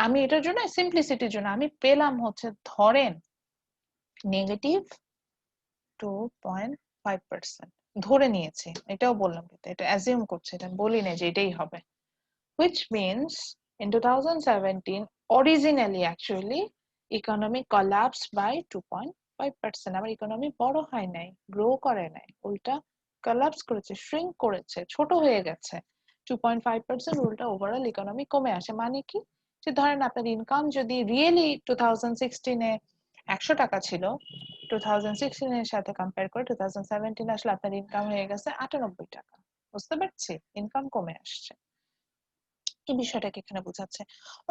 S1: আমি এটার জন্য সিম্পলিসিটির জন্য আমি পেলাম হচ্ছে ধরেন নেগেটিভ 2.5% ধরে নিয়েছি, এটাও বললাম কিন্তু এটা অ্যাজিউম করছে, এটা বলি না যে এটাই হবে, which means in 2017 originally actually economy collapsed by 2.5%। আমার ইকোনমি বড় হয় নাই, গ্রো করে নাই, উল্টা কোলাপস করেছে, শ্রিঙ্ক করেছে, ছোট হয়ে গেছে। 2.5% রুলটা ওভারঅল ইকোনমি কমে আসে। মানে কি, যে ধরেন আপনার ইনকাম যদি রিয়েলি 2016-এ 100 টাকা ছিল, 2016 এর সাথে কম্পেয়ার করে 2017 আসলে আপনার ইনকাম হয়ে গেছে 98 টাকা। বুঝতে পারছি, ইনকাম কমে আসছে। এই বিষয়টাকে এখানে বোঝাচ্ছে।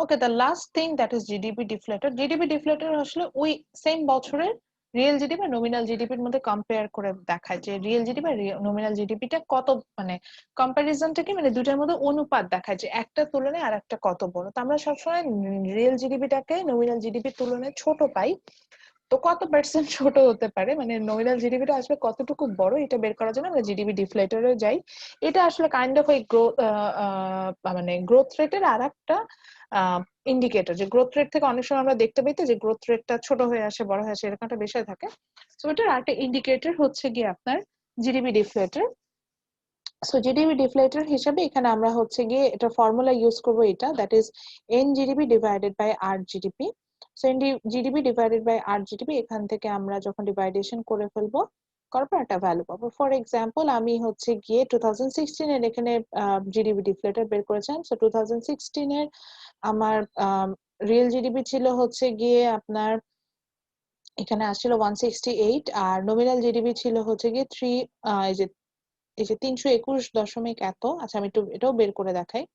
S1: Okay, the last thing that is GDP deflator. GDP deflator আসলে ওই সেম বছরের রিয়েল জিডিপি আর নমিনাল জিডিপির মধ্যে কম্পেয়ার করে দেখায় যে রিয়েল জিডিপি আর নমিনাল জিডিপিটা কত, মানে কম্পারিজনটা কি, মানে দুটার মধ্যে অনুপাত দেখায় যে একটা তুলনায় আর একটা কত বড়। তো আমরা সবসময় রিয়েল জিডিপিটাকে নমিনাল জিডিপির তুলনায় ছোট পাই। তো কত পার্সেন্ট ছোট হতে পারে, মানে নমিনাল জিডিপিটা আসলে কতটুকু বড়, এটা বের করার জন্য আমরা জিডিপি ডিফলেটরে যাই। এটা আসলে কাইন্ড অফ ওই গ্রোথ, মানে গ্রোথ রেটের আর একটা ইন্ডিকেটর, যে গ্রোথ রেট থেকে অনেক সময় আমরা দেখতে পাই তো যে গ্রোথ রেটটা ছোট হয়ে আসে, বড় হয়ে আসে, এরকম একটা বিষয় থাকে। সো এটার আরেকটা ইন্ডিকেটর হচ্ছে গিয়ে আপনার জিডিপি ডিফলেটর। সো জিডিপি ডিফলেটর হিসাবে এখানে আমরা হচ্ছে গিয়ে এটা ফর্মুলা ইউজ করব, এটা that is N GDP divided by R GDP. So N GDP divided by R GDP, এখান থেকে আমরা যখন ডিভাইডেশন করে ফেলবো, করার পর একটা ভ্যালু পাবো। ফর এক্সাম্পল আমি হচ্ছে গিয়ে 2016 এর এখানে জিডিপি ডিফলেটর বের করেছিলাম। সো 2016 এর আমার রিয়েল জিডিপি ছিল হচ্ছে গিয়ে আপনার এখানে আসছিল 168, আর নমিনাল জিডিপি ছিল হচ্ছে গিয়ে এই যে 321 এত। আচ্ছা, আমি একটু এটাও বের করে দেখাই।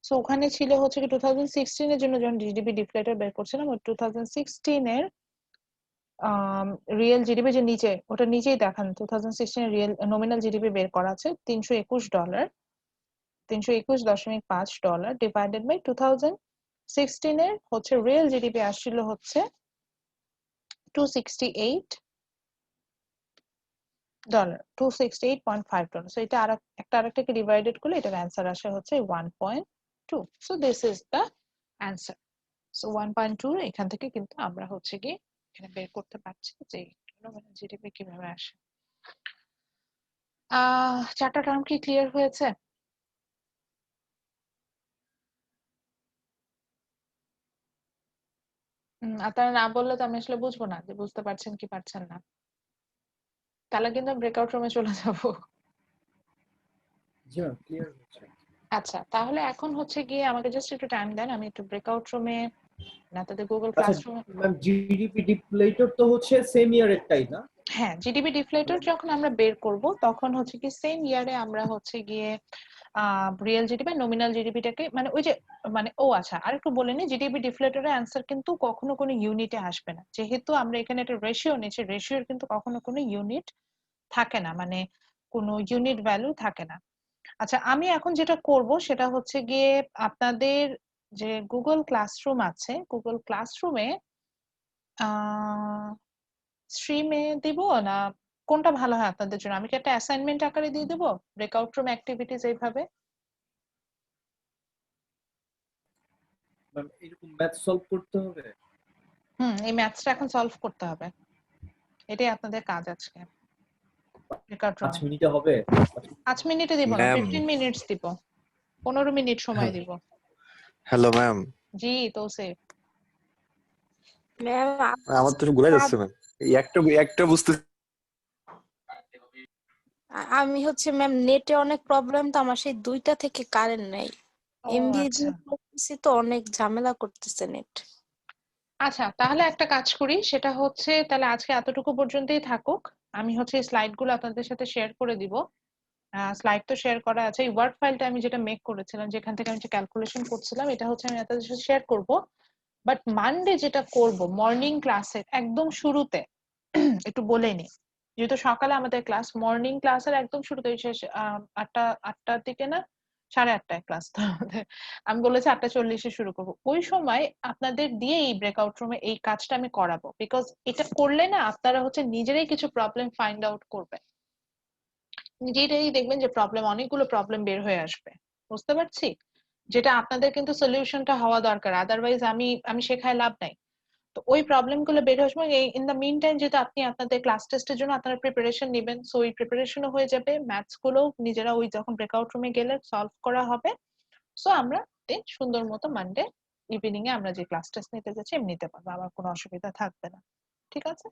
S1: সো ওখানে ছিল হচ্ছে কি 2016 এর জন্য যখন জিডিপি ডিফলেটর বের করছিলাম, ওই 2016 এর রিয়েল জিডিপি যে নিচে, ওটা নিচেই দেখান 2016 এর রিয়েল নমিনাল জিডিপি বের করা আছে $321, $321.5 ডিভাইডেড বাই 2016 এর হচ্ছে রিয়েল জিডিপি আসছিল হচ্ছে $268.5। সো এটা আরেকটাকে ডিভাইডেড করলে এটার অ্যান্সার আসে হচ্ছে 1.2। So this is the answer. So 1.2 এখান থেকে কিন্তু আমরা হচ্ছে কি এখানে বের করতে পারছি যে জিডিপি কিভাবে আসে। চারটা টার্ম কি ক্লিয়ার হয়েছে? আপনারা না বললে তো আমি আসলে বুঝবো না যে বুঝতে পারছেন কি পারছেন না। তাহলে কিন্তু ব্রেকআউট রুমে চলে যাব।
S2: জি ম্যাম, ক্লিয়ার হচ্ছে।
S1: আচ্ছা, তাহলে এখন হচ্ছে গিয়ে আমাকে জাস্ট একটু টাইম দেন, আমি একটু ব্রেকআউট রুমে না তাদের গুগল
S2: আচ্ছা
S1: ক্লাসরুমে।
S2: ম্যাম, জিডিপি ডিফলেটর তো হচ্ছে সেম ইয়ারেরটাই না?
S1: হ্যাঁ, জিডিপি ডিফলেটর যখন আমরা বের করব তখন হচ্ছে কি সেম ইয়ারে আমরা হচ্ছে গিয়ে রিয়েল জিডিপি নমিনাল জিডিপিটাকে, মানে ওই যে, মানে ও আচ্ছা আরেকটু বলে নি, জিডিপি ডিফলেটরের অ্যান্সার কিন্তু কখনো কোনো ইউনিটে আসবে না, যেহেতু আমরা এখানে একটা রেশিও নিচ্ছি, রেশিওর কিন্তু কখনো কোনো ইউনিট থাকে না, মানে কোনো ইউনিট ভ্যালু থাকে না। আচ্ছা, আমি এখন যেটা করব সেটা হচ্ছে গিয়ে আপনাদের যে গুগল ক্লাসরুম আছে, গুগল ক্লাসরুমে স্ট্রিমে দিব না, কোনটা ভালো হয় আপনাদের জন্য? আমি কি একটা অ্যাসাইনমেন্ট আকারে দিয়ে দেবো ব্রেকআউট রুম অ্যাক্টিভিটিস এইভাবে?
S2: ম্যাম এরকম ম্যাথ সলভ করতে হবে?
S1: এই ম্যাথসটা এখন সলভ করতে হবে, এটাই আপনাদের কাজ আজকে ব্রেকআউট
S2: 5
S1: রুমে।
S2: মিনিটে হবে?
S1: 5 মিনিটে দিব না,
S7: ম্যাম
S1: 15 মিনিটস দিব, 15 মিনিট সময় দিব।
S7: হ্যালো ম্যাম,
S1: জি তৌসিফ।
S6: ম্যাম
S7: আমার তো ভুলে যাচ্ছে ম্যাম, এই একটা একটা বুঝতে।
S6: আমি হচ্ছে ম্যাম নেটে অনেক প্রবলেম, তো আমার সেই 2টা থেকে কারেন্ট নেই।
S1: ও
S6: এমবি
S1: আচ্ছা
S6: করতেছি তো অনেক ঝামেলা করতেছে নেট।
S1: আচ্ছা, তাহলে একটা কাজ করি, সেটা হচ্ছে তাহলে আজকে এতটুকু পর্যন্তই থাকুক। আমি হচ্ছে স্লাইড গুলো আপনাদের সাথে শেয়ার করে দিব। স্লাইড তো শেয়ার করা আছে, এই ওয়ার্ড ফাইলটা আমি যেটা মেক করেছিলাম, যেখান থেকে আমি যে ক্যালকুলেশন করছিলাম, এটা হচ্ছে আমি আপনাদের সাথে শেয়ার করব। বাট মানডে যেটা করব মর্নিং ক্লাসের একদম শুরুতে একটু বলে নি, যেহেতু সকালে আমাদের ক্লাস, মর্নিং ক্লাসের একদম শুরুতে শেষ 8টার দিকে না, 8:30টায় ক্লাস তো আমাদের। আমি বলেছি 8:40-এ শুরু করব, ওই সময় আপনাদের দিয়ে এই ব্রেকআউট রুমে এই কাজটা আমি করাবো, বিকজ এটা করলে না আপনারা হচ্ছে নিজেরাই কিছু প্রবলেম ফাইন্ড আউট করবেন, নিজেরাই দেখবেন যে প্রবলেম, অনেকগুলো প্রবলেম বের হয়ে আসবে। বুঝতে পারছি, যেটা আপনাদের কিন্তু সলিউশনটা হওয়া দরকার, আদারওয়াইজ আমি শেখায় লাভ নাই। তো ওই প্রবলেম গুলো বের হয়ে আসবে। ইন দ্য মিন টাইম যেহেতু আপনি আপনাদের ক্লাস টেস্টের জন্য আপনারা প্রিপারেশন নেবেন, সো ওই প্রিপারেশনও হয়ে যাবে, ম্যাথস গুলো নিজেরা ওই যখন ব্রেকআউট রুমে গেলে সলভ করা হবে। সো আমরা সুন্দর মতো মানডে ইভিনিং এ আমরা যে ক্লাস টেস্ট নিতে যাচ্ছি এমনি নিতে পারবো, আমার কোনো অসুবিধা থাকবে না। ঠিক আছে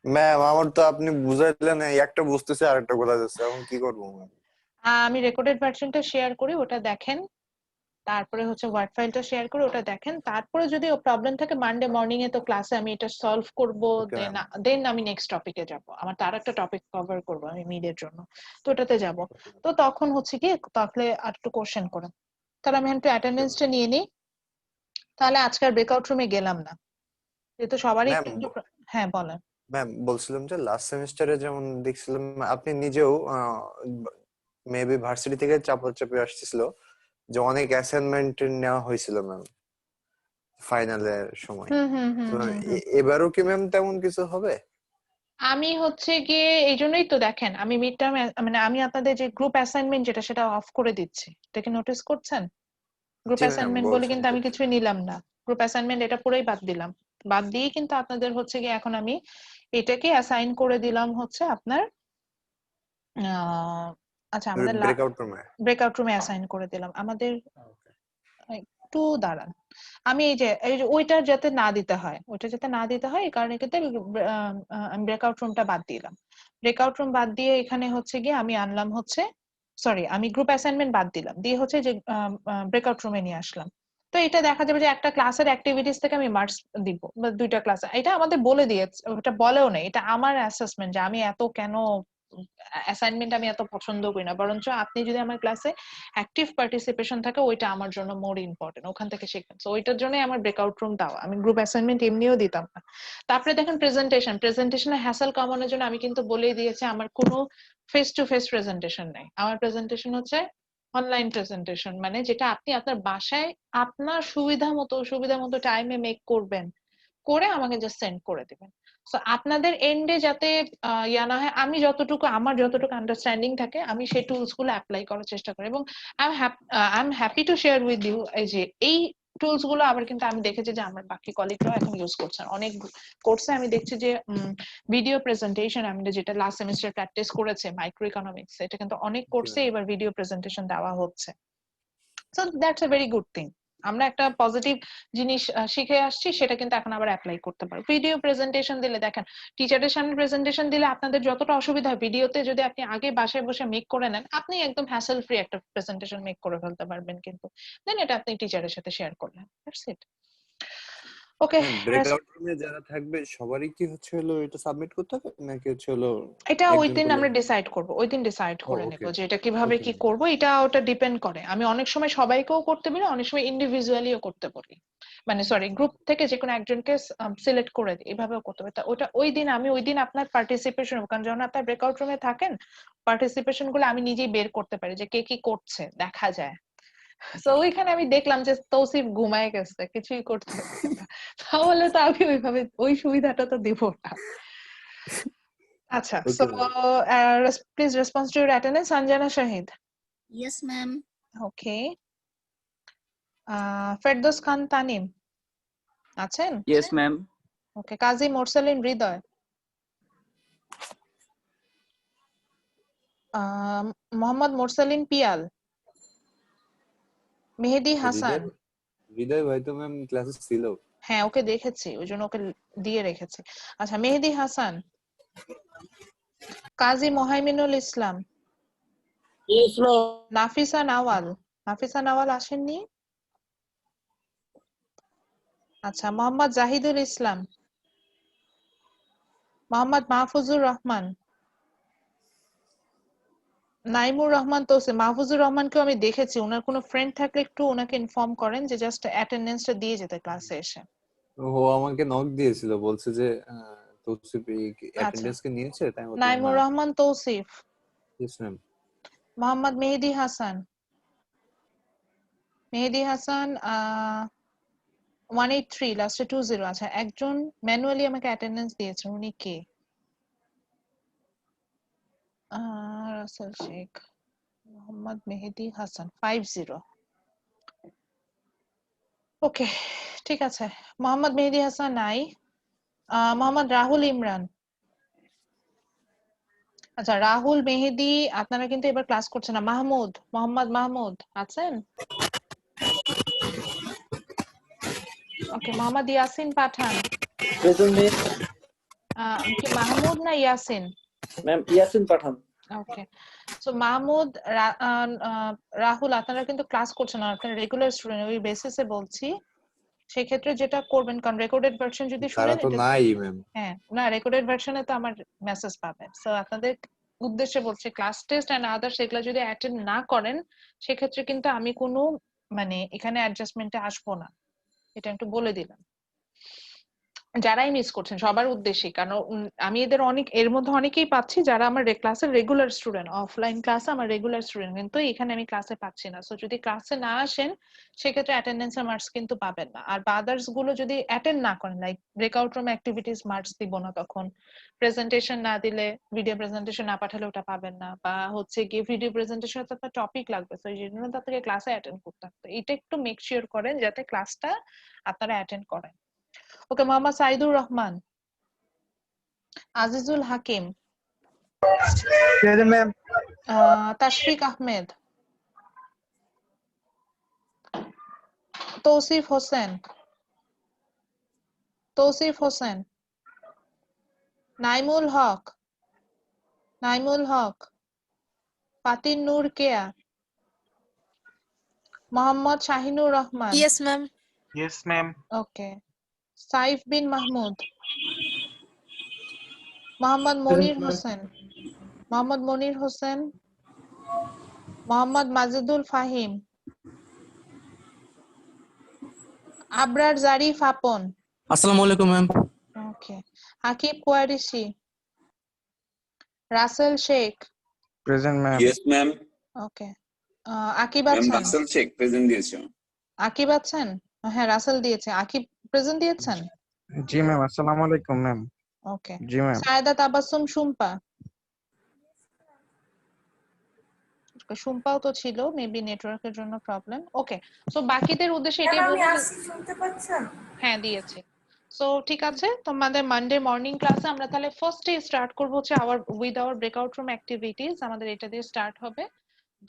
S4: ম্যাম আমার তো আপনি বুঝাইলেন, এই একটা বুঝতেছে আর একটা বোঝা যাচ্ছে, এখন কি করবো ম্যাম?
S1: আমি রেকর্ডেড ভার্সনটা শেয়ার করি, ওটা দেখেন। তারপরে হচ্ছে ওয়ার্ড ফাইলটা শেয়ার করে ওটা দেখেন। তারপরে যদি প্রবলেম থাকে মানডে মর্নিং এ তো ক্লাসে আমি এটা সলভ করব।
S4: Okay, ma'am.
S1: দেন আমি নেক্সট টপিকে যাব। আমার তার একটা টপিক কভার করব আমি মিডের জন্য, তো ওটাতে যাব। তো তখন হচ্ছে কি তাহলে আর একটু কোশ্চেন করে, তাহলে আমি একটু অ্যাটেন্ডেন্সটা নিয়ে নিই। তাহলে আজকের ব্রেকআউট রুমে গেলাম না, যেহেতু সবারই
S4: ম্যাম,
S1: একটু একটু হ্যাঁ বলেন।
S4: ম্যাম বলছিলাম যে লাস্ট সেমিস্টারে যেমন দেখছিলাম আপনি নিজেও মেবি ভার্সিটি থেকে চাপে আসছিল যে অনেক অ্যাসাইনমেন্ট নেওয়া হয়েছিল ম্যাম ফাইনালের সময়।
S1: হুম হুম হুম
S4: তো
S1: হুম হুম।
S4: এবারও কি ম্যাম তেমন কিছু হবে?
S1: আমি হচ্ছে গিয়ে এই জন্যই তো দেখেন আমি মিড টার্ম মানে আমি আপনাদের যে গ্রুপ অ্যাসাইনমেন্ট যেটা সেটা অফ করে দিচ্ছি, এটা কি নোটিস করছেন? গ্রুপ
S4: জি ম্যাম,
S1: অ্যাসাইনমেন্ট বলে
S4: বলছেন
S1: কিন্তু
S4: তো।
S1: আমি কিছুই নিলাম না। গ্রুপ অ্যাসাইনমেন্ট এটা পুরোই বাদ দিলাম। বাদ দিয়ে কিন্তু আপনাদের হচ্ছে গিয়ে এখন আমি এটাকে অ্যাসাইন করে দিলাম হচ্ছে আপনার আচ্ছা আমাদের
S4: ব্রেকআউট রুমে।
S1: ব্রেকআউট রুমে অ্যাসাইন করে দিলাম আমাদের। একটু দাঁড়ান, আমি এই যে ওইটা যাতে না দিতে হয়, ওইটা যাতে না দিতে হয় এই কারণে কিন্তু আমি ব্রেকআউট রুমটা বাদ দিলাম। ব্রেকআউট রুম বাদ দিয়ে এখানে হচ্ছে গিয়ে আমি আনলাম হচ্ছে, সরি আমি গ্রুপ অ্যাসাইনমেন্ট বাদ দিলাম, দিয়ে হচ্ছে যে ব্রেকআউট রুমে নিয়ে আসলাম। তো এটা দেখা যাবে যে একটা ক্লাসের অ্যাক্টিভিটিস থেকে আমি মার্কস দিব, বা দুইটা ক্লাস, এটা আমাদের বলে দিয়েছে, ওটা বলেও নেই, এটা আমার অ্যাসেসমেন্ট যে আমি এত কেন অ্যাসাইনমেন্ট আমি এত পছন্দ করি না, বরঞ্চ আপনি যদি আমার ক্লাসে অ্যাক্টিভ পার্টিসিপেশন থাকে ওইটা আমার জন্য মোর ইম্পর্টেন্ট, ওখান থেকে শিখবেন। সো ওইটার জন্যই আমার ব্রেকআউট রুম দেওয়া, আমি গ্রুপ অ্যাসাইনমেন্ট এমনিও দিতাম না। তারপরে দেখেন প্রেজেন্টেশনের হ্যাসেল কমানোর জন্য আমি কিন্তু বলেই দিয়েছি আমার কোনো ফেস টু ফেস প্রেজেন্টেশন নাই, আমার প্রেজেন্টেশন হচ্ছে অনলাইন প্রেজেন্টেশন, মানে যেটা আপনি আপনার বাসায় আপনার সুবিধা মতো টাইমে মেক করবেন, করে আমাকে জাস্ট সেন্ড করে দিবেন। সো আপনাদের এন্ডে যাতে ইয়া না হয়, আমি আমার যতটুকু আন্ডারস্ট্যান্ডিং থাকে আমি সেই টুলস গুলো অ্যাপ্লাই করার চেষ্টা করি, এবং I am happy to share with you এই যে এই টুলস গুলো আবার কিন্তু আমি দেখেছি যে আমার বাকি কলিগরাও এখন ইউজ করছেন। অনেক কোর্সে আমি দেখছি যে ভিডিও প্রেজেন্টেশন, আমি যেটা লাস্ট সেমিস্টার প্র্যাকটিস করেছে মাইক্রো ইকোনমিক্স, এটা কিন্তু অনেক কোর্সে এবার ভিডিও প্রেজেন্টেশন দেওয়া হচ্ছে। So that's a very good thing. আমরা একটা পজিটিভ জিনিস শিখে আসছি, সেটা কিন্তু এখন আবার অ্যাপ্লাই করতে পারবো। ভিডিও প্রেজেন্টেশন দিলে দেখেন, টিচারের সামনে প্রেজেন্টেশন দিলে আপনাদের যতটা অসুবিধা হয়, ভিডিওতে যদি আপনি আগে বাসায় বসে মেক করে নেন, আপনি একদম হ্যাসেল ফ্রি একটা প্রেজেন্টেশন মেক করে ফেলতে পারবেন, কিন্তু দেন এটা আপনি টিচারের সাথে শেয়ার করলেন, that's it. Okay,
S7: ma'am breakout রুমে যারা থাকবে সবারই কি হচ্ছে হলো এটা সাবমিট করতে হবে নাকি হচ্ছে হলো
S1: এটা ওই
S7: একজন
S1: দিন
S7: করলে
S1: আমরা
S7: হবে?
S1: ডিসাইড করব, ওই দিন ডিসাইড
S7: ও
S1: করে নেব
S7: ওকে
S1: যে এটা কিভাবে
S7: ওকে
S1: কি করব। এটা ওটা ডিপেন্ড করে, আমি অনেক সময় সবাইকেও করতে বলি, অনেক সময় ইন্ডিভিজুয়ালিও করতে বলি, মানে সরি গ্রুপ থেকে যে কোনো একজনকে সিলেক্ট করে দিই, এভাবেও করতে হবে। তা ওটা ওই দিন আপনার পার্টিসিপেশন, কারণ যখন আপনার ব্রেকআউট রুমে থাকেন পার্টিসিপেশন গুলো আমি নিজেই বের করতে পারি যে কে কি করছে দেখা যায়। তো ওইখানে আমি দেখলাম যে তৌসিফ ঘুমায় গেছে, কিছুই করতেছে না, তাহলে তো আমি ওইভাবে ওই সুবিধাটা তো দিব না। আচ্ছা, so
S7: okay ma'am
S1: please response to your attendance. Sanjana Shahid.
S6: Yes, ma'am.
S1: Okay. Ferdoz Khan Tanim. আছেন?
S5: Yes, ma'am.
S1: Okay. Kazi Morsalim Hridoy. Mohammad Morsalim Pial. Mehedi Hasan.
S7: হৃদয় ভাই তো ম্যাম ক্লাসে ছিল।
S1: হ্যাঁ ওকে দেখেছি, ওই জন্য ওকে দিয়ে রেখেছি। আচ্ছা, মেহেদি হাসান। কাজী মোহাইমিনুল ইসলাম।
S3: Yes, ma'am.
S1: Nafisa Nawal. Nafisa Nawal আসেননি? আচ্ছা, মোহাম্মদ জাহিদুল ইসলাম। মোহাম্মদ মাহফুজুর রহমান। নাইমুর রহমান তৌসিফ। মাহফুজুর রহমানকেও আমি দেখেছি, ওনার কোনো ফ্রেন্ড থাকলে একটু ওনাকে ইনফর্ম করেন যে জাস্ট অ্যাটেন্ডেন্সটা দিয়ে যেতে ক্লাসে এসে।
S7: ও আমাকে নক দিয়েছিল, বলছে যে তৌসিফ
S1: আচ্ছা,
S7: অ্যাটেন্ডেন্স কে নিয়েছে, তাই আমি বললাম
S1: নাইমুর
S7: হ্যাঁ।
S1: রহমান তৌসিফ।
S7: Yes ma'am.
S1: মোহাম্মদ মেহেদি হাসান। মেহেদি হাসান 183 লাস্টে 20। আচ্ছা, একজন ম্যানুয়ালি আমাকে অ্যাটেন্ডেন্স দিয়েছে, উনি কে? রাসেল শেখ। মোহাম্মদ মেহেদি হাসান 50। ওকে, ঠিক আছে। মোহাম্মদ মেহেদি হাসান নাই। মোহাম্মদ রাহুল ইমরান। আচ্ছা, রাহুল মেহেদি আপনারা কিন্তু এবার ক্লাস করছেন না। মাহমুদ, মোহাম্মদ মাহমুদ আছেন? ওকে, মোহাম্মদ ইয়াসিন পাঠান।
S5: Present,
S1: কি মাহমুদ না ইয়াসিন?
S5: ma'am. Yasin Pathan.
S1: ওকে, সো মাহমুদ, রাহুল, আপনারা কিন্তু ক্লাস করছেন না, আপনারা রেগুলার স্টুডেন্ট, ওই বেসিসে বলছি। সেক্ষেত্রে যেটা করবেন, কারণ রেকর্ডেড ভার্সন যদি
S4: তারা
S1: শুনেন,
S4: তো নাই ম্যাম।
S1: হ্যাঁ না, রেকর্ডেড ভার্সনে তো আমার মেসেজ পাবেন। সো আপনাদের উদ্দেশ্যে বলছি, ক্লাস টেস্ট এন্ড আদার্স এগুলো যদি অ্যাটেন্ড না করেন, সেক্ষেত্রে কিন্তু আমি কোনো মানে এখানে অ্যাডজাস্টমেন্টে আসবো না, এটা একটু বলে দিলাম যারাই মিস করছেন সবার উদ্দেশ্যে। কারণ আমি এর মধ্যে অনেকেই পাচ্ছি যারা আমার ক্লাসের রেগুলার স্টুডেন্ট, অফলাইন ক্লাসে আমার রেগুলার স্টুডেন্ট, কিন্তু এখানে আমি ক্লাসে পাচ্ছি না। সো যদি ক্লাসে না আসেন, সেক্ষেত্রে অ্যাটেন্ডেন্সের মার্কস কিন্তু পাবেন না। আর আদার্স গুলো যদি অ্যাটেন্ড না করেন, like breakout room activities marks দিব না, তখন প্রেজেন্টেশন না দিলে, ভিডিও প্রেজেন্টেশন না পাঠালে ওটা পাবেন না, বা হচ্ছে গিয়ে ভিডিও প্রেজেন্টেশন তো একটা টপিক লাগবে, তো এই জন্য আপনাকে ক্লাসে অ্যাটেন্ড করতে হবে। এটা একটু মেক শিওর করেন যাতে ক্লাসটা আপনারা অ্যাটেন্ড করেন। Okay, Mohammad Saidur Rahman, Azizul Hakim,
S5: ma'am.
S1: Tashfiq Ahmed, Tousif Hossain, Naimul Haque, Fatin Noor Keya, Mohammad Shahinur Rahman,
S6: yes ma'am.
S5: Yes ma'am.
S1: Okay, Saif Bin Mahmud, Mohammad Monir Hossain, Mohammad Majedul Fahim, Abrar Zarif Apon,
S8: আসসালামু আলাইকুম ma'am.
S1: Okay, Akib Qureshi, Rasel Sheikh,
S5: present ma'am.
S9: Yes ma'am.
S1: Okay, Akib
S9: ma'am
S1: আছেন?
S9: রাসেল শেখ প্রেজেন্ট দিয়েছো।
S1: আকিব আছেন? হ্যাঁ, রাসেল দিয়েছে। আকিব প্রেজেন্ট দিয়েছেন?
S5: জি ম্যাম। আসসালামু আলাইকুম ম্যাম।
S1: ওকে,
S5: জি ম্যাম।
S1: সায়েদা তাবাসসুম শুম্পা, শুম্পাও তো ছিল, মেবি নেটওয়ার্কের জন্য প্রবলেম। ওকে, সো বাকিদের উদ্দেশ্যে এটাই বলবো,
S10: শুনতে পাচ্ছেন?
S1: হ্যাঁ দিয়েছি। সো ঠিক আছে, তোমাদের মানডে মর্নিং ক্লাসে আমরা তাহলে ফার্স্টে স্টার্ট করব হচ্ছে আওয়ার ব্রেকআউট রুম অ্যাক্টিভিটিস, আমাদের এটা দিয়ে স্টার্ট হবে।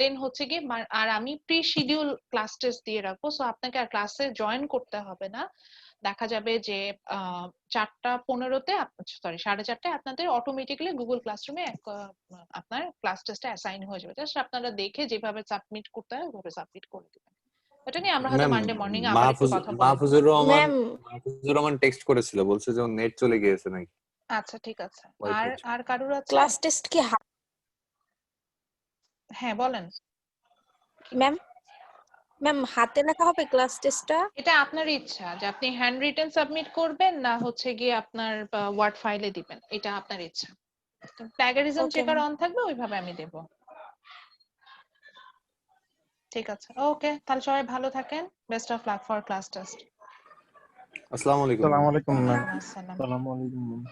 S1: দেন হচ্ছে কি, আর আমি প্রি শিডিউল ক্লাস টেস্ট দিয়ে রাখবো, সো আপনাকে আর ক্লাসে জয়েন করতে হবে না। দেখা যাবে যে 4:15-তে, সরি 4:30টায় আপনাদের অটোমেটিক্যালি গুগল ক্লাসরুমে আপনার ক্লাস টেস্টে অ্যাসাইন হয়ে যাবে। জাস্ট আপনারা দেখে যেভাবে সাবমিট করতে হয় ওভাবে সাবমিট করে দিবেন। এটা নিয়ে আমরা হয়তো
S4: ম্যাম
S1: মানডে মর্নিং আবার একটু কথা বলবো।
S4: মাহফুজুর
S6: ম্যাম
S4: রহমান টেক্সট করেছিল, বলছে যে নেট চলে গিয়েছে নাকি।
S1: আচ্ছা ঠিক আছে, আর কারুর আছে?
S6: ক্লাস টেস্ট কি
S1: হ্যাঁ বলেন।
S6: ম্যাম হাতে লেখা হবে ক্লাস টেস্টটা?
S1: এটা আপনার ইচ্ছা যে আপনি হ্যান্ড রিটেন সাবমিট করবেন না হচ্ছে গিয়ে আপনার ওয়ার্ড ফাইলে দিবেন, এটা আপনার ইচ্ছা। Plagiarism
S6: Okay,
S1: checker
S6: ma'am.
S1: On থাকবে, ওইভাবে আমি দেব। ঠিক আছে, ওকে, তাহলে সবাই ভালো থাকেন। Best of luck for class test.
S4: আসসালামু আলাইকুম।
S5: আসসালামু আলাইকুম ম্যাম।
S1: আসসালাম।
S5: আসসালামু আলাইকুম ম্যাম।